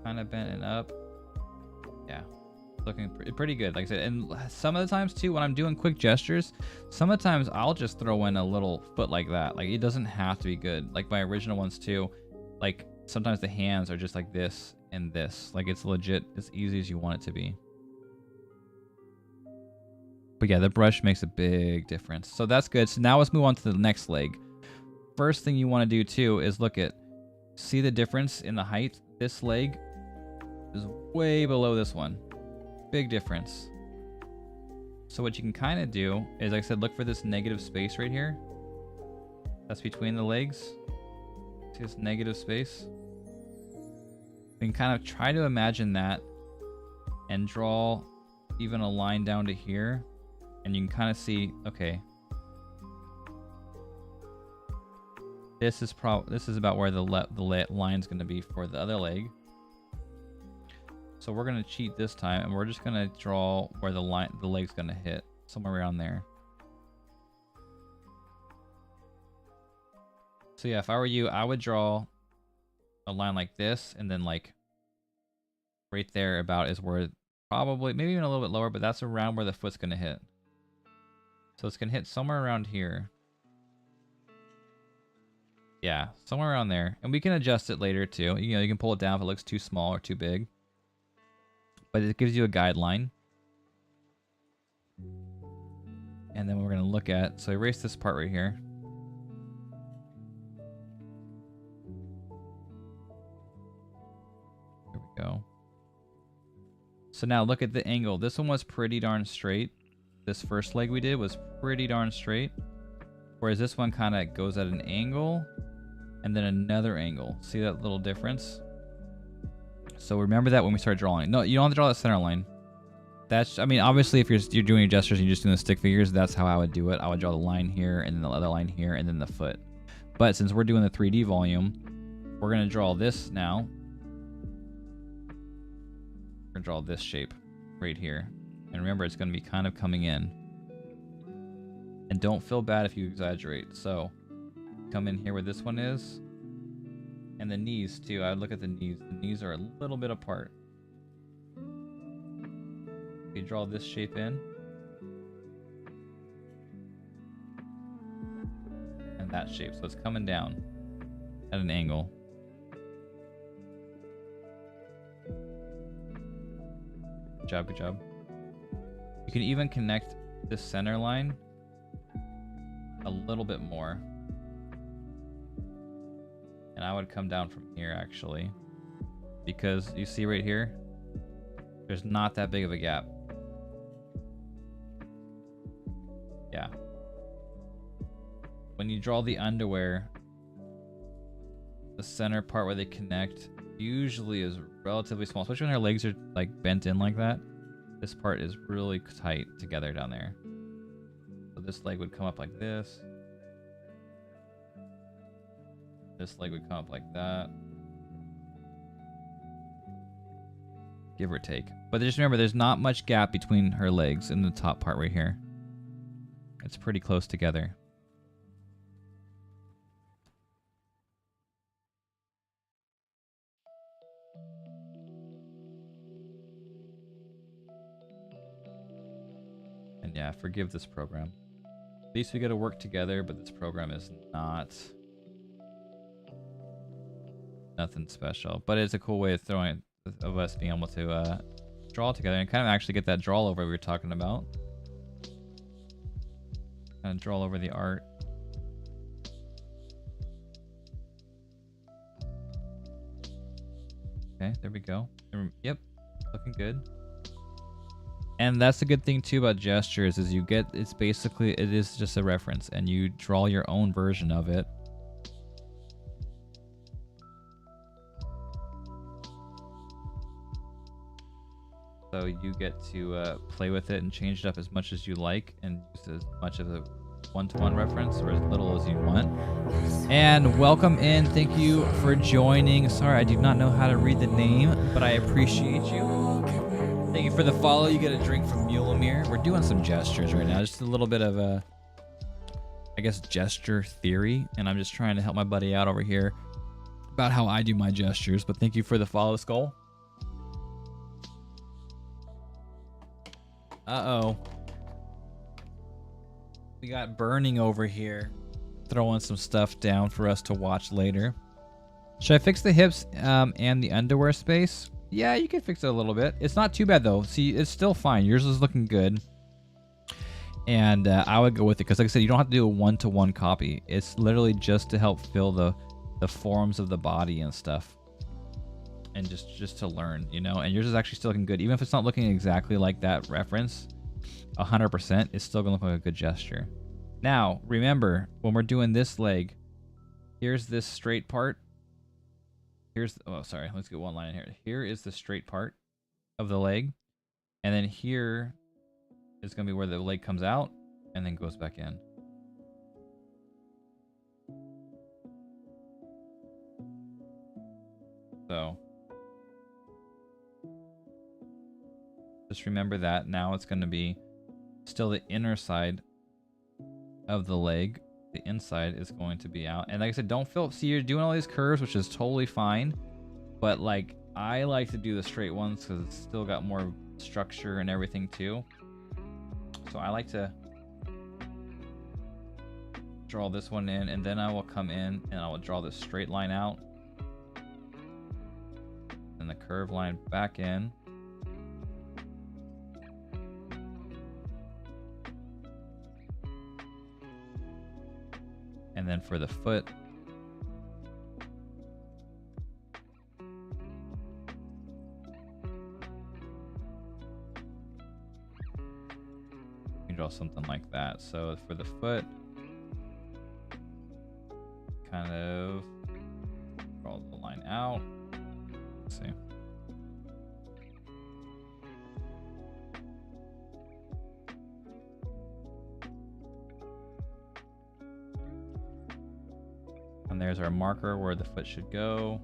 kind of bent and up. Yeah. Looking pretty good, like I said. And some of the times too, when I'm doing quick gestures, some of the times I'll just throw in a little foot like that. Like it doesn't have to be good. Like my original ones too, like sometimes the hands are just like this and this. Like it's legit as easy as you want it to be. But yeah, the brush makes a big difference. So that's good. So now let's move on to the next leg. First thing you want to do too is see the difference in the height. This leg is way below this one. Big difference. So what you can kind of do is, like I said, look for this negative space right here. That's between the legs. See this negative space? You can kind of try to imagine that and draw even a line down to here. And you can kind of see, okay, this is about where the line's going to be for the other leg. So we're going to cheat this time, and we're just going to draw where the leg's going to hit, somewhere around there. So yeah, if I were you, I would draw a line like this, and then like right there about is where probably, maybe even a little bit lower, but that's around where the foot's going to hit. So it's going to hit somewhere around here. Yeah, somewhere around there. And we can adjust it later too. You know, you can pull it down if it looks too small or too big. But it gives you a guideline. And then we're going to look at, so erase this part right here. go. So now look at the angle. This one was pretty darn straight. This first leg we did was pretty darn straight. Whereas this one kind of goes at an angle and then another angle. See that little difference? So remember that when we start drawing. No, you don't have to draw that center line. That's, I mean, obviously if you're doing your gestures and you're just doing the stick figures, that's how I would do it. I would draw the line here and then the other line here and then the foot. But since we're doing the 3D volume, we're going to draw this now. We're going to draw this shape right here. And remember, it's going to be kind of coming in. And don't feel bad if you exaggerate. So, come in here where this one is. And the knees, too. I would look at the knees. The knees are a little bit apart. You draw this shape in. And that shape. So, it's coming down at an angle. Good job, good job. You can even connect this center line a little bit more. And I would come down from here actually. Because you see right here, there's not that big of a gap. Yeah. When you draw the underwear, the center part where they connect usually is relatively small, especially when her legs are like bent in like that. This part is really tight together down there. So this leg would come up like this. This leg would come up like that. Give or take. But just remember, there's not much gap between her legs and the top part right here. It's pretty close together. And yeah, forgive this program. At least we get to work together, but this program is not nothing special. But it's a cool way of us being able to draw together and kind of actually get that draw over we were talking about. Kind of draw over the art. Okay, there we go. Yep, looking good. And that's the good thing too about gestures is you get, it's basically, it is just a reference and you draw your own version of it. So you get to play with it and change it up as much as you like and use as much of a one-to-one reference or as little as you want. And welcome in. Thank you for joining. Sorry, I do not know how to read the name, but I appreciate you. Thank you for the follow. You get a drink from Mulemir. We're doing some gestures right now. Just a little bit of a, I guess, gesture theory. And I'm just trying to help my buddy out over here about how I do my gestures. But thank you for the follow, Skull. Uh-oh. We got Burning over here throwing some stuff down for us to watch later. Should I fix the hips and the underwear space? Yeah, you can fix it a little bit. It's not too bad though. See, it's still fine. Yours is looking good. And I would go with it because like I said, you don't have to do a one-to-one copy. It's literally just to help fill the forms of the body and stuff. And just to learn, you know, and yours is actually still looking good. Even if it's not looking exactly like that reference, 100%, it's still gonna look like a good gesture. Now, remember, when we're doing this leg, here's this straight part. Here's, oh, sorry, let's get one line in here. Here is the straight part of the leg. And then here is gonna be where the leg comes out and then goes back in. So just remember that. Now it's going to be still the inner side of the leg. The inside is going to be out. And like I said, don't feel, see, you're doing all these curves, which is totally fine. But like, I like to do the straight ones because it's still got more structure and everything too. So I like to draw this one in and then I will come in and I will draw this straight line out. And the curve line back in. And then for the foot, can draw something like that. So for the foot, kind of draw the line out. Let's see. And there's our marker where the foot should go.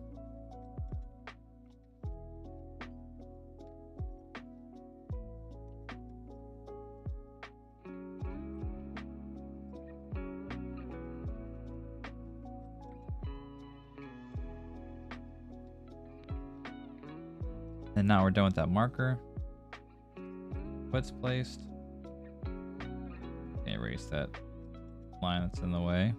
And now we're done with that marker. Foot's placed. Erase that line that's in the way.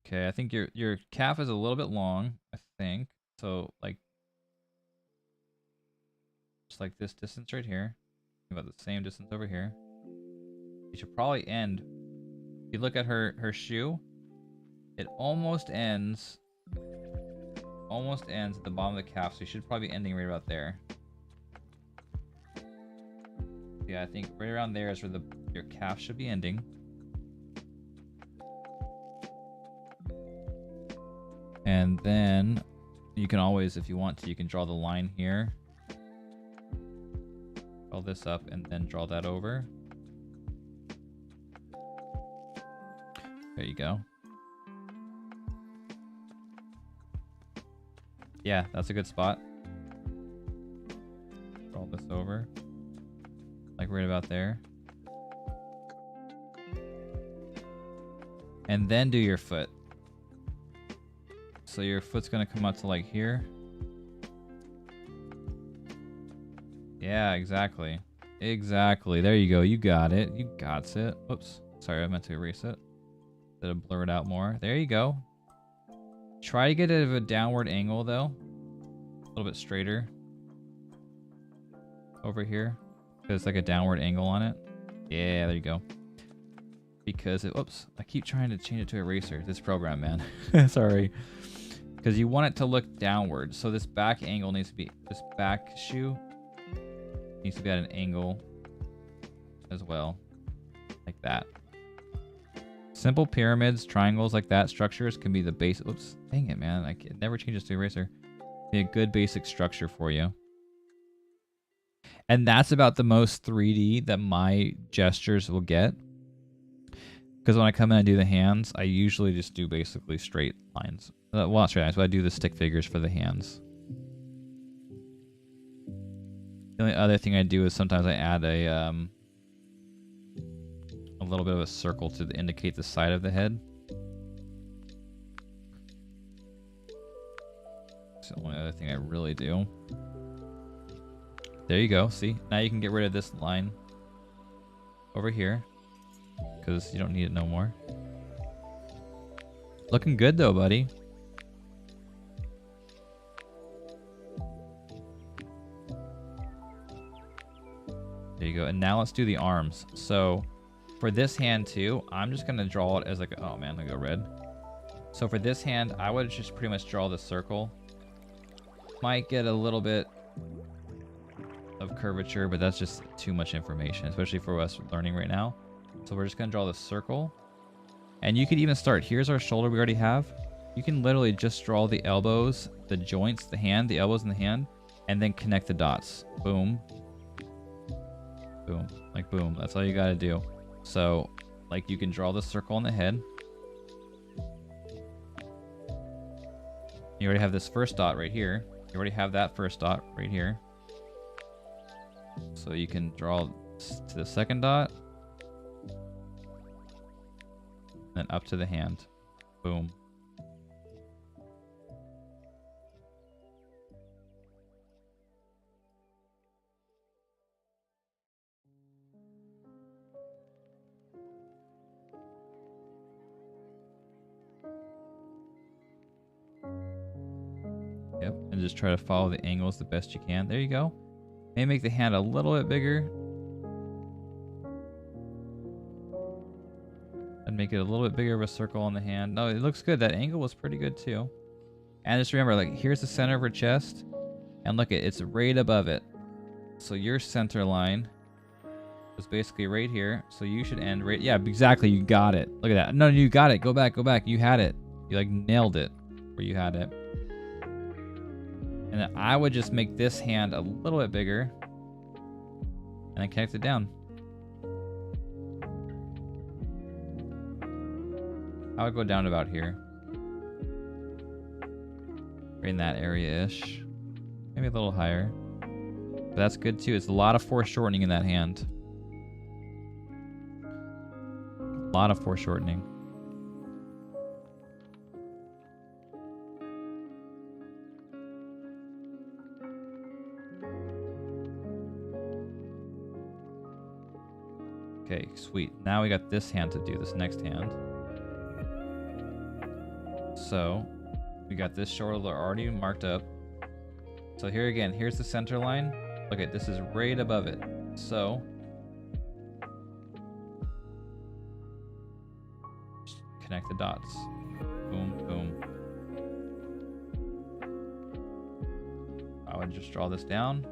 Okay, I think your calf is a little bit long, I think. So like just like this distance right here. About the same distance over here. You should probably end. If you look at her shoe, it almost ends at the bottom of the calf, so you should probably be ending right about there. Yeah, I think right around there is where your calf should be ending. And then you can always, if you want to, you can draw the line here. Draw this up and then draw that over. There you go. Yeah, that's a good spot. Draw this over. Like right about there. And then do your foot. So your foot's gonna come out to like here. Yeah, exactly. Exactly. There you go. You got it. You got it. Oops. Sorry, I meant to erase it. Instead of blur it out more. There you go. Try to get it at a downward angle though. A little bit straighter. Over here. Because it's like a downward angle on it. Yeah, there you go. Because it, oops, I keep trying to change it to eraser. This program, man. Sorry. Because you want it to look downward. So this back angle needs to be, this back shoe needs to be at an angle as well. Like that. Simple pyramids, triangles like that, structures can be the base. Oops, dang it, man. It never changes to eraser. Be a good basic structure for you. And that's about the most 3D that my gestures will get. Because when I come in and do the hands, I usually just do basically straight lines. Well, not straight lines, but I do the stick figures for the hands. The only other thing I do is sometimes I add a little bit of a circle to indicate the side of the head. That's the only other thing I really do. There you go. See? Now you can get rid of this line over here because you don't need it no more. Looking good though, buddy. There you go. And now let's do the arms. So for this hand too, I'm just going to draw it as like, oh man, I go red. So for this hand, I would just pretty much draw the circle. Might get a little bit of curvature, but that's just too much information, especially for us learning right now. So we're just going to draw the circle. And you could even start, here's our shoulder we already have. You can literally just draw the elbows, the joints, the hand, the elbows and the hand, and then connect the dots. Boom. Boom. Like boom. That's all you got to do. So, like you can draw the circle on the head. You already have this first dot right here. You already have that first dot right here. So you can draw to the second dot. Then up to the hand. Boom. Yep, and just try to follow the angles the best you can. There you go. Maybe make the hand a little bit bigger. And make it a little bit bigger of a circle on the hand. No, it looks good. That angle was pretty good too. And just remember, like, here's the center of her chest. And look, it's right above it. So your center line was basically right here. So you should end right... Yeah, exactly. You got it. Look at that. No, you got it. Go back. Go back. You had it. You, like, nailed it where you had it. And then I would just make this hand a little bit bigger. And then connect it down. I would go down to about here. Right in that area-ish. Maybe a little higher. But that's good too. It's a lot of foreshortening in that hand. A lot of foreshortening. Okay, sweet. Now we got this hand to do, this next hand. So, we got this shoulder already marked up. So here again, here's the center line. Look at this is right above it. So, just connect the dots. Boom, boom. I would just draw this down.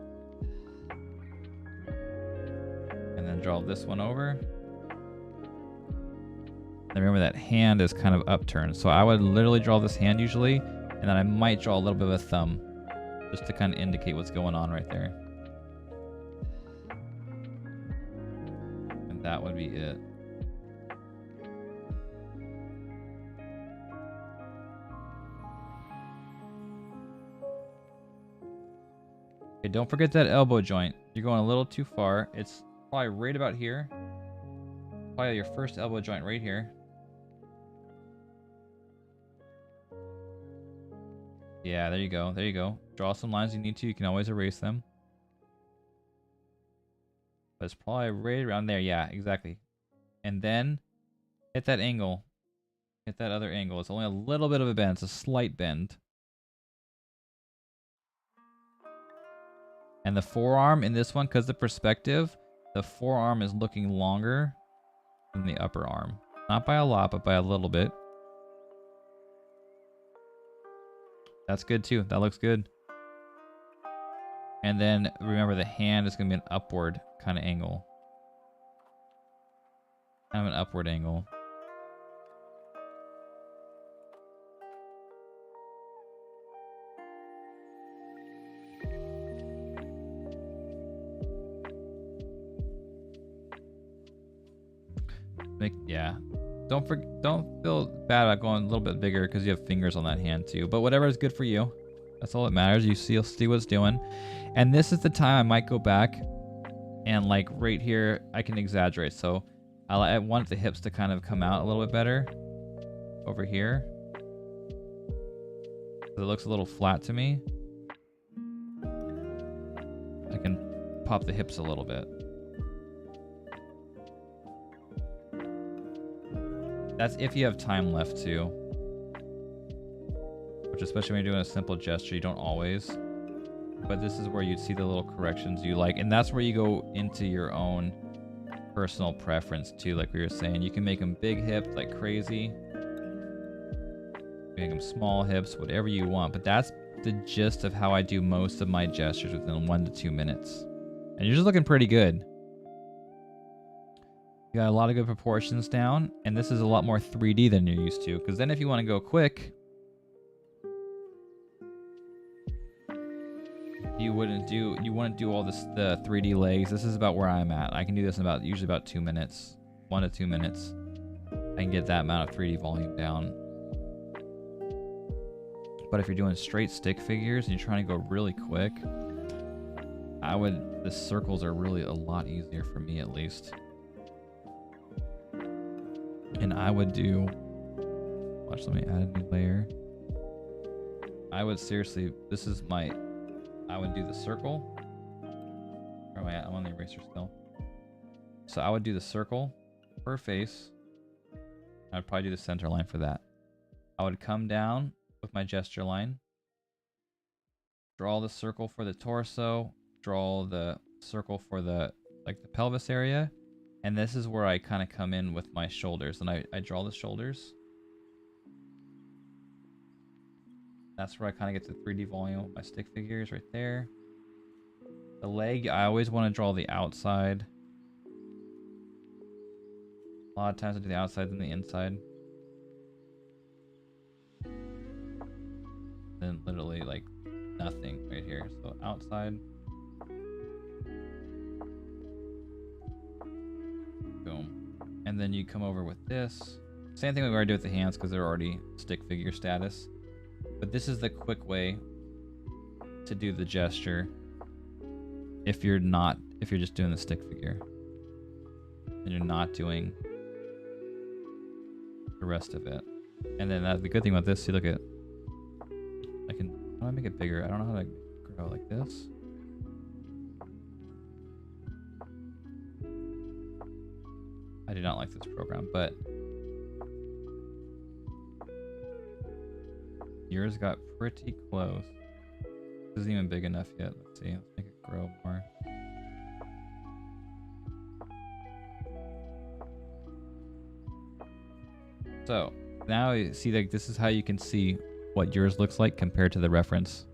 And then draw this one over. And remember that hand is kind of upturned. So I would literally draw this hand usually, and then I might draw a little bit of a thumb just to kind of indicate what's going on right there. And that would be it. Okay, don't forget that elbow joint. You're going a little too far. It's probably right about here. Probably your first elbow joint right here. Yeah, there you go. There you go. Draw some lines you need to. You can always erase them. But it's probably right around there. Yeah, exactly. And then hit that angle. Hit that other angle. It's only a little bit of a bend. It's a slight bend. And the forearm in this one, because the perspective, the forearm is looking longer than the upper arm. Not by a lot, but by a little bit. That's good too. That looks good. And then remember the hand is going to be an upward kind of angle. Kind of an upward angle. Yeah. Don't feel bad about going a little bit bigger because you have fingers on that hand too. But whatever is good for you. That's all that matters. You'll see what it's doing. And this is the time I might go back and like right here I can exaggerate. So I want the hips to kind of come out a little bit better over here. So it looks a little flat to me. I can pop the hips a little bit. That's if you have time left too. Which, especially when you're doing a simple gesture, you don't always. But this is where you'd see the little corrections you like. And that's where you go into your own personal preference too. Like we were saying, you can make them big hips like crazy. Make them small hips, whatever you want. But that's the gist of how I do most of my gestures within 1 to 2 minutes. And you're just looking pretty good. You got a lot of good proportions down, and this is a lot more 3D than you're used to. Because then if you want to go quick, you wouldn't do all this the 3D legs. This is about where I'm at. I can do this in usually about 2 minutes, 1 to 2 minutes. I can get that amount of 3D volume down. But if you're doing straight stick figures and you're trying to go really quick, the circles are really a lot easier for me at least. And I would do, watch, let me add a new layer. I would seriously, I would do the circle. Where am I at? I'm on the eraser still. So I would do the circle per face. I'd probably do the center line for that. I would come down with my gesture line. Draw the circle for the torso. Draw the circle for the pelvis area. And this is where I kind of come in with my shoulders, and I draw the shoulders. That's where I kind of get the 3D volume of my stick figures right there. The leg, I always want to draw the outside. A lot of times I do the outside than the inside. Then literally like nothing right here. So outside. Boom. And then you come over with this. Same thing we already do with the hands because they're already stick figure status. But this is the quick way to do the gesture if you're just doing the stick figure. And you're not doing the rest of it. And then the good thing about this, see, look at, how do I make it bigger? I don't know how to grow like this. I do not like this program, but yours got pretty close. This isn't even big enough yet. Let's see. Let's make it grow more. So now you see, like, this is how you can see what yours looks like compared to the reference.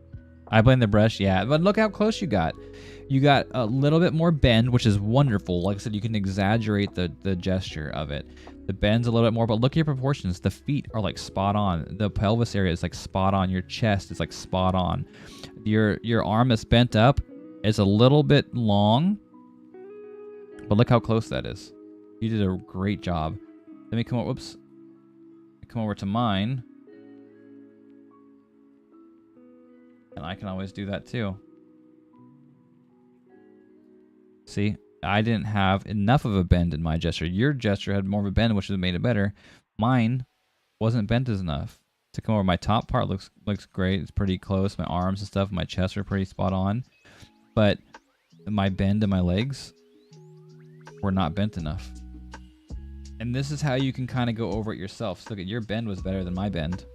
I blame the brush, yeah, but look how close you got. You got a little bit more bend, which is wonderful. Like I said, you can exaggerate the gesture of it. The bend's a little bit more, but look at your proportions. The feet are like spot on. The pelvis area is like spot on. Your chest is like spot on. Your arm is bent up. It's a little bit long, but look how close that is. You did a great job. Let me come over, whoops. Come over to mine. And I can always do that too. See, I didn't have enough of a bend in my gesture. Your gesture had more of a bend, which would have made it better. Mine wasn't bent as enough. To come over, my top part looks great. It's pretty close. My arms and stuff, my chest are pretty spot on. But my bend in my legs were not bent enough. And this is how you can kind of go over it yourself. So look at, your bend was better than my bend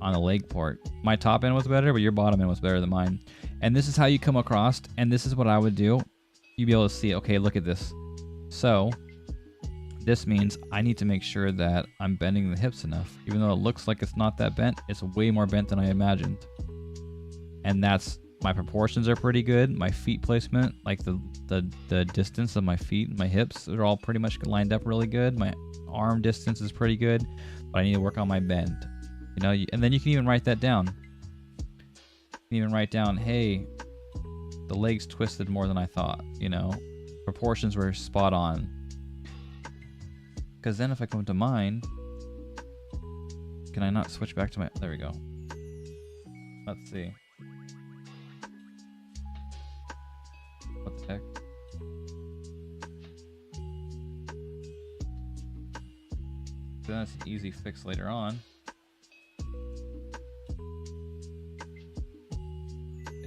on the leg part. My top end was better, but your bottom end was better than mine. And this is how you come across, and this is what I would do. You'd be able to see, okay, look at this. So this means I need to make sure that I'm bending the hips enough. Even though it looks like it's not that bent, it's way more bent than I imagined. And that's, my proportions are pretty good. My feet placement, like the distance of my feet and my hips, are all pretty much lined up really good. My arm distance is pretty good, but I need to work on my bend. You know, and then you can even write that down. You can even write down, hey, the legs twisted more than I thought, you know. Proportions were spot on. Because then if I come to mine, can I not switch back to my, there we go. Let's see. What the heck? Then that's an easy fix later on.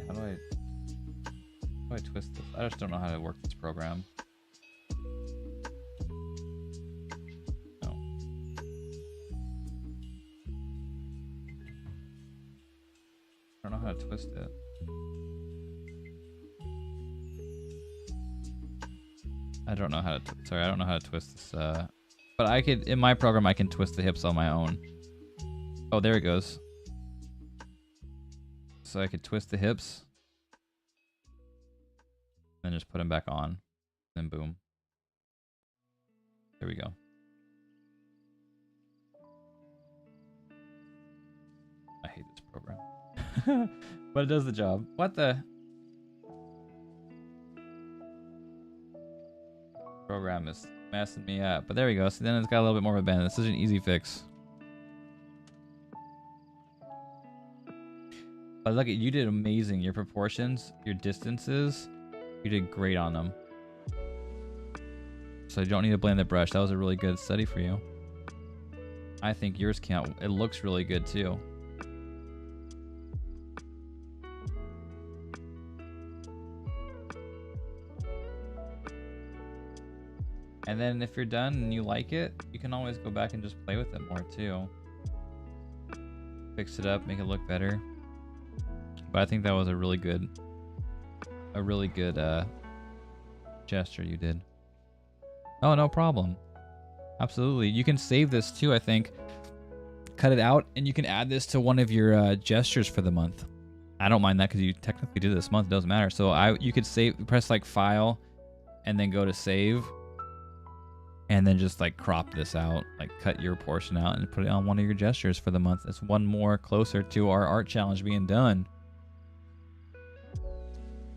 How do I twist this? I just don't know how to work this program. No. I don't know how to twist it. I don't know how to, sorry, I don't know how to twist this, but I could, in my program, I can twist the hips on my own. Oh, there it goes. So I could twist the hips, then just put them back on, then boom. There we go. I hate this program. But it does the job. What the? Program is messing me up. But there we go. So then it's got a little bit more of a bend. This is an easy fix. But look at, you did amazing. Your proportions, your distances, you did great on them. So you don't need to blame the brush. That was a really good study for you. I think yours can't. It looks really good too. And then if you're done and you like it, you can always go back and just play with it more too. Fix it up, make it look better. But I think that was a really good gesture you did. Oh, no problem. Absolutely. You can save this too, I think. Cut it out, and you can add this to one of your gestures for the month. I don't mind that because you technically did it this month. It doesn't matter. So you could save, press like File, and then go to Save, and then just like crop this out, like cut your portion out and put it on one of your gestures for the month. It's one more closer to our art challenge being done.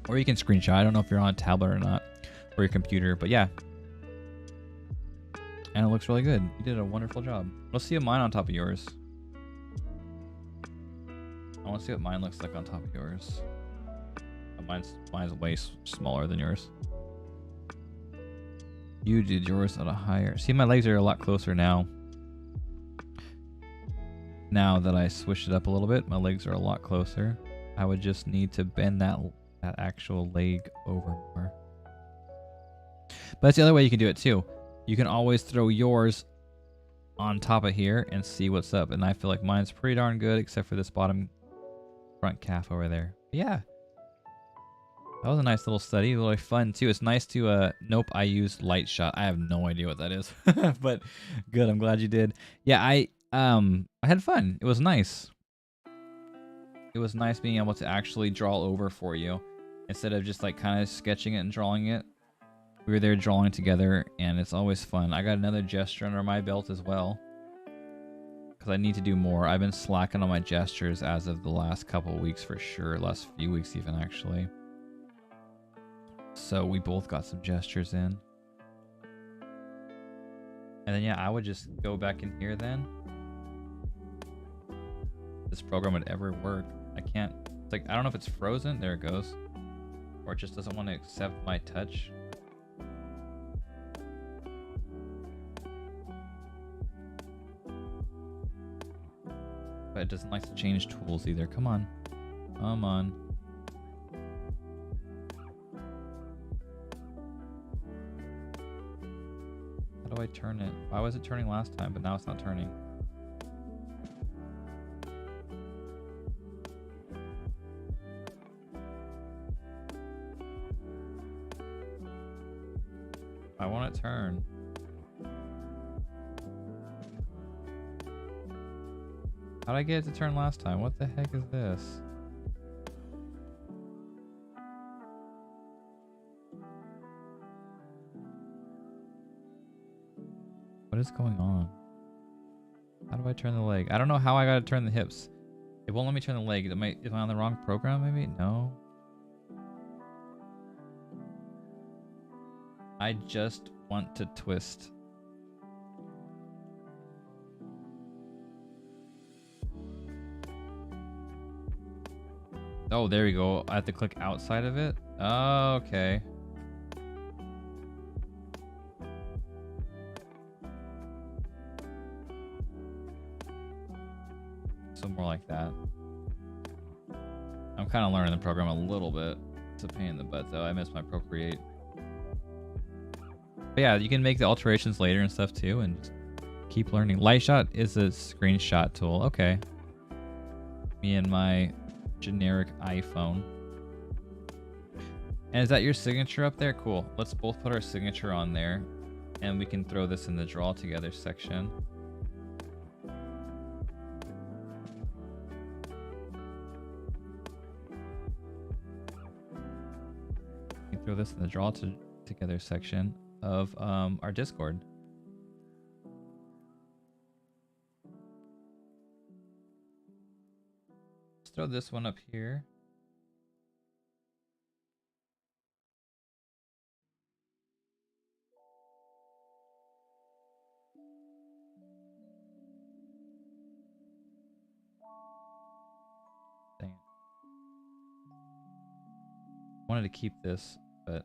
Or you can screenshot. I don't know if you're on a tablet or not, or your computer, but yeah. And it looks really good. You did a wonderful job. Let's see mine on top of yours. I want to see what mine looks like on top of yours. Oh, mine's way smaller than yours. You did yours at a higher. See, my legs are a lot closer now. Now that I switched it up a little bit, my legs are a lot closer. I would just need to bend that actual leg over more. But that's the other way you can do it too. You can always throw yours on top of here and see what's up. And I feel like mine's pretty darn good, except for this bottom front calf over there. But yeah. That was a nice little study, really fun too. It's nice to, nope, I used light shot. I have no idea what that is, but good. I'm glad you did. Yeah, I had fun. It was nice. It was nice being able to actually draw over for you instead of just like kind of sketching it and drawing it. We were there drawing together, and it's always fun. I got another gesture under my belt as well, because I need to do more. I've been slacking on my gestures as of the last couple of weeks for sure. Last few weeks even, actually. So we both got some gestures in. And then, yeah, I would just go back in here then. This program would ever work. I can't. It's like, I don't know if it's frozen. There it goes. Or it just doesn't want to accept my touch. But it doesn't like to change tools either. Come on. Come on. How do I turn it? Why was it turning last time, but now it's not turning? I want to turn. How did I get it to turn last time? What the heck is this? What is going on? How do I turn the leg? I don't know how I gotta turn the hips. It won't let me turn the leg. Am I on the wrong program maybe? No. I just want to twist. Oh, there we go. I have to click outside of it. Oh, okay. So more like that. I'm kind of learning the program a little bit. It's a pain in the butt though. I miss my Procreate. But yeah, you can make the alterations later and stuff too, and just keep learning. Lightshot is a screenshot tool. Okay. Me and my generic iPhone. And is that your signature up there? Cool. Let's both put our signature on there, and we can throw this in the draw together section. We can throw this in the draw together section of our Discord. Throw this one up here. Dang it. Wanted to keep this, but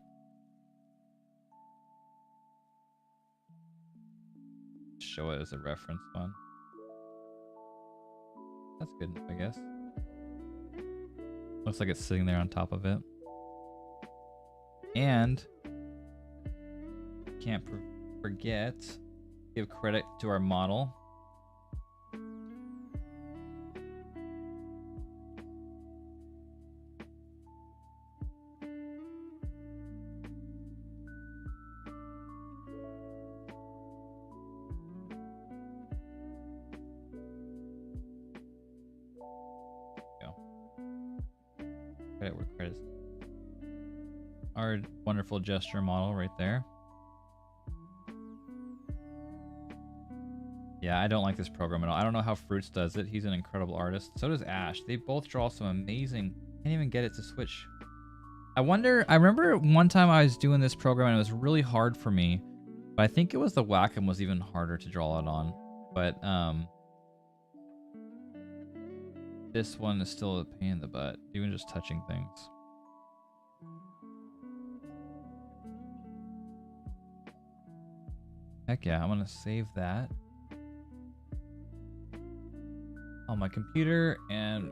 show it as a reference one. That's good enough, I guess. Looks like it's sitting there on top of it. And can't forget, give credit to our model. There it is. Our wonderful gesture model right there. Yeah, I don't like this program at all. I don't know how Fruits does it. He's an incredible artist. So does Ash. They both draw some amazing... Can't even get it to switch. I remember one time I was doing this program and it was really hard for me. But I think it was the Wacom was even harder to draw it on. But, this one is still a pain in the butt. Even just touching things. Heck yeah, I'm gonna save that on my computer, and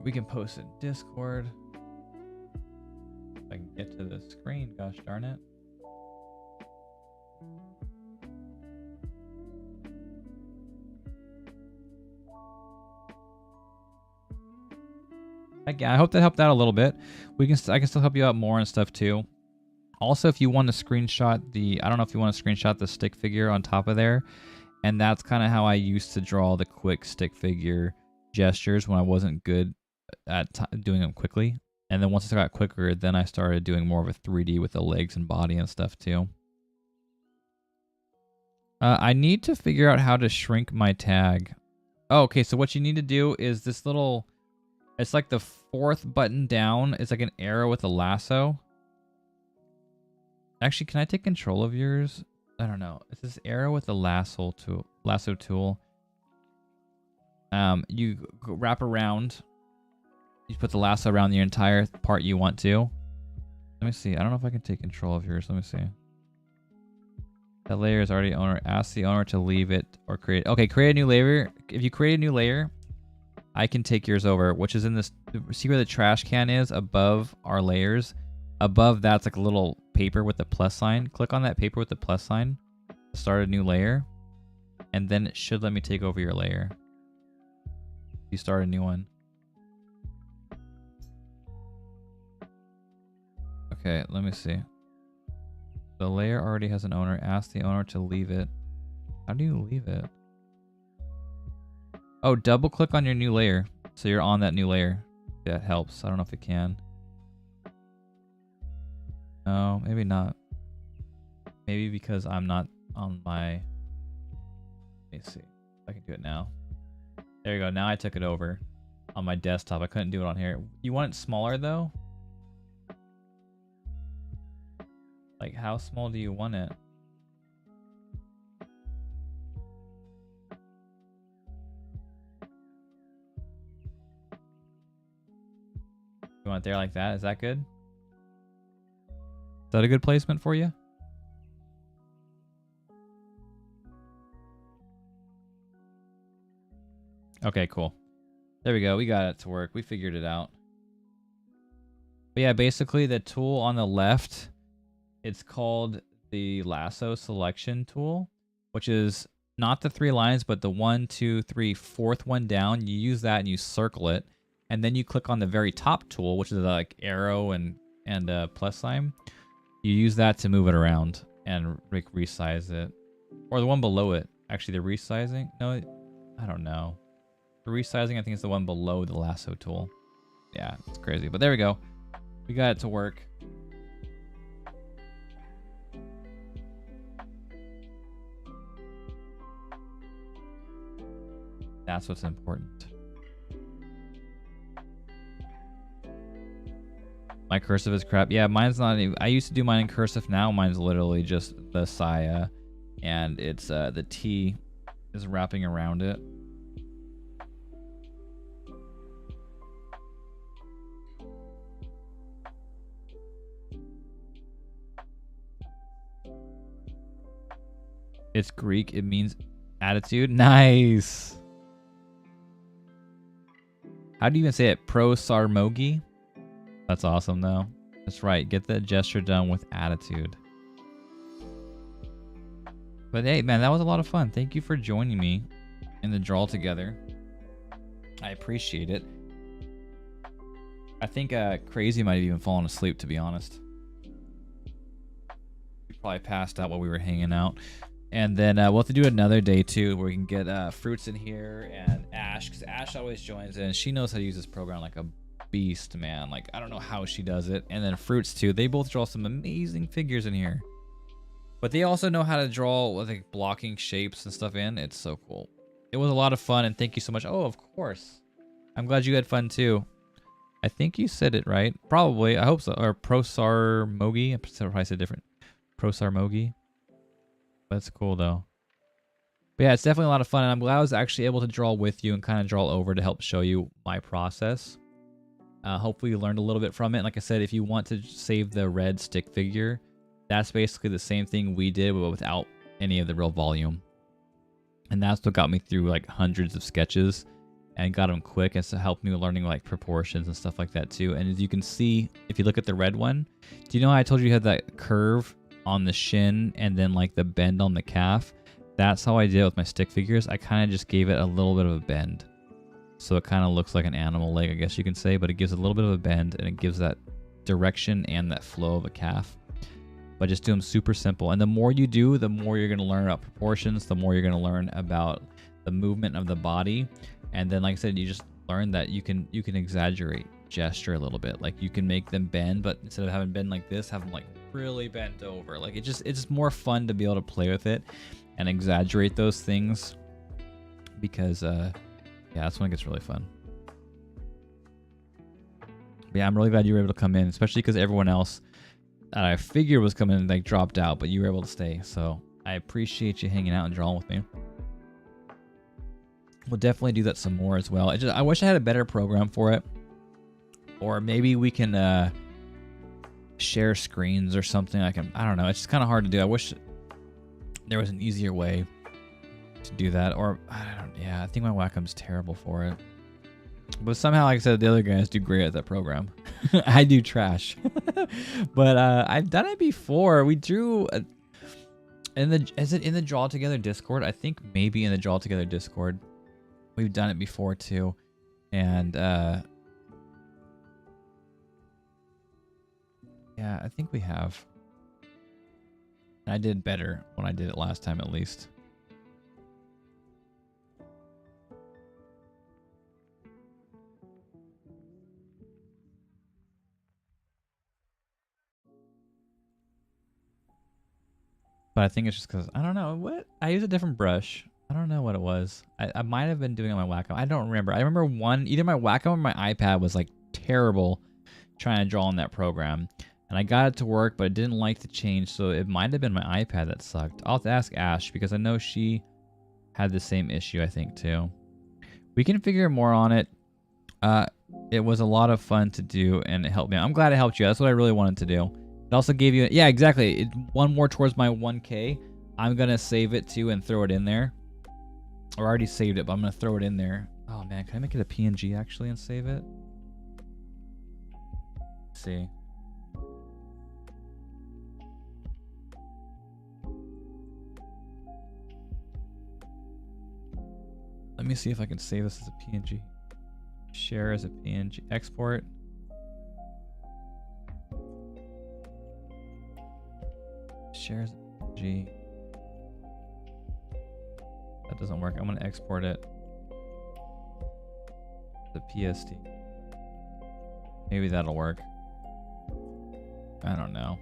we can post it in Discord. If I can get to the screen, gosh darn it. Heck yeah, I hope that helped out a little bit. I can still help you out more and stuff too. Also, if you want to screenshot I don't know if you want to screenshot the stick figure on top of there. And that's kind of how I used to draw the quick stick figure gestures when I wasn't good at doing them quickly. And then once I got quicker, then I started doing more of a 3D with the legs and body and stuff too. I need to figure out how to shrink my tag. Oh, okay, so what you need to do is this little... It's like the fourth button down. It's like an arrow with a lasso. Actually, can I take control of yours? I don't know. It's this arrow with a lasso tool. You wrap around. You put the lasso around the entire part you want to. Let me see. I don't know if I can take control of yours. Let me see. That layer is already owner. Ask the owner to leave it or create. Okay, create a new layer. If you create a new layer, I can take yours over, which is in this. See where the trash can is above our layers? Above that's like a little paper with the plus sign. Click on that paper with the plus sign to start a new layer. And then it should let me take over your layer. You start a new one. Okay, let me see. The layer already has an owner. Ask the owner to leave it. How do you leave it? Oh, double click on your new layer. So you're on that new layer. That helps. I don't know if it can. No, maybe not. Maybe because I'm not on my... Let me see. I can do it now. There you go. Now I took it over on my desktop. I couldn't do it on here. You want it smaller though? Like how small do you want it? You want it there like that? Is that good? Is that a good placement for you? Okay, cool. There we go. We got it to work. We figured it out. But yeah, basically the tool on the left, it's called the lasso selection tool, which is not the 3 lines, but the 1, 2, 3, fourth one down. You use that and you circle it. And then you click on the very top tool, which is like arrow and plus sign. You use that to move it around and resize it. Or the one below it. Actually, the resizing? No, I don't know. The resizing, I think, is the one below the lasso tool. Yeah, it's crazy. But there we go. We got it to work. That's what's important. My cursive is crap. Yeah, mine's not even... I used to do mine in cursive. Now mine's literally just the Saya. And it's the T is wrapping around it. It's Greek. It means attitude. Nice. How do you even say it? Prosarmogi? That's awesome, though. That's right. Get that gesture done with attitude. But hey, man, that was a lot of fun. Thank you for joining me in the draw together. I appreciate it. I think Crazy might have even fallen asleep, to be honest. He probably passed out while we were hanging out. And then we'll have to do another day, too, where we can get Fruits in here and Ash, because Ash always joins in. She knows how to use this program like a beast, man. Like, I don't know how she does it. And then Fruits too. They both draw some amazing figures in here. But they also know how to draw with like blocking shapes and stuff in. It's so cool. It was a lot of fun, and thank you so much. Oh, of course. I'm glad you had fun too. I think you said it right. Probably. I hope so. Or Prosarmogi. I probably said different. Prosarmogi. That's cool though. But yeah, it's definitely a lot of fun, and I'm glad I was actually able to draw with you and kind of draw over to help show you my process. Hopefully you learned a little bit from it. And like I said, if you want to save the red stick figure, that's basically the same thing we did, but without any of the real volume. And that's what got me through like hundreds of sketches and got them quick, and so helped me learning like proportions and stuff like that too. And as you can see, if you look at the red one, do you know how I told you had that curve on the shin and then like the bend on the calf? That's how I did it with my stick figures. I kind of just gave it a little bit of a bend. So it kind of looks like an animal leg, I guess you can say, but it gives a little bit of a bend, and it gives that direction and that flow of a calf. But just do them super simple. And the more you do, the more you're going to learn about proportions, the more you're going to learn about the movement of the body. And then, like I said, you just learn that you can exaggerate gesture a little bit. Like you can make them bend, but instead of having bend like this, have them like really bent over. Like it's just more fun to be able to play with it and exaggerate those things, because yeah, that's when it gets really fun. But yeah, I'm really glad you were able to come in, especially because everyone else that I figured was coming in like dropped out, but you were able to stay. So I appreciate you hanging out and drawing with me. We'll definitely do that some more as well. I wish I had a better program for it, or maybe we can share screens or something. I don't know. It's just kind of hard to do. I wish there was an easier way to do that, or yeah, I think my Wacom's terrible for it. But somehow, like I said, the other guys do great at that program. I do trash. But I've done it before. We drew is it in the Draw Together Discord? I think maybe in the Draw Together Discord. We've done it before too. And yeah, I think we have. I did better when I did it last time, at least. But I think it's just because, I don't know, what? I use a different brush. I don't know what it was. I might have been doing it on my Wacom. I don't remember. I remember either my Wacom or my iPad was like terrible trying to draw on that program. And I got it to work, but it didn't like to change, so it might have been my iPad that sucked. I'll have to ask Ash, because I know she had the same issue, I think, too. We can figure more on it. It was a lot of fun to do, and it helped me. I'm glad it helped you. That's what I really wanted to do. It also gave you... Yeah, exactly. One more towards my 1K. I'm going to save it, too, and throw it in there. Or I already saved it, but I'm going to throw it in there. Oh, man. Can I make it a PNG, actually, and save it? Let's see. Let me see if I can save this as a PNG. Share as a PNG. Export. Share as a PNG. That doesn't work. I'm going to export it. The PST. Maybe that'll work. I don't know.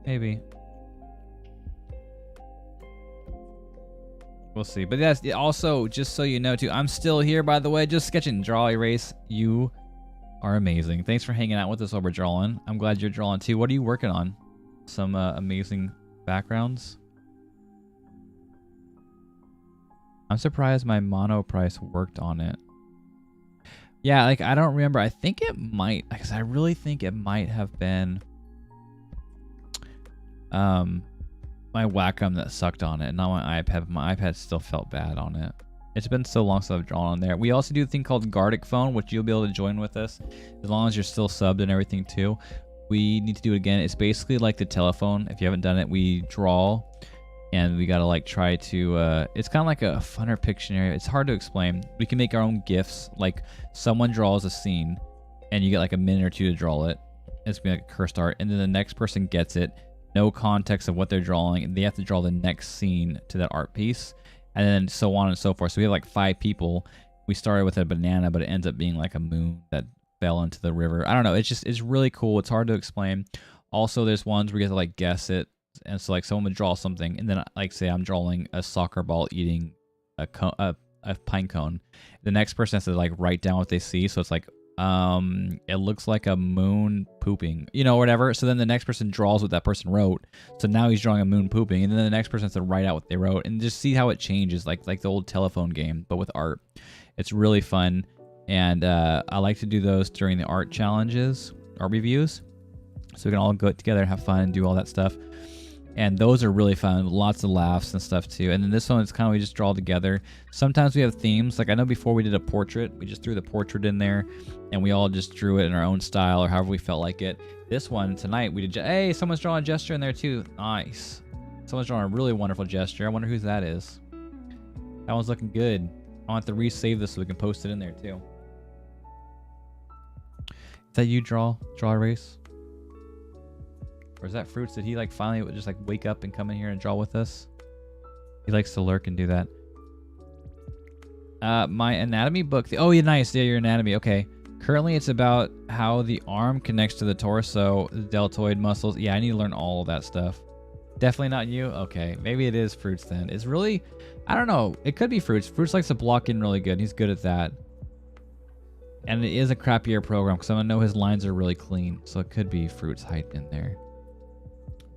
Maybe. We'll see. But that's also, just so you know, too, I'm still here, by the way, just sketching. Draw, erase. You are amazing. Thanks for hanging out with us while we're drawing. I'm glad you're drawing, too. What are you working on? Some amazing backgrounds? I'm surprised my Monoprice worked on it. Yeah, like, I don't remember. I think it might, because I really think it might have been my Wacom that sucked on it, not my iPad. My iPad still felt bad on it. It's been so long since I've drawn on there. We also do a thing called Gartic Phone, which you'll be able to join with us as long as you're still subbed and everything too. We need to do it again. It's basically like the telephone. If you haven't done it, we draw and we gotta like try to it's kind of like a funner Pictionary. It's hard to explain. We can make our own GIFs. Like someone draws a scene and you get like a minute or two to draw it. It's gonna be like a cursed art, and then the next person gets it, no context of what they're drawing, and they have to draw the next scene to that art piece, and then so on and so forth. So we have like 5 people, we started with a banana, but it ends up being like a moon that fell into the river. I don't know. It's really cool. It's hard to explain. Also, there's ones where you have to like guess it, and so like someone would draw something, and then like say I'm drawing a soccer ball eating a pine cone. The next person has to like write down what they see. So it's like it looks like a moon pooping, you know, whatever. So then the next person draws what that person wrote. So now he's drawing a moon pooping, and then the next person has to write out what they wrote, and just see how it changes, like the old telephone game, but with art. It's really fun, and I like to do those during the art challenges, art reviews, so we can all go together and have fun and do all that stuff. And those are really fun, lots of laughs and stuff too. And then this one is kind of, we just draw together. Sometimes we have themes, like I know before we did a portrait, we just threw the portrait in there and we all just drew it in our own style or however we felt like it. This one tonight we did, hey, someone's drawing a gesture in there too. Nice. Someone's drawing a really wonderful gesture. I wonder whose that is. That one's looking good. I'll have to resave this so we can post it in there too. Is that you, Draw Erase? Or is that Fruits? Did he like finally just like wake up and come in here and draw with us? He likes to lurk and do that. My anatomy book. Oh, yeah, nice. Yeah, your anatomy. Okay. Currently, it's about how the arm connects to the torso, the deltoid muscles. Yeah, I need to learn all of that stuff. Definitely not you. Okay, maybe it is Fruits then. It's really, I don't know. It could be Fruits. Fruits likes to block in really good. He's good at that. And it is a crappier program because I know his lines are really clean. So it could be Fruits hiding in there.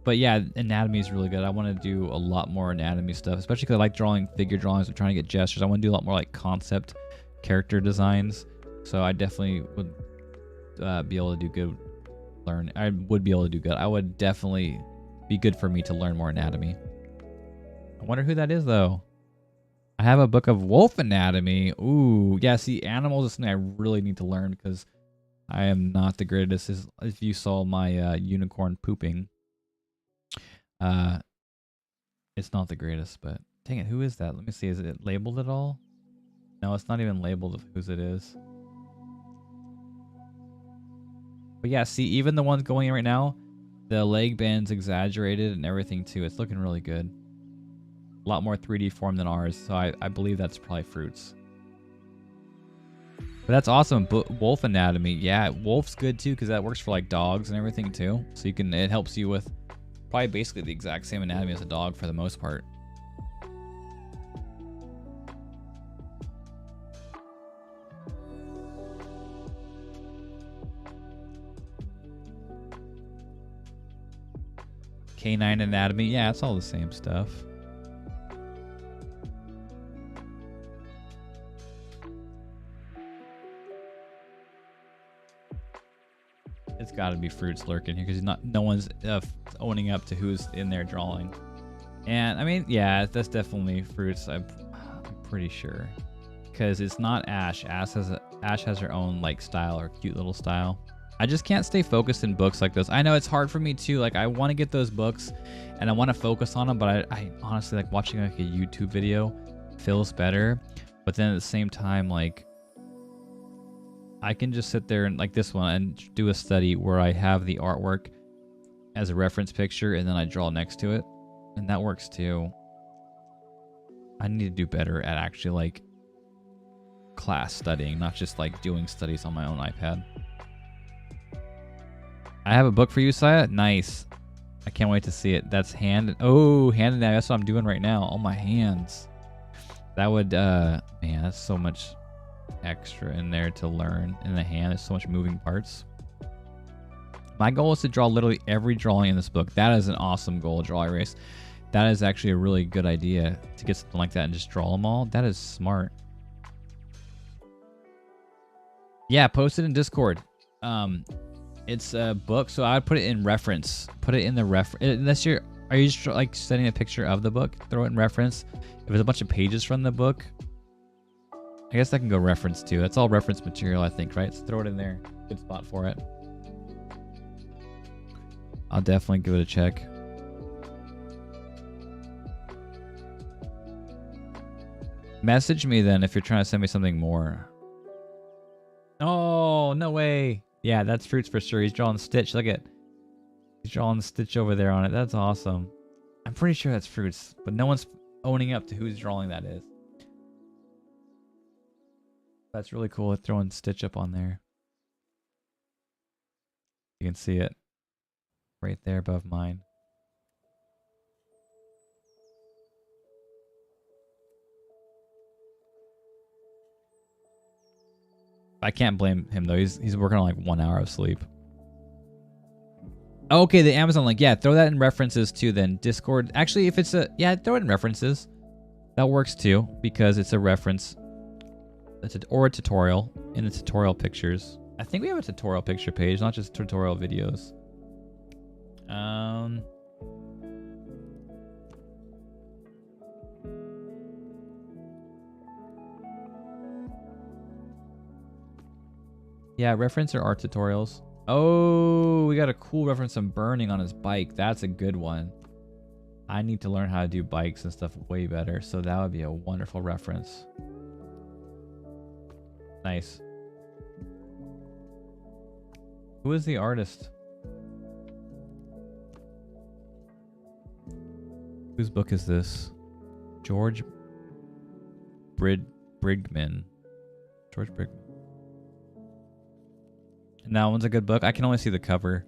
But yeah, anatomy is really good. I want to do a lot more anatomy stuff, especially because I like drawing figure drawings. I'm trying to get gestures. I want to do a lot more like concept character designs. So I definitely would be able to do good. I would be able to do good. I would definitely be good for me to learn more anatomy. I wonder who that is though. I have a book of wolf anatomy. Ooh, yeah. See, animals is something I really need to learn because I am not the greatest. If you saw my unicorn pooping. It's not the greatest, but dang it, who is that? Let me see, is it labeled at all? No, it's not even labeled of whose it is. But yeah, see, even the ones going in right now, the leg band's exaggerated and everything too. It's looking really good. A lot more 3D form than ours, so I believe that's probably Fruits. But that's awesome. Wolf anatomy, yeah, wolf's good too because that works for like dogs and everything too. So you can, it helps you with probably basically the exact same anatomy as a dog for the most part. Canine anatomy, yeah, it's all the same stuff. It's got to be Fruits lurking here because no one's owning up to who's in there drawing. And I mean, yeah, that's definitely Fruits. I'm pretty sure because it's not Ash. Ash has her own like style or cute little style. I just can't stay focused in books like this. I know it's hard for me too. Like I want to get those books and I want to focus on them, but I honestly like watching like a YouTube video feels better. But then at the same time, like I can just sit there and like this one and do a study where I have the artwork as a reference picture and then I draw next to it. And that works too. I need to do better at actually like class studying, not just like doing studies on my own iPad. I have a book for you, Saya. Nice. I can't wait to see it. That's hand. Oh, hand and that's what I'm doing right now. On my hands. That would, man, that's so much extra in there to learn in the hand. There's so much moving parts. My goal is to draw literally every drawing in this book. That is an awesome goal, Draw Erase. That is actually a really good idea to get something like that and just draw them all. That is smart. Yeah, post it in Discord. It's a book, so I would put it in reference. Put it in the unless are you just like setting a picture of the book? Throw it in reference. If there's a bunch of pages from the book, I guess that can go reference too. That's all reference material, I think, right? So throw it in there. Good spot for it. I'll definitely give it a check. Message me then if you're trying to send me something more. Oh, no way. Yeah, that's Fruits for sure. He's drawing Stitch. Look at, he's drawing Stitch over there on it. That's awesome. I'm pretty sure that's Fruits, but no one's owning up to whose drawing that is. That's really cool. Throwing Stitch up on there. You can see it right there above mine. I can't blame him though. He's working on like 1 hour of sleep. Okay, the Amazon link. Yeah, throw that in references too then. Discord. Actually, if it's yeah, throw it in references. That works too because it's a reference. Or a tutorial in the tutorial pictures. I think we have a tutorial picture page, not just tutorial videos. Yeah, reference or art tutorials. Oh, we got a cool reference on burning on his bike. That's a good one. I need to learn how to do bikes and stuff way better, so that would be a wonderful reference. Nice. Who is the artist? Whose book is this? George Brigman. George Brigman. And that one's a good book. I can only see the cover.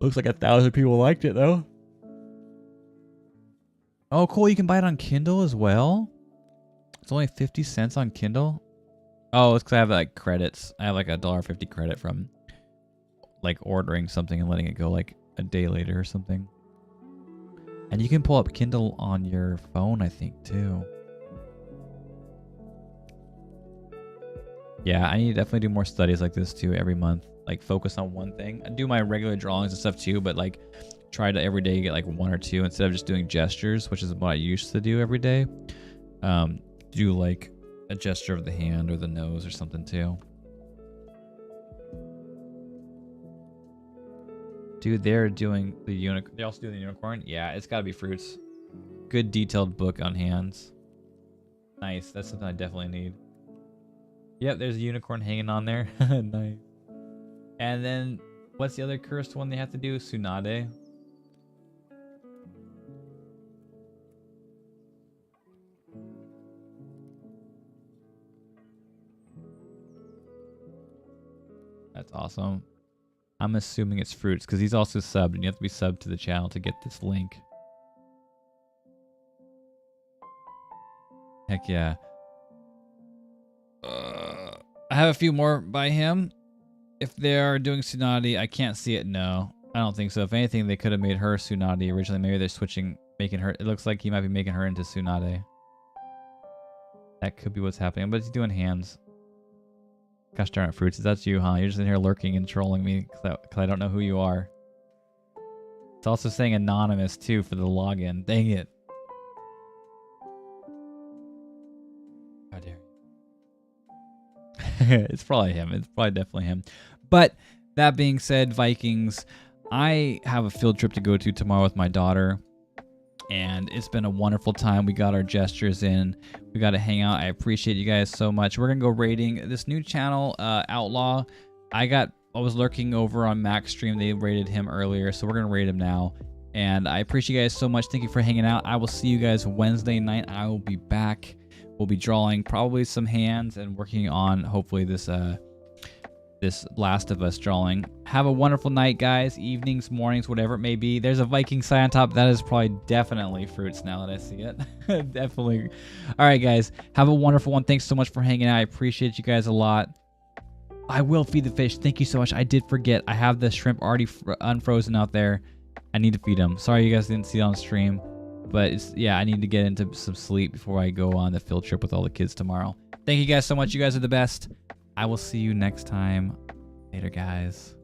Looks like 1,000 people liked it though. Oh, cool. You can buy it on Kindle as well. It's only 50 cents on Kindle. Oh, it's because I have like credits. I have like $1.50 credit from like ordering something and letting it go like a day later or something. And you can pull up Kindle on your phone, I think, too. Yeah, I need to definitely do more studies like this too every month. Like focus on one thing. I do my regular drawings and stuff too, but like try to every day get like 1 or 2 instead of just doing gestures, which is what I used to do every day. Do like a gesture of the hand or the nose or something too. Dude, they're doing the unicorn. They also do the unicorn. Yeah, it's gotta be fruits. Good detailed book on hands. Nice. That's something I definitely need. Yep, there's a unicorn hanging on there. Nice. And then, what's the other cursed one they have to do? Tsunade. That's awesome. I'm assuming it's fruits because he's also subbed and you have to be subbed to the channel to get this link. Heck yeah. I have a few more by him. If they are doing Tsunade, I can't see it. No, I don't think so. If anything, they could have made her Tsunade originally. Maybe they're switching, making her. It looks like he might be making her into Tsunade. That could be what's happening, but he's doing hands. Gosh darn it, Fruits. That's you, huh? You're just in here lurking and trolling me because I don't know who you are. It's also saying anonymous, too, for the login. Dang it. How dare you. It's probably him. It's probably definitely him. But that being said, Vikings, I have a field trip to go to tomorrow with my daughter. And it's been a wonderful time. We got our gestures in. We got to hang out. I appreciate you guys so much. We're going to go raiding this new channel, Outlaw. I was lurking over on Mac's stream. They raided him earlier, so we're going to raid him now. And I appreciate you guys so much. Thank you for hanging out. I will see you guys Wednesday night. I will be back. We'll be drawing probably some hands and working on hopefully this Last of Us drawing. Have a wonderful night, guys. Evenings, mornings, whatever it may be. There's a Viking sign on top. That is probably definitely Fruits now that I see it. Definitely. All right, guys. Have a wonderful one. Thanks so much for hanging out. I appreciate you guys a lot. I will feed the fish. Thank you so much. I did forget. I have the shrimp already unfrozen out there. I need to feed them. Sorry you guys didn't see it on stream. But yeah, I need to get into some sleep before I go on the field trip with all the kids tomorrow. Thank you guys so much. You guys are the best. I will see you next time. Later, guys.